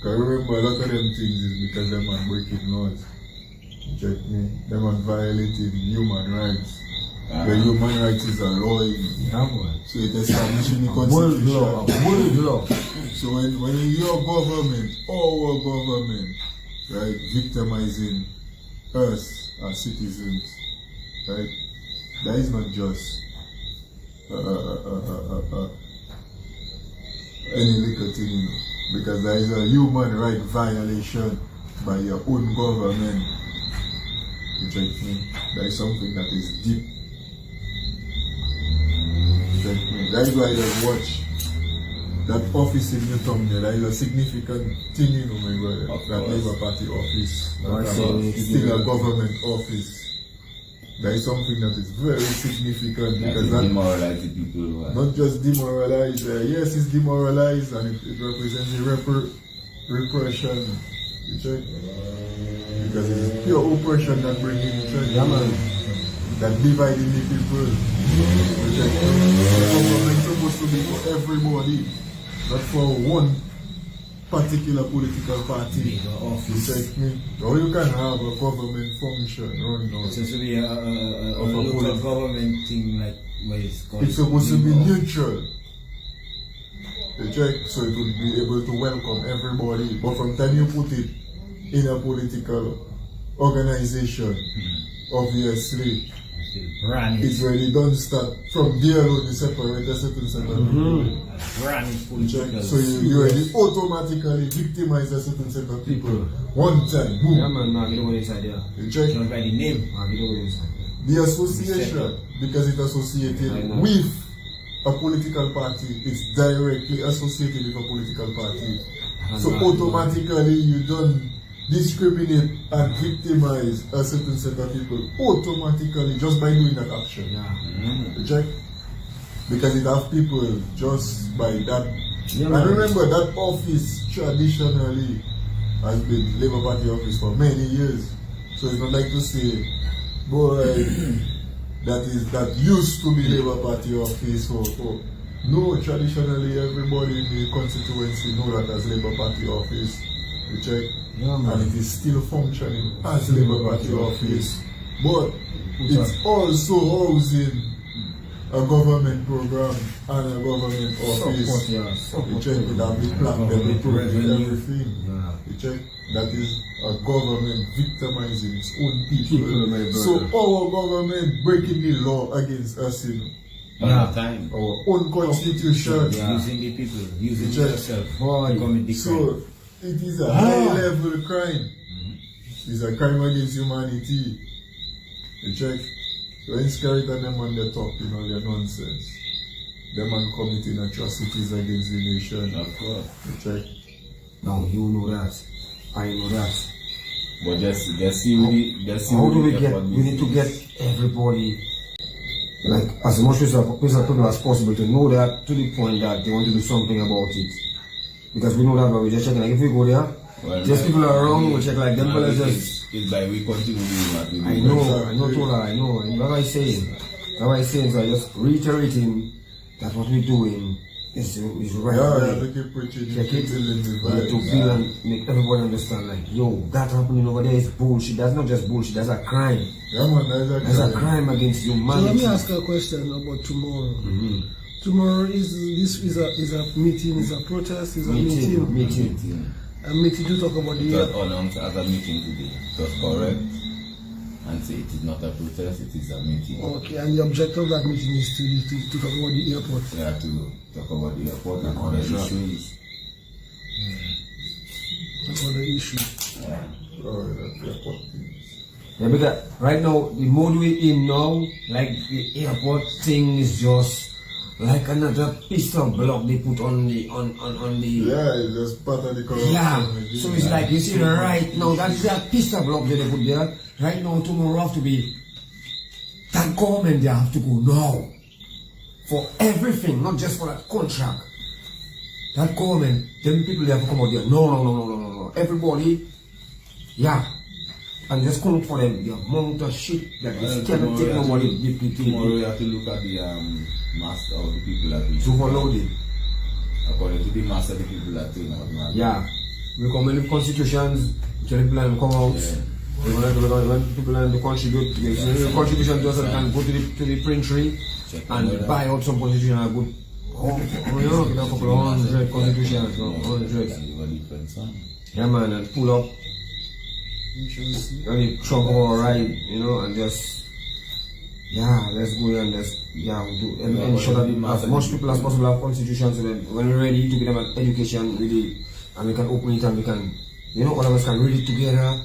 Because remember, a lot of them things is because them are breaking laws. Check me. Them are violating human rights. The human rights is a law. So it establishing the constitution. World law. So when you hear government, our government, right, victimizing us as citizens, right, that is not just any little thing, you know, because there is a human right violation by your own government. You check me? That is something that is deep. You check me? That is why I watch that office in your thumbnail. That is a significant thing, you know, my brother. That Labour Party office. It's still a government office. That is something that is very significant because that demoralize the people. not just demoralize. Yes, it's demoralized and it represents the repression. You check? Because it's pure oppression that brings in that dividing the people. You check? The government is supposed to be for everybody, not for one particular political party. You check me? Or you can have a government function run now. It's supposed to be a local government thing, like where it's called. It's supposed to be neutral. You check? So it would be able to welcome everybody. But from the time you put it in a political organization, obviously, it's really don't start from there on you separate a certain set of people. You check? So you already automatically victimize a certain set of people. One time, boom. Yeah, man, get over inside there. You check? Don't write the name, get over inside. The association, because it's associated with a political party, it's directly associated with a political party. So automatically you don't discriminate and victimize a certain set of people automatically just by doing that action. You check? Because it have people just by that. And remember that office traditionally has been Labour Party office for many years. So it's not like to say, boy, that used to be Labour Party office or no, traditionally everybody in the constituency know that as Labour Party office. You check? And it is still functioning as Labour Party office. But it's also housing a government program and a government office. You check it out with plaque, everything. You check? That is a government victimizing its own people. So our government breaking the law against us in time. our own constitution. Using the people, using yourself. Commit the crime. So it is a high level crime. It's a crime against humanity. You check? When Scarrett and them on the top, you know, they're nonsense. Them man committing atrocities against the nation. Of course. You check? Now you know that. I know that. But just see How do we get? We need to get everybody, like as much as people as possible, to know that to the point that they want to do something about it. Because we know that, but we just check. Like if we go there, just people are around. We check like them. It's like we continue doing what we do. I know. And what I saying, so I just reiterating that what we're doing is right. They keep preaching. Check it. To feel and make everybody understand, like, yo, that happening over there is bullshit. That's not just bullshit. That's a crime. Yeah, man, that's a crime against humanity. So let me ask a question about tomorrow. Tomorrow is a meeting, is a protest, is a meeting. A meeting to talk about it was announced as a meeting today. It was correct. And say it is not a protest, it is a meeting. Okay, and the objective of that meeting is to talk about the airport. Yeah, to talk about the airport and other issues. That's other issue. Yeah, because right now, the mode we're in now, like the airport thing is just like another piece of block they put on the yeah, it's just part of the corruption. Yeah, so it's like you see right now that's that piece of block that they put there. Right now tomorrow have to be that government they have to go now for everything, not just for that contract. That government, them people they have to come out there. No. Everybody, yeah. And just come for them, the amount of shit that is cannot take nobody. Tomorrow we have to look at the master of the people that we overloaded. According to the master of the people that turn out. Yeah. We come in the constitutions, tell people them come out. When people learn to contribute, the contribution doesn't can go to the printry and buy out some constitution and go, get a couple of 100 constitutions, 100. Yeah man, and pull up, and truck or ride, and just, let's go and just, do, and ensure that as much people as possible have constitutions, so that when we're ready to give them an education, really, and we can open it and we can, all of us can read it together.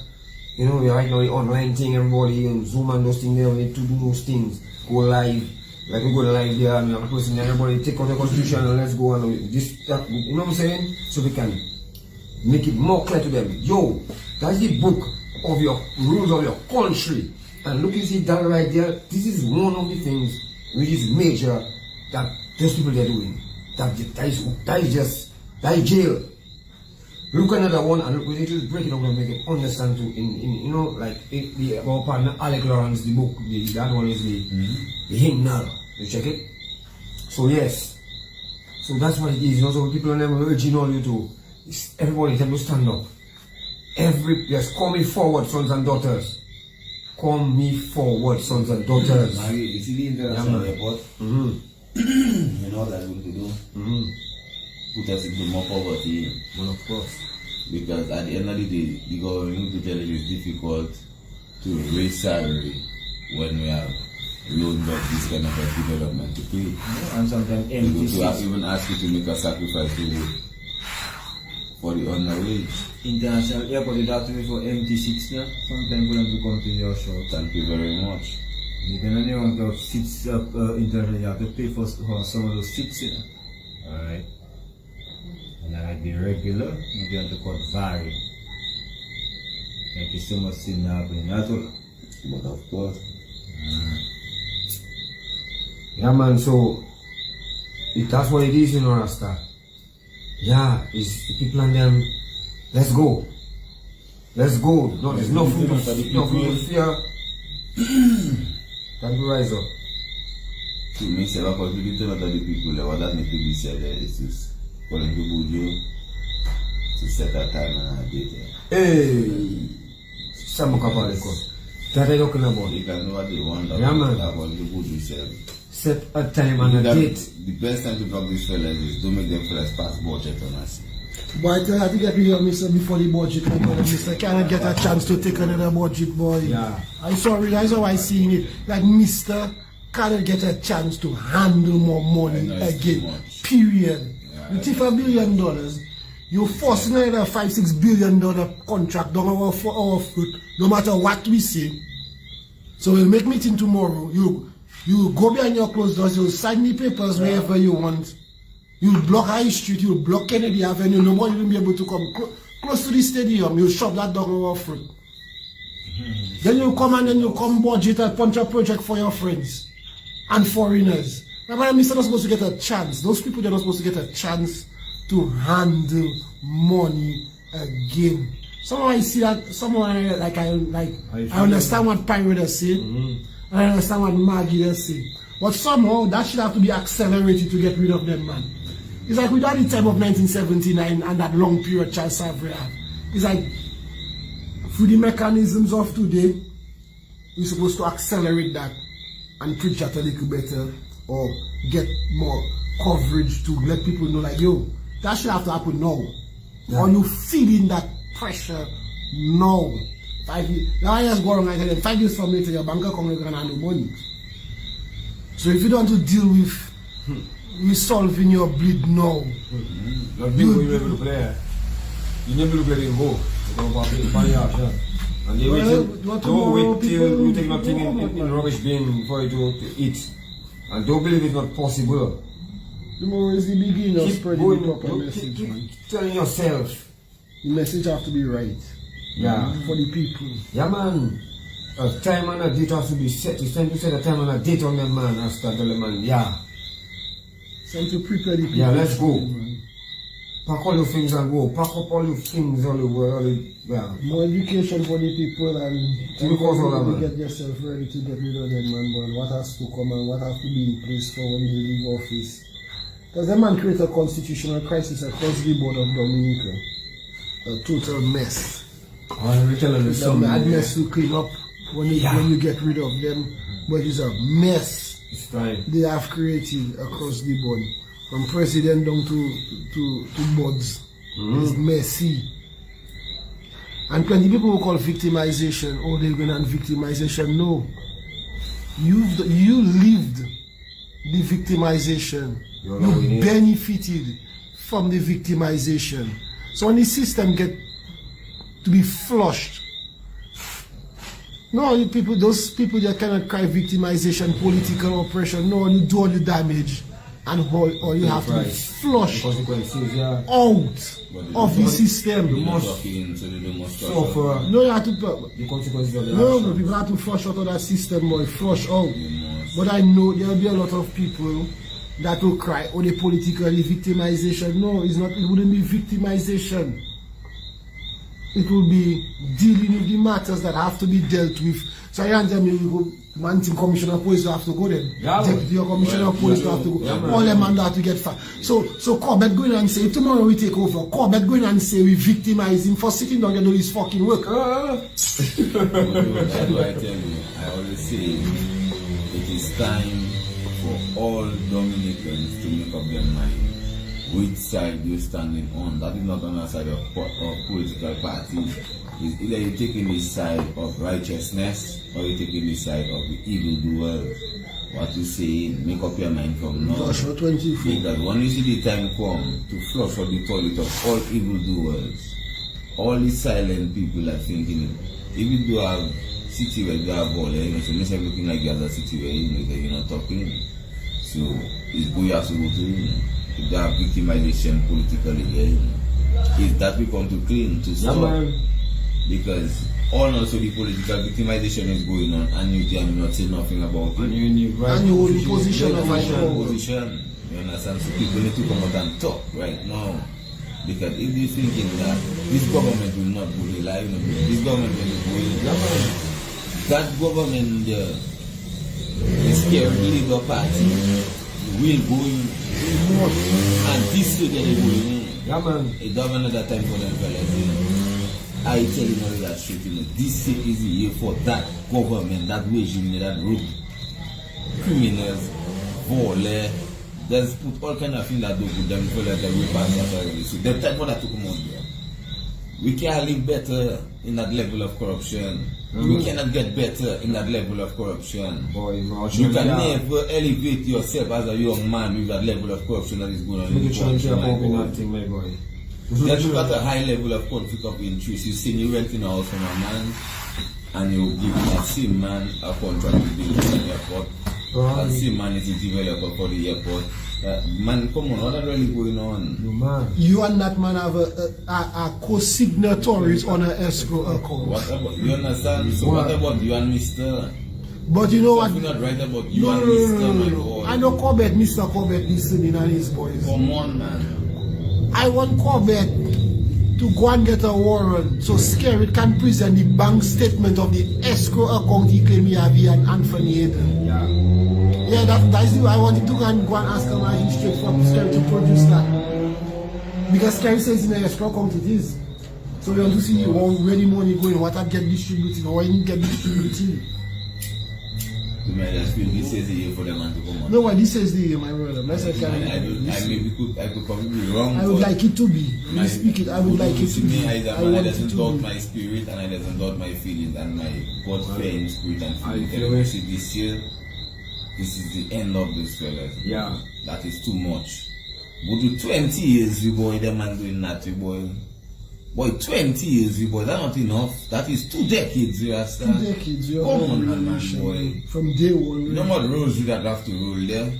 Right now the online thing, everybody and Zoom and those things there, we need to do those things. Go live, like we go live there and we have a person, everybody take out the constitution and let's go and this, that, you know what I'm saying? So we can make it more clear to them. Yo, that's the book of your rules of your country. And look, you see that right there, this is one of the things which is major that those people are doing. That is jail. Look at another one and we need to break it up and make it understand too. Our partner Alec Lawrence, the book, that one is the hymnal. You check it? So yes. So that's what it is. So people are never urging all you to, everybody tell me stand up. Yes, call me forward, sons and daughters. Call me forward, sons and daughters. You see the international airport? You know what that's going to do? Put us into more poverty. Well, of course. Because at the end of the day, the government need to tell you it's difficult to raise salary when we have loans of this kind of a development to pay. And sometimes to even ask you to make a sacrifice for the underwage. international airport, you have to be for MT6 now. Sometimes for them to come to your shop. Thank you very much. Depending on the seats international, you have to pay for some of those seats. Alright. And that might be regular, maybe on the court vary. Thank you so much for happening. That's all. But of course. Yeah man, so if that's what it is, you know, Rasta. Yeah, it's the people and them. Let's go. Let's go. No, there's no food to fear. Can we rise up? To me, c'est la possibilité de the people, what that need to be said is just for them to Bujo to set a time and a date. Hey, Samu Kapaleko. That I talking about. You can know what they want. Yeah, man. About the Bujo said. Set a time and a date. The best time to talk these fellas is don't make them fellas pass budget on us. Boy, I have to get rid of Mr. before the budget. Mr. cannot get a chance to take another budget, boy. Yeah. I'm sorry, that's how I see it. Like Mr. cannot get a chance to handle more money again. Period. Yeah, you take $1 billion, you force another $5-6 billion contract down our foot, no matter what we say. So we'll make meeting tomorrow. You go behind your closed doors, you'll sign the papers wherever you want. You'll block High Street, you'll block Kennedy Avenue, nobody will be able to come close to the stadium, you'll shove that down our front. Then you come and then you come budget a punch a project for your friends and foreigners. Remember, Mr. not supposed to get a chance. Those people, they're not supposed to get a chance to handle money again. Somehow I see that, someone like I understand what Pirate is saying. I understand what Maggie is saying. But somehow that should have to be accelerated to get rid of them, man. It's like without the time of 1979 and that long period Charles Savoy had. It's like through the mechanisms of today, we're supposed to accelerate that and preach that a little better or get more coverage to let people know like, yo, that should have to happen now. Yeah. Or you feeling that pressure now. 5 years. Now I just go around and tell them 5 years from later your banker come and have no money. So if you don't want to deal with resolving your bleed now, you never look there. You never look there in go. And they wait till you take nothing in rubbish bin for you to eat. And don't believe it's not possible. Tomorrow is the beginning of spreading the proper message. Keep telling yourself. The message have to be right. Yeah. For the people. Yeah, man. A time and a date has to be set. It's time to set a time and a date on them, man. As that man. Yeah. It's time to prepare the people. Yeah, let's go. Pack all your things and go. Pack up all your things all the way. Yeah. More education for the people and get yourself ready to get rid of them, man. But what has to come and what has to be in place for when they leave office? Because the man created a constitutional crisis across the board of Dominica. A total mess. I'm telling you The something. madness to clean up when you get rid of them. But it's a mess It's time. they have created across the board. From president down to boards. It's messy. And plenty people who call victimization, oh, they're going on victimization. No. You lived the victimization. You benefited from the victimization. So when the system get to be flushed, no, those people that cannot cry victimization, political oppression. No, you do all the damage, and or you have to be flushed Consequences, yeah. out of the system. You must Suffer No, you have to. the consequences of the No, action. people have to flush out of that system, boy. Flush out. But I know there will be a lot of people that will cry, oh, the political victimization. No, it's not. It wouldn't be victimization. It will be dealing with the matters that have to be dealt with. So I can't tell me we go, man, team commissioner of police have to go then. Yeah, Deputy commissioner of police have to go. Yeah, all them man have to get fat. So Corbett going and say, if tomorrow we take over, Corbett going and say we victimize him for sitting down and do his fucking work. That's why I tell you, I always say it is time for all Dominicans to make up their mind which side you're standing on. That is not on the side of political party. It's either you're taking the side of righteousness or you're taking the side of the evildoers. What you say, make up your mind from now. Joshua 24. Because when you see the time come to flush out the toilet of all evildoers, all the silent people are thinking, even though I have city where they have all, so let's have looking like the other city where you're not talking. So it's boy has to go to if they have victimization politically, is that we come to clean to stop. Because all also the political victimization is going on and you can not say nothing about it. And you're in the right And you're in position of Position. You understand? So people need to come out and talk right now. Because if they're thinking that this government will not go live, this government will go in, that government there, the scared Labour Party will go in and this way they're going in. Yeah, man. It doesn't have that time for them fellas. I tell you now that shit, this is the year for that government, that regime, that group, criminals, violence. Just put all kind of things that do with them for like we pass that already. So the time for that to come on there. We can't live better in that level of corruption. We cannot get better in that level of corruption. Boy, You can never elevate yourself as a young man with that level of corruption that is going on in the country. My boy. Then you got a high level of conflict of interest. You see, you rent in a house from a man and you give that same man a contract to build an airport. That same man is a developer for the airport. Man, come on, what is really going on? No, man. You and that man have a co-signatories on an escrow account. What about, you understand? So what about you and Mr.? But you know what? Something not right about you No, and no, Mr. no, no, my no. boy. I know Corbett, Mr. Corbett listening and his boys. Come on, man. I want Corbett to go and get a warrant so Skerrit can present the bank statement of the escrow account he claimed he have here and Anthony Eden. Yeah. Yeah, that's the way I want him to go and ask him and straight from Skerrit to produce that. Because Skerrit says in the escrow account it is. So we want to see where the money going, what I get distributed, or when it get distributed. You might just feel this is the year for the man to come on. No, what this says the my brother. Let's say I could probably be wrong. I would like it to be. When you speak it, I would like it to me. be. I I want it doesn't to doubt be. my spirit and I doesn't doubt my feelings and my God-fearing spirit and feeling. feel Tell it. see this year, this is the end of this fellas. Yeah. That is too much. But with 20 years, you boy, the man doing that, you boy. Boy, 20 years, you boy, that's not enough. That is 2 decades, you understand? 2 decades, you're Come on, on man, revolution, boy. from day one. You know what roles you that have to roll there?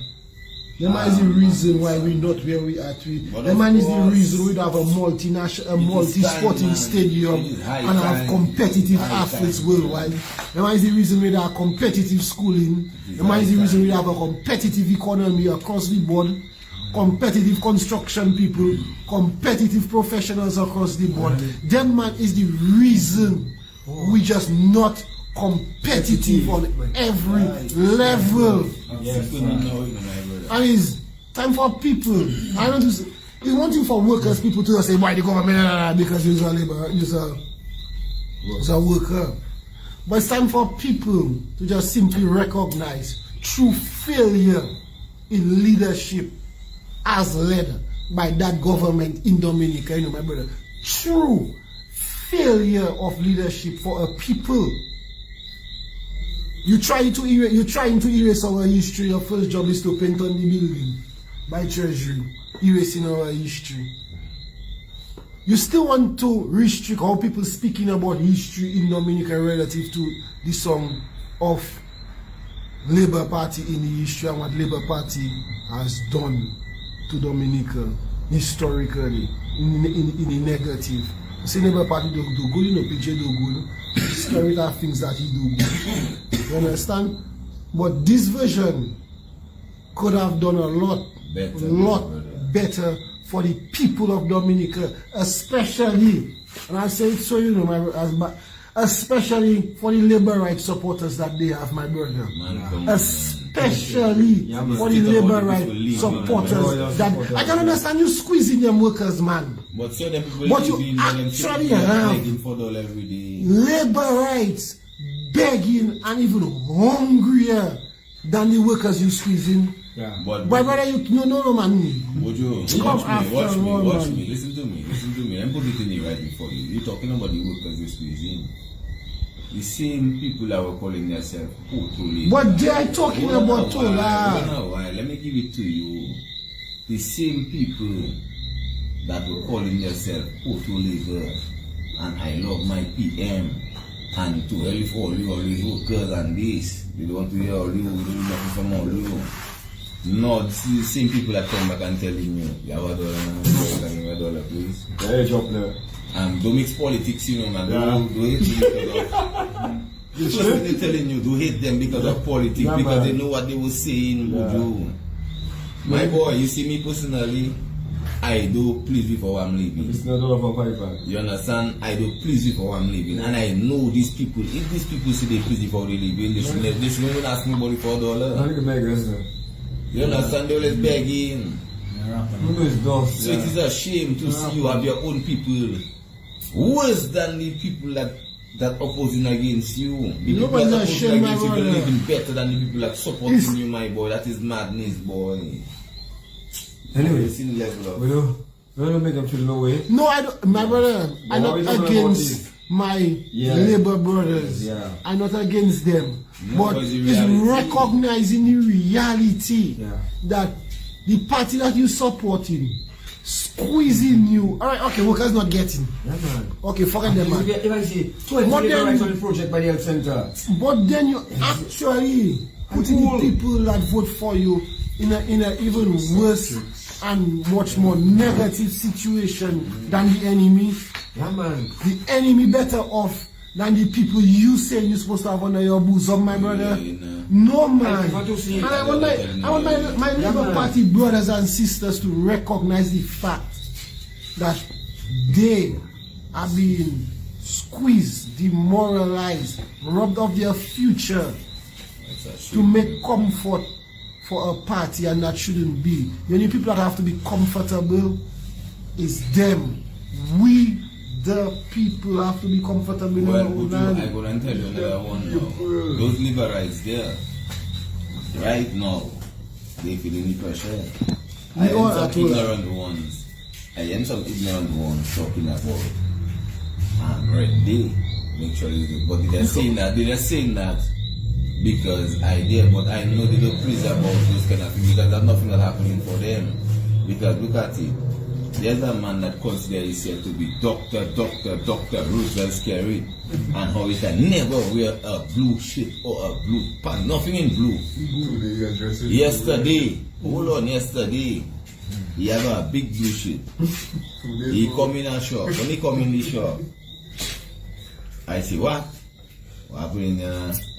The man is the reason why we're not where we are. But The of man is the course, reason we have a multinational, time, multi-sporting man. stadium It is high and have time. competitive High athletes time. worldwide. The man is the reason we have competitive schooling. The man is the high reason we time. have a competitive economy across the board. Competitive construction people, competitive professionals across the board. That man is the reason we just not competitive on every level. And it's time for people. I don't just, it's one thing for workers, people to just say, why the government, because it's a labor, As a worker. But it's time for people to just simply recognize true failure in leadership as led by that government in Dominica, my brother. True failure of leadership for a people. You're trying to erase our history. Your first job is to paint on the building by Treasury, erasing our history. You still want to restrict how people speaking about history in Dominica relative to the song of Labour Party in the history and what Labour Party has done to Dominica historically in the negative. You see, Labour Party do good, you know, PJ do good. Scary are things that he do good. You understand? But this version could have done a lot better for the people of Dominica, especially, and I say it so you know, especially for the labor rights supporters that they have, my brother. Especially for the labor rights supporters that I can understand you squeezing them workers, man. But You actually have labor rights begging and even hungrier than the workers you squeezing. Yeah. But brother, you no man. Wojo, watch me, listen to me. I'm putting it right before you. You're talking about the workers you're squeezing. The same people that were calling themselves Porto. But they are talking about Let me give it to you. The same people that were calling themselves Porto Labor and I love my PM and to help all these workers and this. They don't want to hear all you, we don't nothing from all you. No, the same people that come back and telling you, you have $1, can you have $1, please? Don't mix politics, you know, man. Don't hate them because of... They're telling you, don't hate them because of politics, because they know what they were saying, Bojo. My boy, you see me personally, I do please before I'm leaving. It's not all about you understand? I do please before I'm leaving. And I know these people, if these people say they please before they leaving, they shouldn't even ask nobody for $1. You understand? They're always begging. So it is a shame to see you have your own people worse than the people that opposing against you. The people that opposing against you are even better than the people that supporting you, my boy. That is madness, boy. Anyway, you see the level of... we don't make them feel no way. No, I don't, my brother. I'm not against my labor brothers. I'm not against them. But it's recognizing the reality that the party that you're supporting, squeezing you. Alright, okay, workers not getting. Okay, forget them, man. If I see 20 labor rights on the project by the health center. But then you actually putting the people that vote for you in a even worse and much more negative situation than the enemy. Yeah, man. The enemy better off than the people you say you're supposed to have under your bosom, my brother. No, man. And I want my Labour Party brothers and sisters to recognize the fact that they are being squeezed, demoralized, robbed of their future to make comfort for a party, and that shouldn't be. The only people that have to be comfortable is them. We, the people, have to be comfortable. Well, I'm going to tell you another one now. Those labor rights there, right now, they feeling the pressure. I am some ignorant ones talking about Red Day. Make sure you do. But they're saying that because I did, but I know they don't please about those kind of things because there's nothing that's happening for them. Because look at it. There's a man that considers himself to be Dr. Roosevelt Scary, and how he can never wear a blue shirt or a blue pants, nothing in blue. Yesterday, he had a big blue shirt. He come in a shop. When he come in the shop, I say, what happened in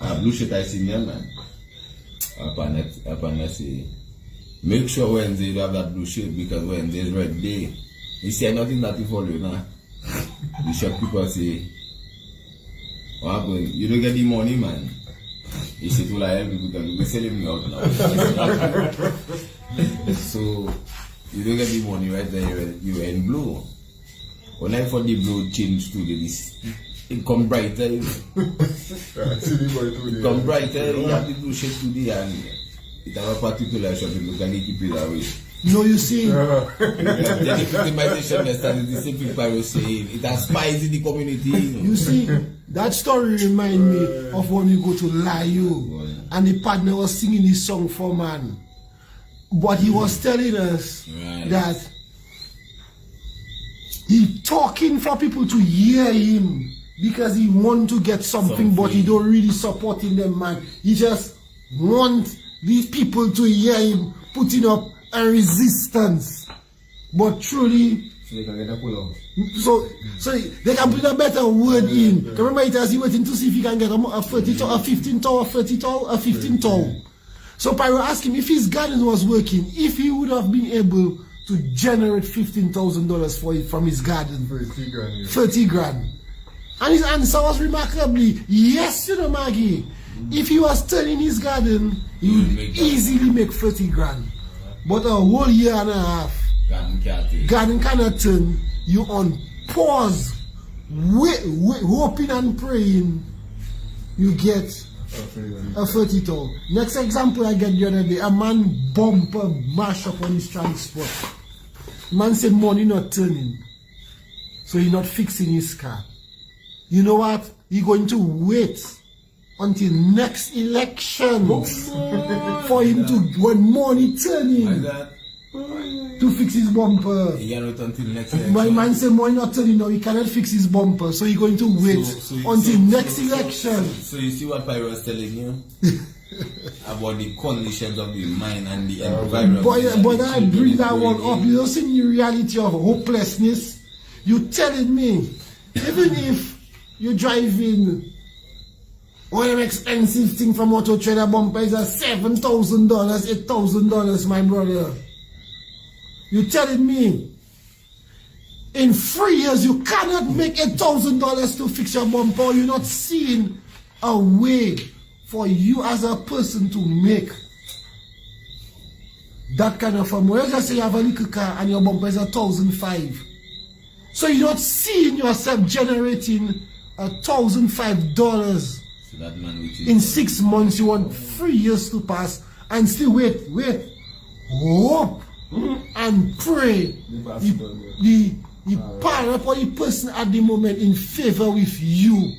a blue shirt I see there, man? Upon I say, make sure Wednesday you have that blue shirt because Wednesday is Red Day. He said nothing that you follow now. The shop people say, what happened? You don't get the money, man. He said, well, I help you because we're selling me out now. So, you don't get the money right there, you were in blue. When I thought the blue changed to this It come brighter. See the boy today. Come brighter. You have to do shit today and it have a particular shot. You can keep it away. No, you see, The victimization started the same people I was saying. It has spies in the community. you see, that story remind me of when we go to Layo and the partner was singing this song for man. But he was telling us that he talking for people to hear him because he want to get something, but he don't really supporting them, man. He just want these people to hear him putting up a resistance. But truly, So they can get a pull out. so they can put a better word in. Remember, it has he waiting to see if he can get a 30 tow, a 15 tow, a 30 tow, a 15 tow. So Pyro asked him if his garden was working, if he would have been able to generate $15,000 for it from his garden. 30 grand. Yeah. 30 grand. And his answer was remarkably, yes, you know, Maggie. If he was turning his garden, he would easily make 30 grand. But a whole year and a half, garden cannot turn. You on pause, wait, hoping and praying, you get a 30 tow. Next example I get the other day, a man bumper mash up on his transport. Man said money not turning, so he not fixing his car. You know what? He going to wait until next election for him to, when money turning, to fix his bumper. Until next My man said money not turning now, he cannot fix his bumper, so he going to wait until next election. So you see what Pyro was telling you? About the conditions of the mind and the environment. But I bring that one up. You don't see the reality of hopelessness. You telling me, even if you're driving one of them expensive thing from Auto Trader bumper is a $7,000, $8,000, my brother. You telling me in 3 years you cannot make $8,000 to fix your bumper? You're not seeing a way for you as a person to make that kind of money. Let's just say you have a little car and your bumper is $1,500. So you're not seeing yourself generating $1,005 in 6 months. You want 3 years to pass and still wait, hope and pray. The power for the person at the moment in favor with you.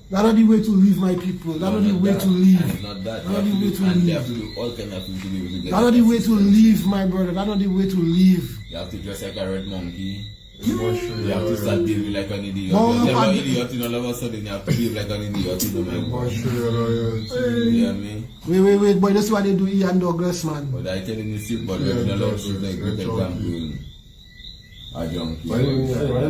That's not the way to live, my people. That's not the way to live. Not that. That's not the way to You live. have to do all kind of things to be able to get. That's not the way to live, my brother. That's not the way to live. You have to dress like a red monkey. You You have to start behaving like an idiot. No, You're never I- idiot, and all of a sudden you have to behave like an idiot. You know, man. must show your loyalty. You know what I mean? Wait, boy. That's what they do, Ian Douglas, man. But I telling you, shit, but Yeah, we're not allowed that's to take right. good example. A junkie. Why do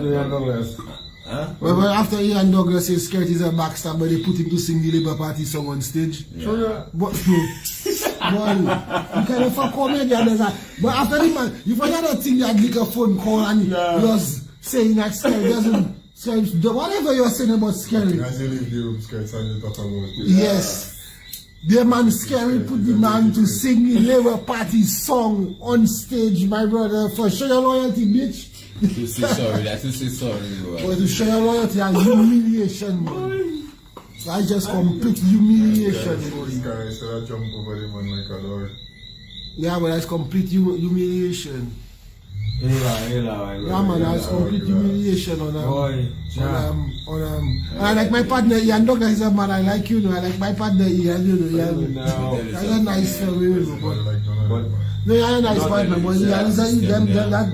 you have Douglas? Huh? Well, after Ian Douglas says skirt is a backstab, but they put him to sing the Labour Party song on stage. Yeah. But boy, you can never comedian. But after the man, you forget that thing that like a phone call and he was saying that scary doesn't. Whatever you're saying about scary. As you leave the room, skirts and you talk about it. Yes. The man scary put the man to sing the Labour Party song on stage, my brother, for show your loyalty, bitch. To say sorry, that's to say sorry. But to show your loyalty and humiliation, man. That's just complete humiliation. This guy said I jump over the man like a lord. Yeah, but that's complete humiliation. Yeah, man, that's complete humiliation on and I like my partner Ian Douglas is a man I like, you know. I like my partner Ian, you know. That's a nice fellow, you know. But like none of them, man. No, you're a nice partner, but Ian is them They like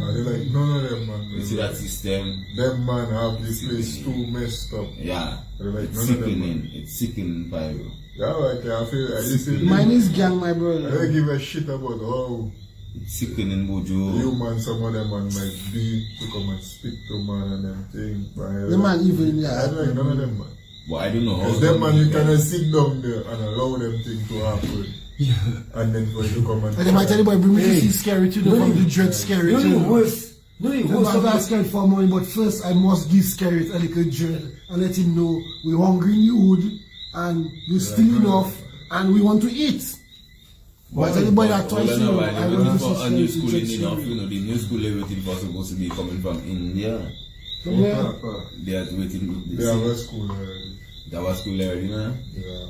none of them, man. You see that system? Them man have this place too messed up. Yeah. They like It's none of them, sickening. man. It's sickening, Pyro. Yeah, like I feel I used to Mine is gang, my I don't brother. give a shit about how It's sickening, Bojo. human some of them man might be to come and speak to man and them things. The man even, I yeah. like none of them, man. But I don't know how. Because them man you cannot sit down there and allow them things to happen. And then for you to come and And they might tell you, boy, bring me to see scary too, from the dread scary No, too. no, The man got scared for money, but first I must give Skerrit a little dread and let him know we're hungry in the wood and you still enough and we want to eat. But tell the boy that twice, you know, I want to see a new Skerrit school to in dread enough, Skerrit. you know, the new school everything was supposed to be coming from India. Yeah. They are waiting. They have a school already. They have a school already, man. Yeah.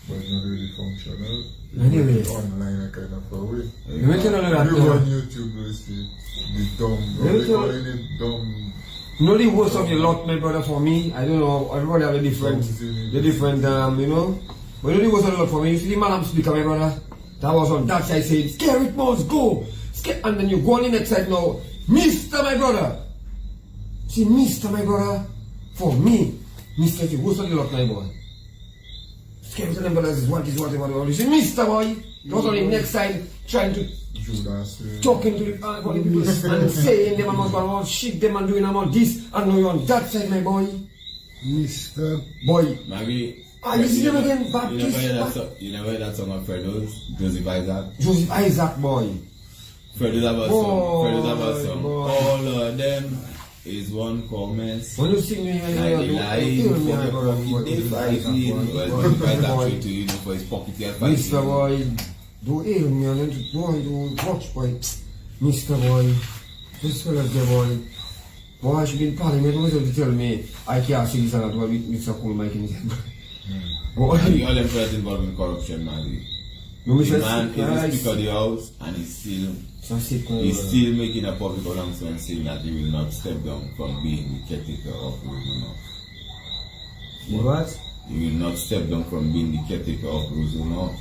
But it's not really functional. Anyway. It's online a kind of a way. Let me tell you that. You go on YouTube, you see the dumb, Let me they tell- calling it dumb. You know the worst of the lot, my brother, for me, I don't know, everybody have a different, you know. But you know the worst of the lot for me, you see the man I'm speaking, my brother, that was on that side saying, scare it must go, scare, and then you go on the next side now, Mr. my brother. See, Mr. my brother, for me, Mr. is the worst of the lot, my boy. Scare it, my brother, is what, you see, Mr. boy, that was on the next side, trying to Judas. talking to the people and saying them about shit them and doing about this and now you're on that side, my boy. Mr. Boy. Maybe. You see them again, You Baptist. never heard that song of Fredo's, Joseph Isaac? Joseph Isaac, boy. Fredo's have a song. Fredo's have a song. Boy. All of them is one comment. When you sing me, Like the line for the pocket, they fight in. Well, Joseph Isaac boy. try to use it for his pocket, he fight Mr. in. Boy, don't hear me, and boy, don't watch, boy. Mr. Boy, this fellow's there, boy. Boy, I should be in parliament, why don't you tell me I can't see this and that, with Mr. Cool Mike in his head. Boy, And all them fellas involved in corruption, man. no, The Mr. man is the Christ. Speaker of the House and he's He's still making a public announcement saying that he will not step down from being the caretaker of Rosemont. What? He will not step down from being the caretaker of Rosemont.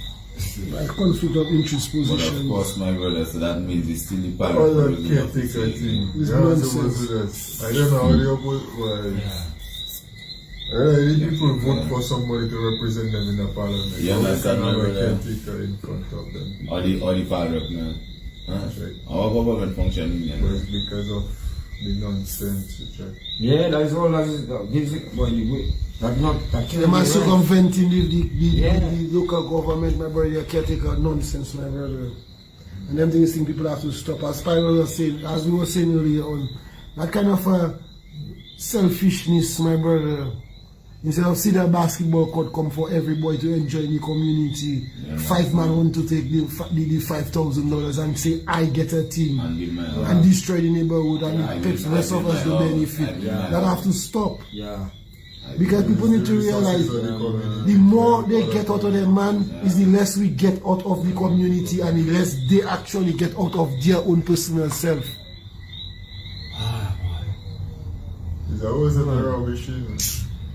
Like conflict of interest But of position. course, my brother, so that means he's still the part All of that Rosemont. caretaker thing. It's Yeah, nonsense. I don't know how they oppose. Well, the people vote for somebody to represent them in the parliament. Yeah, They that's can my have a brother. caretaker in front of them. Or the power up now. Huh? That's right. Our government functioning, you But know. it's because of the nonsense, which I Yeah, that is all that is. Boy, you that not that can't Am I be right. circumventing Yeah. the local government, my brother? You caretaker nonsense, my brother. And them things people have to stop. As Spiral was saying, as we were saying earlier on, that kind of selfishness, my brother. Instead of see the basketball court come for every boy to enjoy in the community, Yeah, 5 man want to take the $5,000 and say I get a team And give my and destroy the neighborhood and I it takes will- the rest I of will us the my own. benefit. I will my That own. have to stop. Yeah. Because people need to realize the more they get out of the man is the less we get out of the community and the less they actually get out of their own personal self. It's always a rubbish, you know.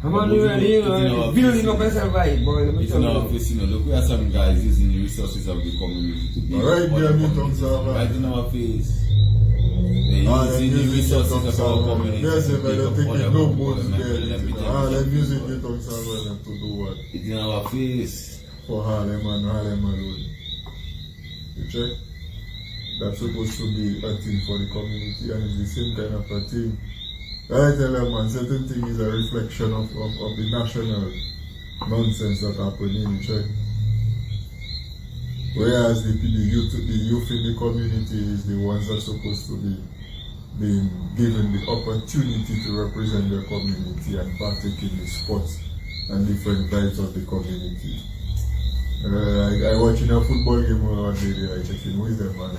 I'm on you ready, you know, building up yourself right, boy. Let me It's tell in our you. face, you know, look, we have some guys using the resources of the community to build Right other there, me communities. talks about. Right in our face. They're using the resources of our community Yes, to if I don't build think up it other no communities. boats Let there. me tell you Let music something. you talk about to do what? It's in our face. For Harlem alone. You check? That's supposed to be a thing for the community and it's the same kind of a thing. I tell them, man, certain thing is a reflection of the national nonsense that happened in check. Whereas the youth in the community is the ones that are supposed to be being given the opportunity to represent their community and partake in the sports and different vibes of the community. I watching a football game one day there, I checking who is the man.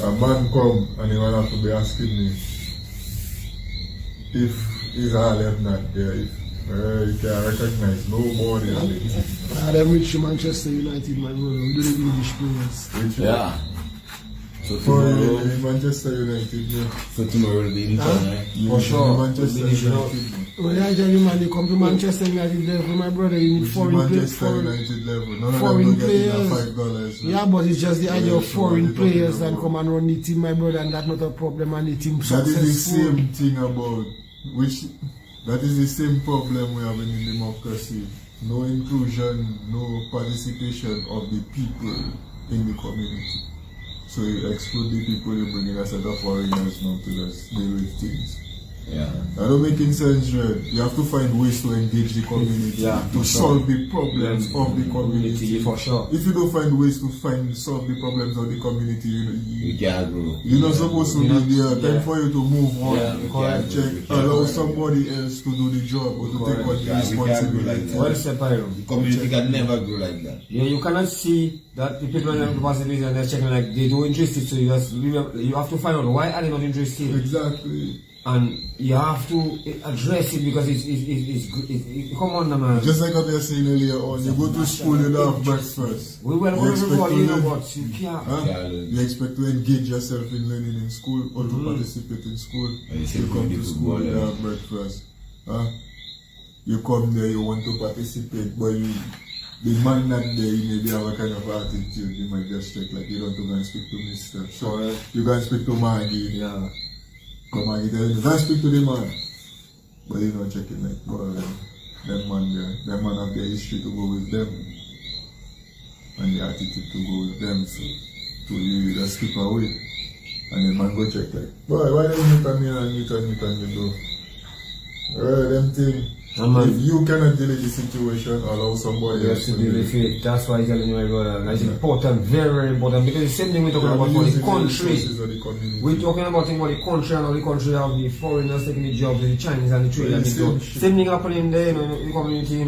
A man come and he will have to be asking me if his Harlem not there, if he can recognize nobody on the team. Them rich Manchester United, my brother, we do the English players. Which Yeah. So for tomorrow, Manchester United, yeah. so tomorrow will be in town, right? For sure. Manchester Finish it up. United. When I tell you, man, they come to Manchester United level, my brother, you need foreign players. Manchester United level. None of foreign them don't get players. $5. Yeah, but it's just the idea of so foreign what are you players talking that come and run the team, my brother, and that's not a problem, and the team That is the successful. same thing about that is the same problem we have in democracy. No inclusion, no participation of the people in the community. So you exclude the people, you bring in a set of foreigners now to just deal with things. Yeah. I don't making sense, right? You have to find ways to engage the community, to solve the problems of the community. For sure. If you don't find ways to solve the problems of the community, You can't grow. you're not supposed to be there. Time for you to move on. Yeah, Check. Allow somebody else to do the job or to take on the We can't grow responsibility. like that. Well said, Pyro. The community can never grow like that. Yeah, you cannot see that the people in the capacity and they're checking like they don't interested, so you have to find out why are they not interested. Exactly. And you have to address it because it's come on, man. Just like what they were saying earlier on, you go to school, you don't have breakfast. We will go to school, you know what? You can't. You expect to engage yourself in learning in school or to participate in school. You come to school, you have breakfast. You come there, you want to participate, but the man not there, you maybe have a kind of attitude. You might just check like you don't go and speak to Mr. So you go and speak to Maggie. Yeah. Come on, you don't speak to the man. But you know, check it like, well, them man there, them man have their history to go with them. And the attitude to go with them, so you just keep away. And the man go check like, boy, why don't you come here and you do? Them thing. If you cannot deal with the situation, allow somebody else to deal with it. That's why I'm telling you, my brother. It's important, very, very important. Because the same thing we're talking about for the country. We're talking about the country and how the country have the foreigners taking the jobs, the Chinese and the traders. Same thing happening there, in the community,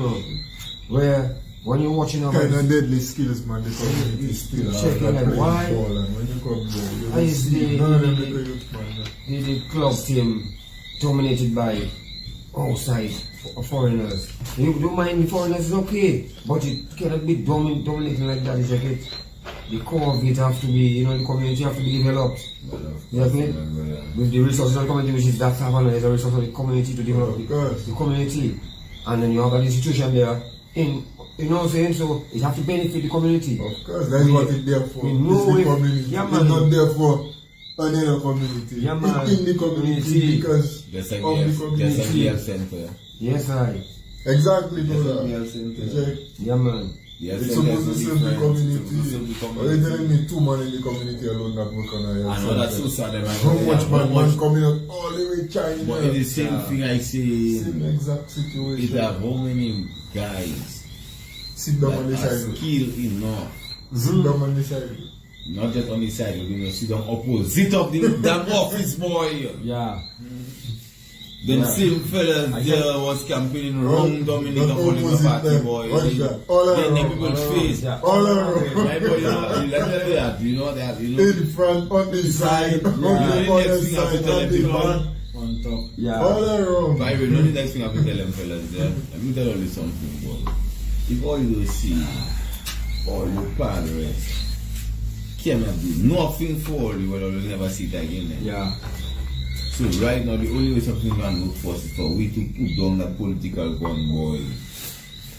where when you're watching about kind of deadly skills, man, the community still checking like why when you come there, is the club team dominated by outside foreigners. You don't mind the foreigners, it's okay, but it cannot be dominating like that. The core of it have to be, the community have to be developed. With the resources of the community, which is that Savannah is a resource of the community to develop the community. And then you have an institution there you know what I'm saying? So it have to benefit the community. Of course, that's what it's there for. It's the community. Yeah, it's not there for another community. Yeah, man. It's in the community because Just of like the community. just like the health center. Yes, I. Exactly, brother. The health center. Yeah, man. It's supposed to serve the community. Are you telling me 2 men in the community alone that work on a health I know that's center? so sad. How much man coming out all the way China? But it's the same thing I say. Same exact situation. It have how many guys Sit down on the that are side. skilled enough. Sit down on the side. Not just on the side, sit down opposite of the damn office boy. Yeah. Them same fellas there was campaigning wrong Dominica political party boy. Then people face. All around. Right, but you know that. In front, on the side, on the other side, on the back. On top. Yeah. All around. By the way, the next thing I have to tell them fellas there, let me tell you something, boy. If all you see, all your parents cannot do nothing for you, but you'll never see it again. Then. Yeah. So right now, the only way something can look for is for we to put down that political gun, boy,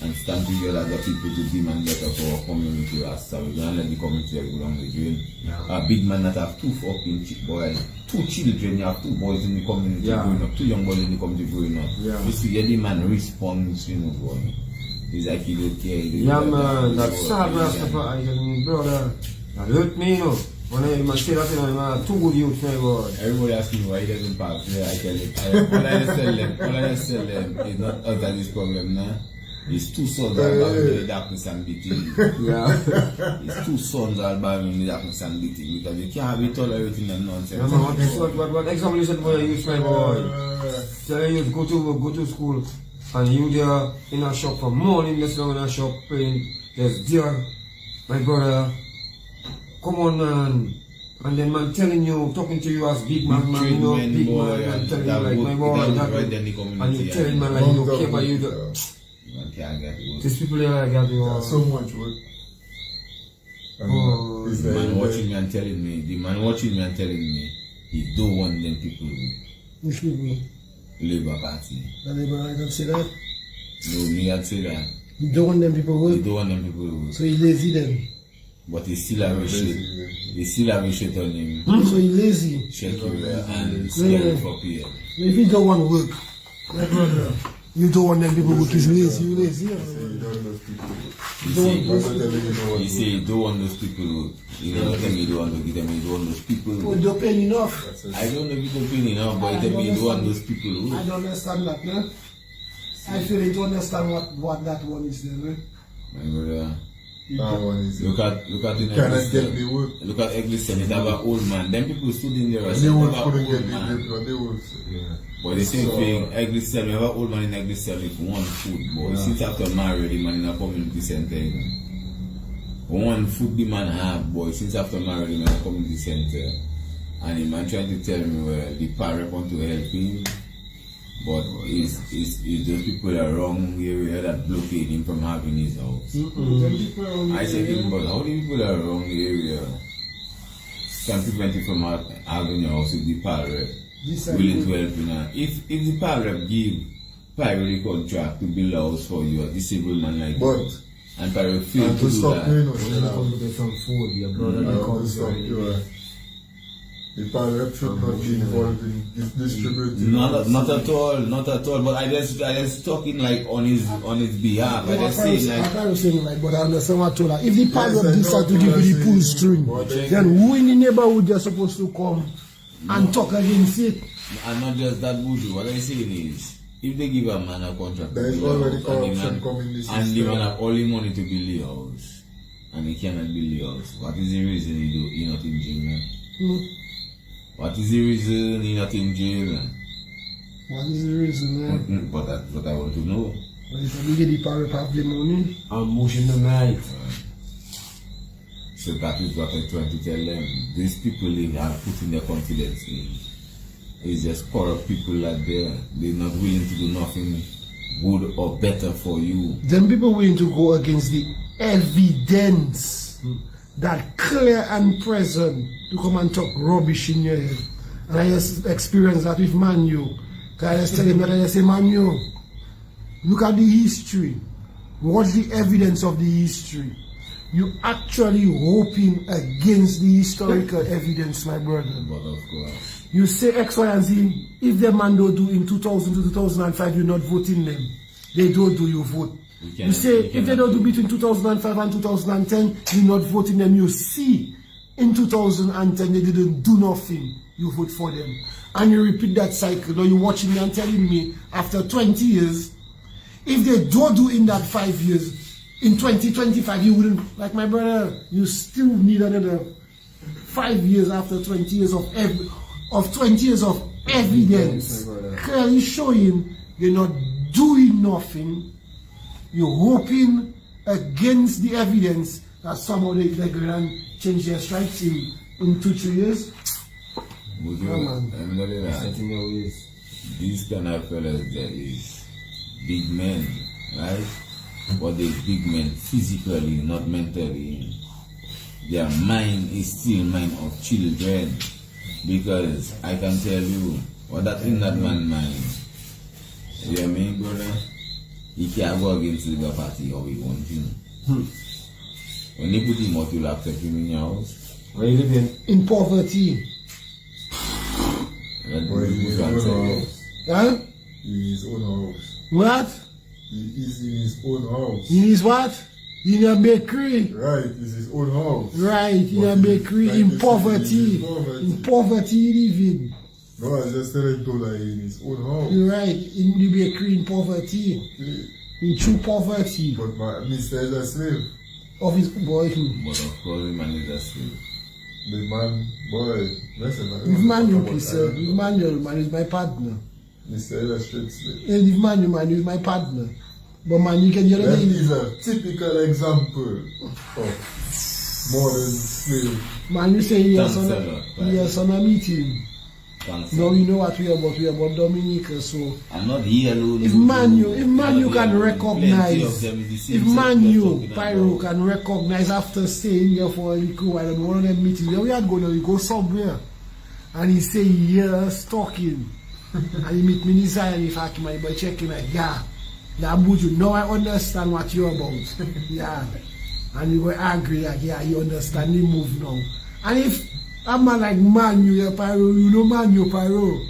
and stand together as a people to demand better for our community. So we're gonna let the community go down the drain. A big man that have 2 fucking boys, 2 children, you have 2 boys in the community growing up, 2 young boys in the community growing up. You see, any man responds, boy. He's like, he don't care. Yeah, man, that's sad, Rastafari, brother. That hurt me, When I say that, man, 2 good youths, my boy. Everybody asking me why he doesn't pass. Yeah, I tell him. All I tell them is not us that is problem, nah. It's 2 sons that are battling the darkness and beating. Yeah. It's 2 sons that are battling the darkness and beating because you can't be tolerating and nonsense. Yeah, man, what example you said for your youth, my boy? Tell your youth, go to school. And you there in a shop from morning, just long in a shop praying, just there, my brother, come on, man. And then man telling you, talking to you as big man, big man, and telling you like, my boy, and you telling man like, you don't care about you. These people there like that, you so much work. The man watching me and telling me, he don't want them people. Which people? Labour Party. The Labour Party don't say that? No, me had say that. You don't want them people work? You don't want them people work. So he lazy then? But he still have a shit. He still have a shit on him. So he lazy? Check you and scary for pay. If you don't want work, my brother, you don't want them people work, he's lazy, you lazy. He He say he don't want those people who, you know, tell me he don't want to give them, he don't want those people who. Oh, don't pay enough. I don't know if you don't pay enough, but he tell me he don't want those people who. I don't understand that, no? I feel they don't understand what that one is there, no? My brother. That one is Look at in cannot get the work. Look at Eggleston, it have an old man. Them people stood in there and They said, would have an couldn't old get the man. people, they would. Yeah. But the same thing, Eggleston, we have an old man in Eggleston with one food, boy. Since after married, the man in a community center, you know. One food the man have, boy, since after married, him in a community center. And the man trying to tell me where the parent want to help him. But it's those people that are wrong area that blockade him from having his house. I said to him, but how do people that are wrong area can prevent you from having your house if the parent willing to help you now? If the parent give pirate contract to build a house for you, a disabled man like you, and pirate fail to do that. The parent should not be involved in distributing. Not at all. But I just talking like on his behalf. I just saying like. I was saying like, but I understand what told her. If the parent decide to give you the pull string, then who in the neighborhood are supposed to come and talk against it? And not just that, Buju. What I saying is, if they give a man a contract, there is already corruption coming in this and the man have all the money to build the house, and he cannot build the house. What is the reason he not in jail, man? What is the reason he not in jail? What is the reason, man? But that's what I want to know. Well, if you get the parent have the money, I'm motion the night. So that is what I'm trying to tell them. These people they are putting their confidence in. It's just corrupt people like they're not willing to do nothing good or better for you. then people willing to go against the evidence that clear and present to come and talk rubbish in your head. And I just experienced that with Manu. Because I just tell him that I just say, Manu, look at the history. What's the evidence of the history? You actually hoping against the historical evidence, my brother. But of course. You say X, Y, and Z. If the man don't do in 2000 to 2005, you're not voting them. They don't do, you vote. You say if they don't do between 2005 and 2010, you're not voting them. You see, in 2010 they didn't do nothing. You vote for them, and you repeat that cycle. Now you're watching me and telling me after 20 years, if they don't do in that 5 years, in 2025 you wouldn't. Like my brother, you still need another 5 years after 20 years of 20 years of evidence, clearly showing you're not doing nothing. You're hoping against the evidence that somehow they're going to change their stripes in 2-3 years. These kind of fellas that is big men, right? But they're big men physically, not mentally. Their mind is still mind of children. Because I can tell you what that in that man's mind. You hear me, brother? He can't go against the party or he wants him. When you put him out, you'll accept him in your house. Where you living? In poverty. That Or in his own house. Huh? In his own house. What? He is in his own house. In his what? In a bakery. Right, it's his own house. Right, in a bakery, in poverty. In poverty living. No, I just telling you that in his own house. Right, in the bakery, in poverty. In true poverty. But Mr. is a slave. Of his boy. But of course, the man is a slave. The man, boy, listen, If Manuel, please, sir. If Manuel, man, is my partner. Mr. is a straight slave. And if Manuel, man, is my partner. But man, you can hear That it. is a typical example of modern slave. Man, you say yes on a meeting. Thanks, Now you know what we are about. We are about Dominica, so I'm not here alone. if Manu can recognize, if Manu Pyro can recognize after staying there for a little while and one of them meetings, where we are going, we go somewhere, and he say yes talking, and he meet me inside and he fuck my boy checking like yeah, Buju, now I understand what you're about, yeah, and we were angry like yeah, you understand the move now, and if a man like Manu Pyro, you know Manu Pyro.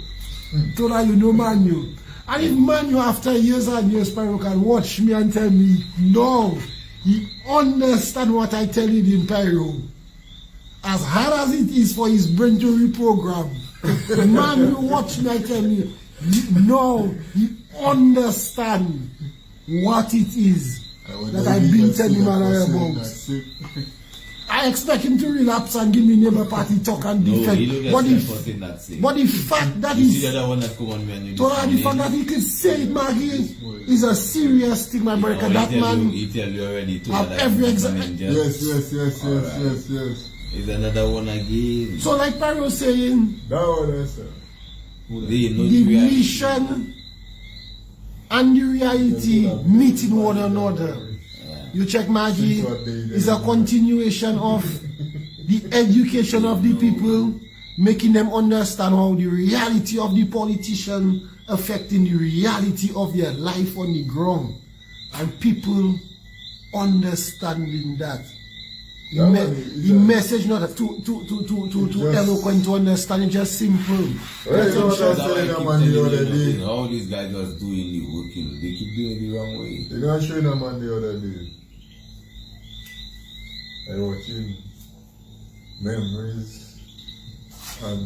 Tola, you know Manu. And if Manu after years and years Pyro can watch me and tell me, no, He understand what I tell him, Pyro. As hard as it is for his brain to reprogram, man, you watch me, I tell you, he understand what it is that I've been telling him about. I expect him to relapse and give me neighbor party talk and defend. But the fact that he's the fact that he can say it, Maggie, is a serious thing, my brother. That man have every example. Yes. Is another one again. So like Pyro saying, the mission and the reality meeting one another. You check, Maggie, is a continuation of the education of the people, making them understand how the reality of the politician affecting the reality of their life on the ground, and people understanding that. The message not too eloquent to understand, it's just simple. All these guys was doing the working, they keep doing it the wrong way. You know, I showed a man the other day. I watching Memories and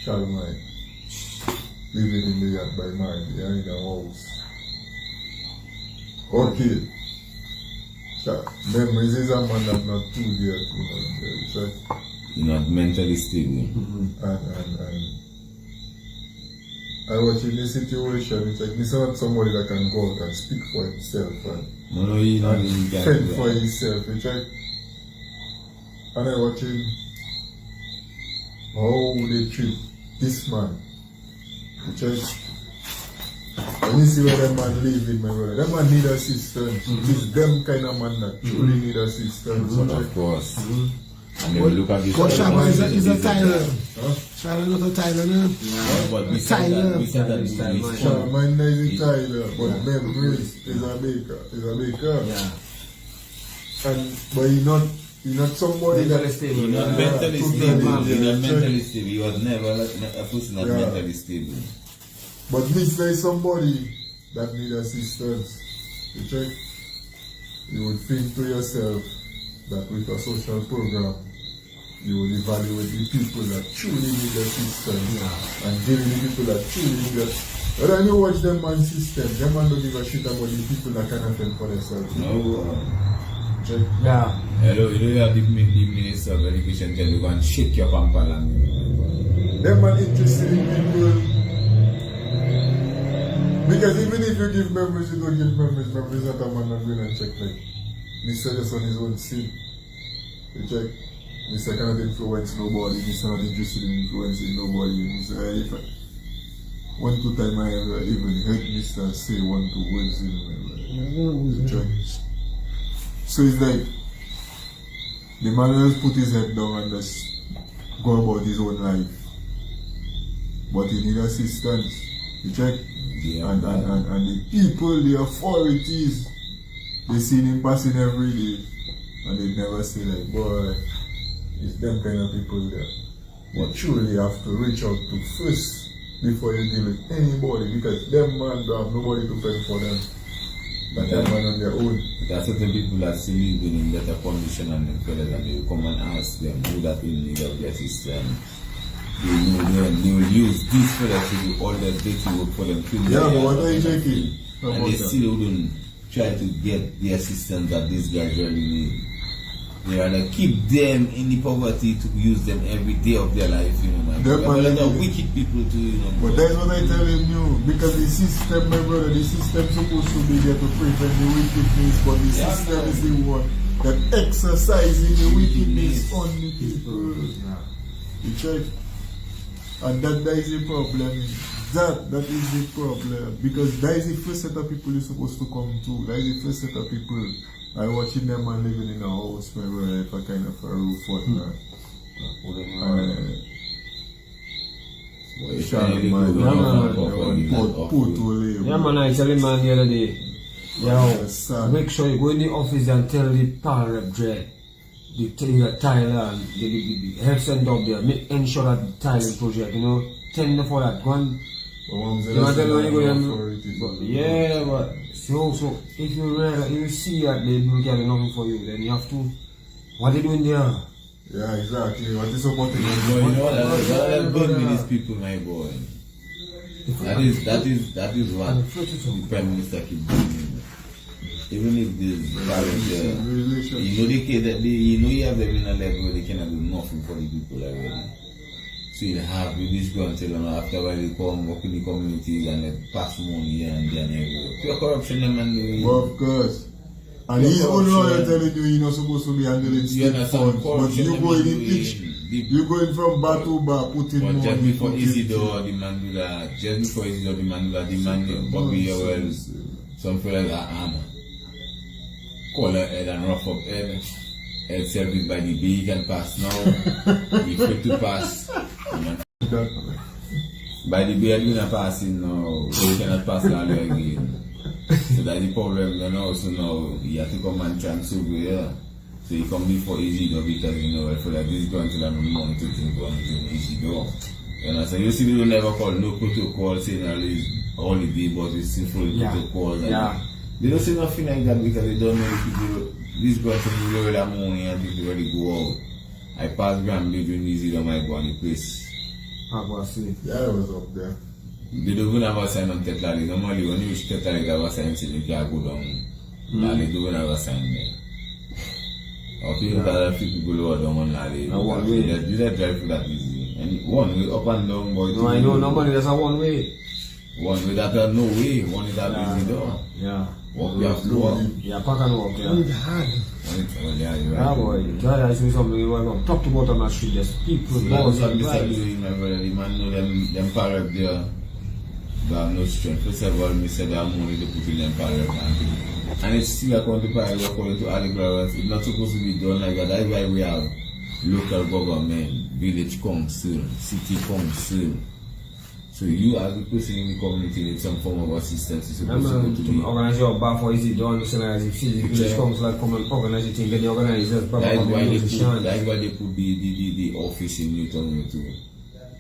Shalomite living in the yard by Mark. They are in a house. Okay. Memories is a man that's not too dear to him. You're not mentally stable. And I watch in this situation, it's like this is not somebody that can go out and speak for himself and fend for himself. It's like, and I watching how they treat this man. It's like, when you see where that man living, my brother, that man need assistance. It's them kind of man that truly need assistance. Of course. And they will look at this. But Shabba is a Tyler. Shabba is not a Tyler, no? But we said that it's Shabba is a Tyler, but Memories is a baker. Yeah. But he's not somebody that He's not mentally stable. He was never a person not mentally stable. But this is somebody that need assistance. You check, you would think to yourself that with a social program, you will evaluate the people that truly need assistance and give the people that truly need it. But when you watch them man system, them man don't give a shit about the people that cannot fend for themselves. No. Check. Yeah. Hello, you know you have the Minister of Education tell you go and shake your pampala. Them man interested in people. Because even if you give Memories, you don't give Memories that a man not going to check like. Mr. just on his own sin. You check. Mr. cannot influence nobody. Mr. not interested in influencing nobody. Mr. If 1-2 times I ever even heard Mr. say 1-2 words in you check. So it's like the man just put his head down and just go about his own life. But he need assistance. You check. And the people, the authorities, they see him passing every day and they never say like, boy, it's them kind of people there. But truly you have to reach out to first before you deal with anybody, because them man don't have nobody to fend for them. But them man on their own. There are certain people that still living in better condition and them fellas, and they will come and ask them who that in need of their system. They will use these fellas to do all their dirty work for them. Yeah, but what are you checking? And they still wouldn't try to get the assistance that these guys really need. They rather keep them in the poverty to use them every day of their life, you know, man. There are a lot of wicked people too, you know. But that's what I tell him, you. Because the system, my brother, the system supposed to be there to prevent the wickedness, but the system is the one that exercising the wickedness on the people. You check? And that is the problem. That is the problem. Because that is the first set of people you're supposed to come to. That is the first set of people. I watching them and living in a house where I have a kind of a roof whatnot. Yeah, man, I tell him man the other day, yo, make sure you go in the office and tell the power rep Dre, the Tyler and the health center up there, ensure that the tiling project, you know, tender for that one. Yeah, but So if you see that they don't get nothing for you, then you have to. What they doing there? Yeah, exactly. What is supporting But you? you know what? That's good with these people, my boy. That is what the Prime Minister keep doing. Even if this parents, you know you have them in a level where they cannot do nothing for the people already. So you have this go and tell them after while they come work in the communities and they pass money here and there and everywhere. Pure corruption them and doing. Of course. And he's only lawyer telling you you're not supposed to be handling state funds, but you go in the pitch, you going from bar to bar, putting but money. just before Isidore, the man do that. Just before Isidore, the man do that. The man Bobby well, some fellas are call her head and rough up head. Head service by the bay, you can pass now. You free to pass. By the bay, you not passing now. You cannot pass all the way again. So that's the problem. Then also now you have to come and transfer here. So you come before Isidore because you know I feel like this going to learn money to think on Isidore. You know, so you see people never call no protocol saying all this holiday, but it's simple protocol. Yeah. They don't say nothing like that because they don't know if people this going to be lower than money and people already go out. I pass Grammy during Isidore my go on the place. Yeah, I was up there. They don't even have a sign on Tetlali. Normally when you reach Tetlali they have a sign saying you can't go down. Now they don't have a sign there. Okay, that a few people who are down on Lally. One way. You just drive through that easy. And one way up and down boy. No, I know normally there's a one way. One way that no way, one is that easy door. Yeah. Walk you have to walk. Yeah, pack and walk, yeah. It's hard. Yeah, you're Yeah, right. boy. Try to do something you want to talk to about on the street. There's people, So that's boys, what and Mr. guys. doing, my brother. The man know them parrot there. They have no strength. First of all, me said they have money to put in them parrot and it's still according to parrot, according to allegories. It's not supposed to be done like that. That's why we have local government, village council, city council. So you as a person in the community need some form of assistance. It's supposed to go to me. Organize your bar for easy done, so as if see the village council like come and organize the thing, then the organizers That's why they put the office in Newton too.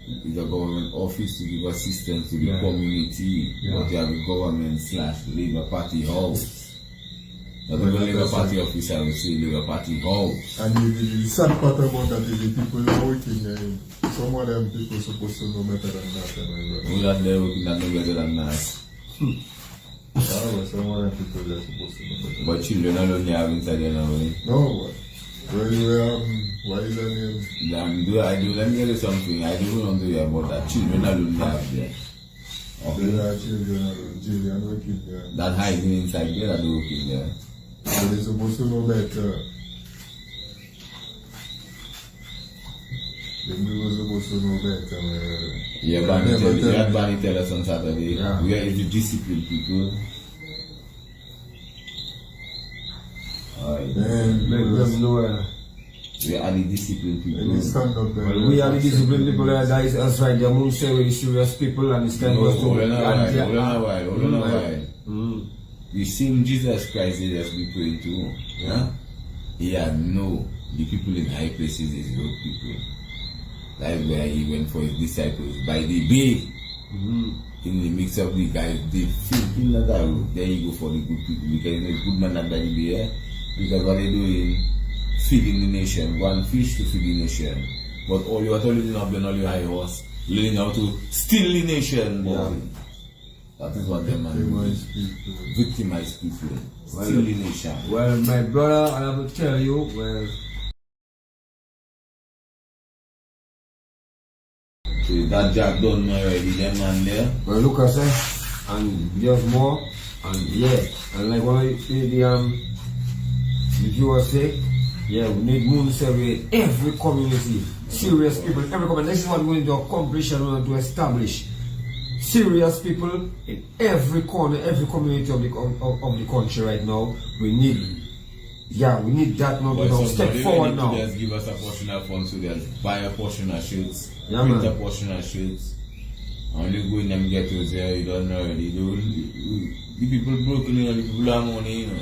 It's a government office to give assistance to the community, but you have a government / Labour Party house. Not even Labour Party office, I would say Labour Party house. And the sad part about that is the people who are working there. Some of them people supposed to know better than that. Who that they're working that know better than that. Some of them people are supposed to know better. But children alone they have inside there now. No, what is her name? Let me tell you something. I don't want to hear about that. Children alone they have there. There are children working there. That hiding inside there are working there. So they're supposed to know better. The people supposed to know better. Yeah, Barney tell us on Saturday. Yeah. We are the disciplined people. Then Make them know. We are the disciplined people. and they stand up there. Well, we are the disciplined people that is us right there. Moun Séwyè serious people and it's kind No, of hold on a while. The same Jesus Christ they just be praying to. Yeah? He had know the people in high places is low people. That's where he went for his disciples by the bay. In the mix of the guys, they feel in that road. There you go for the good people because the good man not by the bay. Eh? Because what they doing, feeding the nation, one fish to feed the nation. But all you are telling up then all you high horse, learning how to steal the nation, boy. Yeah. That is what them man do. Victimize people. Steal the nation. Well, my brother, I have to tell you, well, So that job done already, them man there. well, look at say, and there's more, and yeah, and like what the viewers say, yeah, we need Moun Séwyè in every community, serious people, every community. This is what we're going to accomplish and we want to establish. Serious people in every corner, every community of the country right now. We need, we need that now to step forward now. Just give us a portion of funds to just buy a portion of shirts, Yeah, print man. a portion of shirts. Only go in them ghettos there, you don't know already. The people broken, you know, the people have money, you know.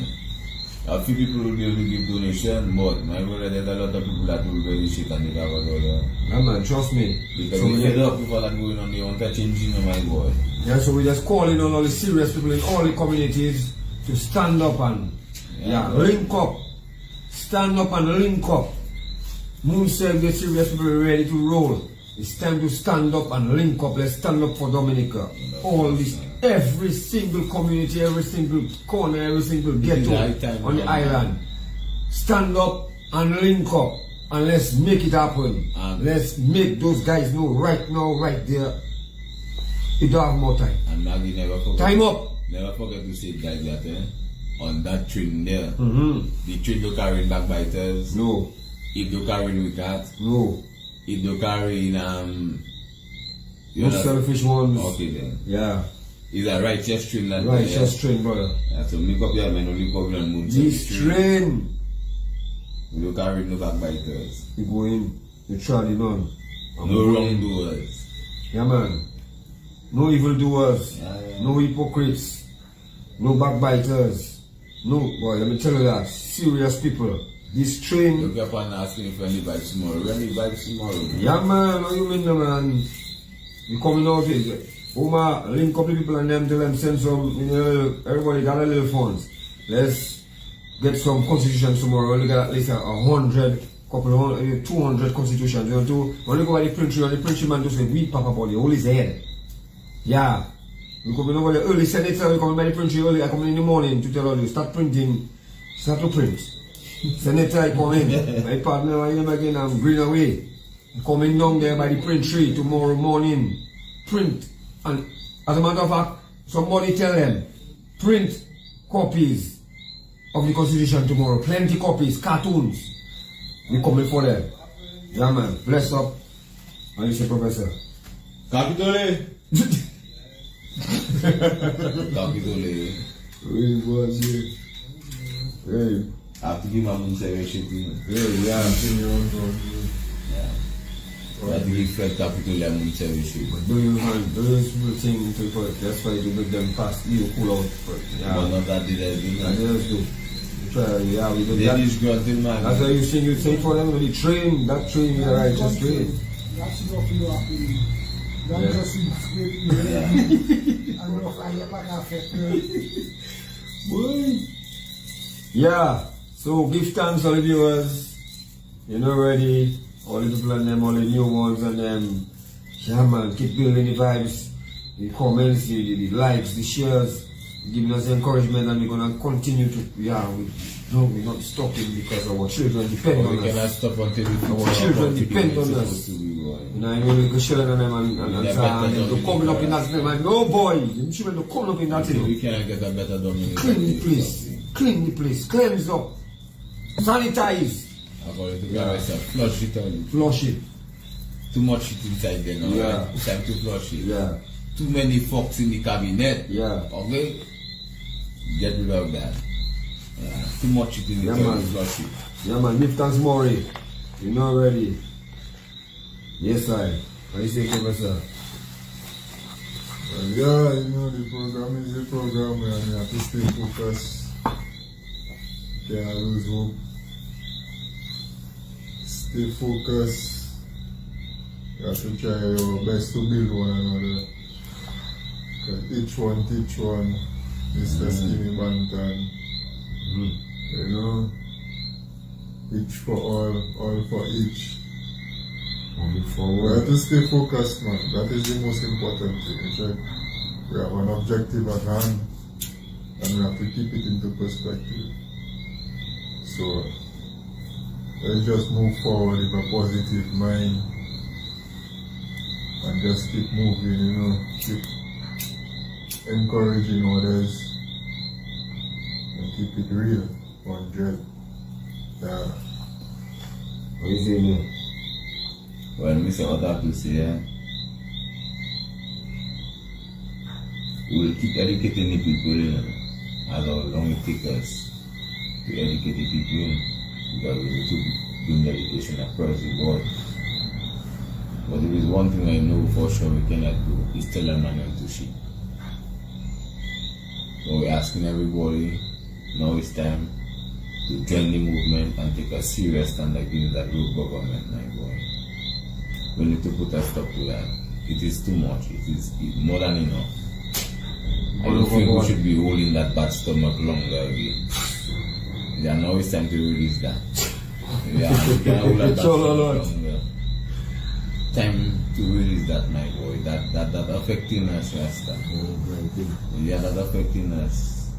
A few people will be able to give donation, but my brother, there's a lot of people that will bury shit and they have a dollar. Yeah, man, trust me. Because So we we fed up with all that going on, they want to change, you know, my boy. Yeah, so we just calling on all the serious people in all the communities to stand up and link up. Stand up and link up. Moun Séwyè, the serious people ready to roll. It's time to stand up and link up. Let's stand up for Dominica. All this, every single community, every single corner, every single ghetto on the island. Stand up and link up. And let's make it happen. Let's make those guys know right now, right there. You don't have more time. And Maggie, never forget. Time up. Never forget to say guys that on that train there, the train don't carry backbiters. No. It don't carry wicked. No. It don't carry No selfish ones. Okay then. Yeah. It's a righteous train that Righteous train, brother. Yeah, so make up your mind, only cover on Moun Séwyè. This train. We don't carry no backbiters. You go in, you try it on. No wrongdoers. Yeah, man. No evildoers. No hypocrites. No backbiters. No, boy, let me tell you that. Serious people. This train. You keep on asking for any vibes tomorrow. Any vibes tomorrow? Yeah, man. What you mean, man? You coming out here. Oma, link up the people and them, tell them send some, everybody got a little funds. Let's get some constitutions tomorrow. Only got at least 100, 200 constitutions. You know, when you go by the printer man just say, we papa body, all his head. Yeah. We coming over the early senator, we coming by the printer early, I come in the morning to tell you, start printing, start to print. Senator, I come in. My partner, I am again, I'm green away. Coming down there by the print tree tomorrow morning. Print. And as a matter of fact, somebody tell them, print copies of the Constitution tomorrow. Plenty copies, cartoons. We coming for them. Yeah, man. Bless up. And you say, Professor. Capitole! Capitole. Hey, boys, hey. I have to give my Moun Séwyè shit. Hey, yeah, continue on, Yeah. I have to give Fred Capitole and Moun Séwyè shit. Do you thing to it? That's why you make them pass, you cool out. Yeah. But not that did I do Yeah, that. just do. Try, yeah, we do that. Ladies grunting, man. That's why you sing for them with the train. That train is a righteous train. That's enough you have to do. Don't just scrape and no fire back after. Boy. Yeah. So give thanks all the viewers. You know ready. All the people and them, all the new ones and them. Yeah, man, keep building the vibes, the comments, the likes, the shares, giving us encouragement, and we're gonna continue to. Yeah, we're not stopping because our children depend on We cannot us. stop until we Our children depend on us. You know, I know we can share them and they're coming up in that thing. Like, no boy, the children are coming up in that thing. We cannot get a better domination. Clean the place, clean the place, cleanse up, sanitize, According to God, I said, flush it out. flush it. Too much shit inside there now. Yeah. Right? It's time to flush it. Yeah, Too many fucks in the cabinet. yeah. Okay? Get rid of that. Yeah. Too much shit in the Yeah, toilet, man. flush it. Yeah, man, give thanks, Maury. You know already. Yes, I. What you say, Professor? Well, yeah, you know, the program is the program and you have to stay focused. You can't lose hope. Stay focused. You have to try your best to build one another. Because each one teach one. Mr. Skinny Bantan. You know? Each for all for each. Moving We forward. have to stay focused, man. That is the most important thing. It's like we have an objective at hand and we have to keep it into perspective. So let's just move forward with a positive mind and just keep moving, you know, keep encouraging others and keep it real, 100. Yeah. What you say, man? Well, Mr. Otta to say, we will keep educating the people, you know, as how long it takes us to educate the people, because we need to be doing education across the board. But there is one thing I know for sure we cannot do, is tell a man when to shit. So we're asking everybody, now it's time to join the movement and take a serious stand against that rogue government now, boy. We need to put a stop to that. It is too much. It is more than enough. I don't think we should be holding that bad stomach longer again. Yeah, now it's time to release that. Yeah, we can hold that bad stomach longer. Time to release that, my boy. That affecting us, Rasta. Yeah, that affecting us.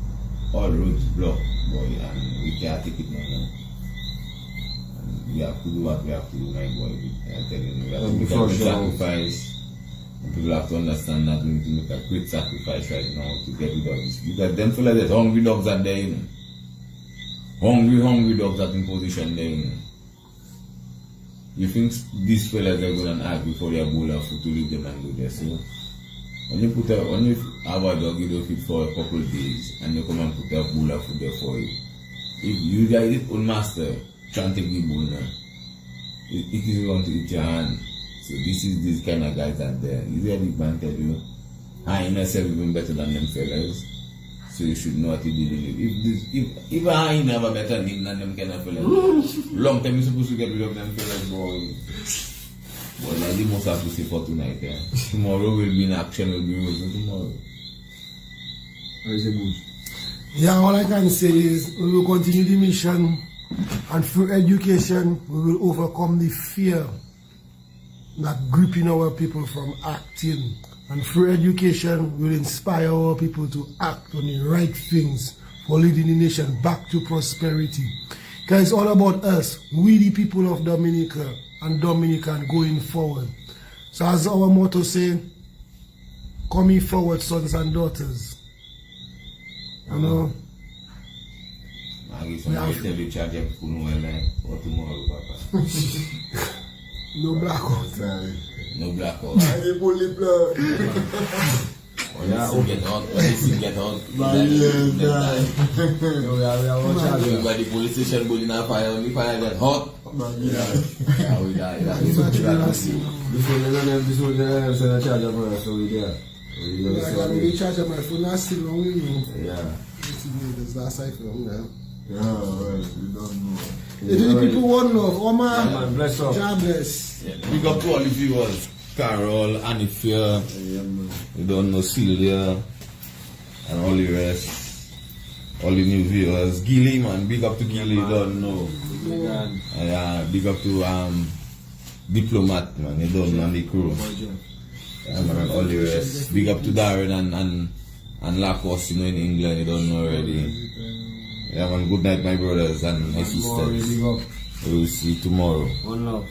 All roads blocked, boy, and we can't take it no more. And we have to do what we have to do, my boy. I'm telling you, we have to make a great sacrifice. And people have to understand that we need to make a great sacrifice right now to get rid of this. Because them feel like there's hungry dogs are there, you know. Hungry dogs are in position there, you know. You think these fellas are going to ask before they have bowl of food to leave them and go there, so when you have a dog, you don't feed for a couple of days and you come and put a bowl of food there for you. If you guys eat own master, try and take the bowl now. It is going to eat your hand. So this is these kind of guys out there. You hear the man tell you, I ain't myself even better than them fellas. So you should know what you did. If I ain't never better than them kind of fellas, long time you're supposed to get rid of them fellas, boy. But like the most have to say for tonight, yeah. Tomorrow will be in action, will be rosy tomorrow. Yeah, all I can say is we will continue the mission, and through education we will overcome the fear that gripping our people from acting. And through education we will inspire our people to act on the right things for leading the nation back to prosperity. Because it's all about us, we the people of Dominica and Dominican going forward. So as our motto say, coming forward, sons and daughters. You know? I guess I'm going to tell you charge up for tomorrow, Papa. No blackout. No blackout. I pull the plug. When this get out, by the police station going on fire, when the fire get hot, yeah, we die. This was the charge of us, so we there. We charge my phone, I still don't know. Yeah. This last I filmed now. Yeah, well, we don't know. The people want love. Oh man, Bless up. God bless. Big up to all the viewers. Carol, Anifia, you don't know Celia, and all the rest. All the new viewers. Gilly, man, big up to Gilly, you don't know. Big up to Diplomat, man, you don't know, and the crew. Man, and all the rest. Big up to Darren and Lacos, you know, in England, you don't know already. Yeah, man, good night, my brothers and my sisters. We will see you tomorrow. One love.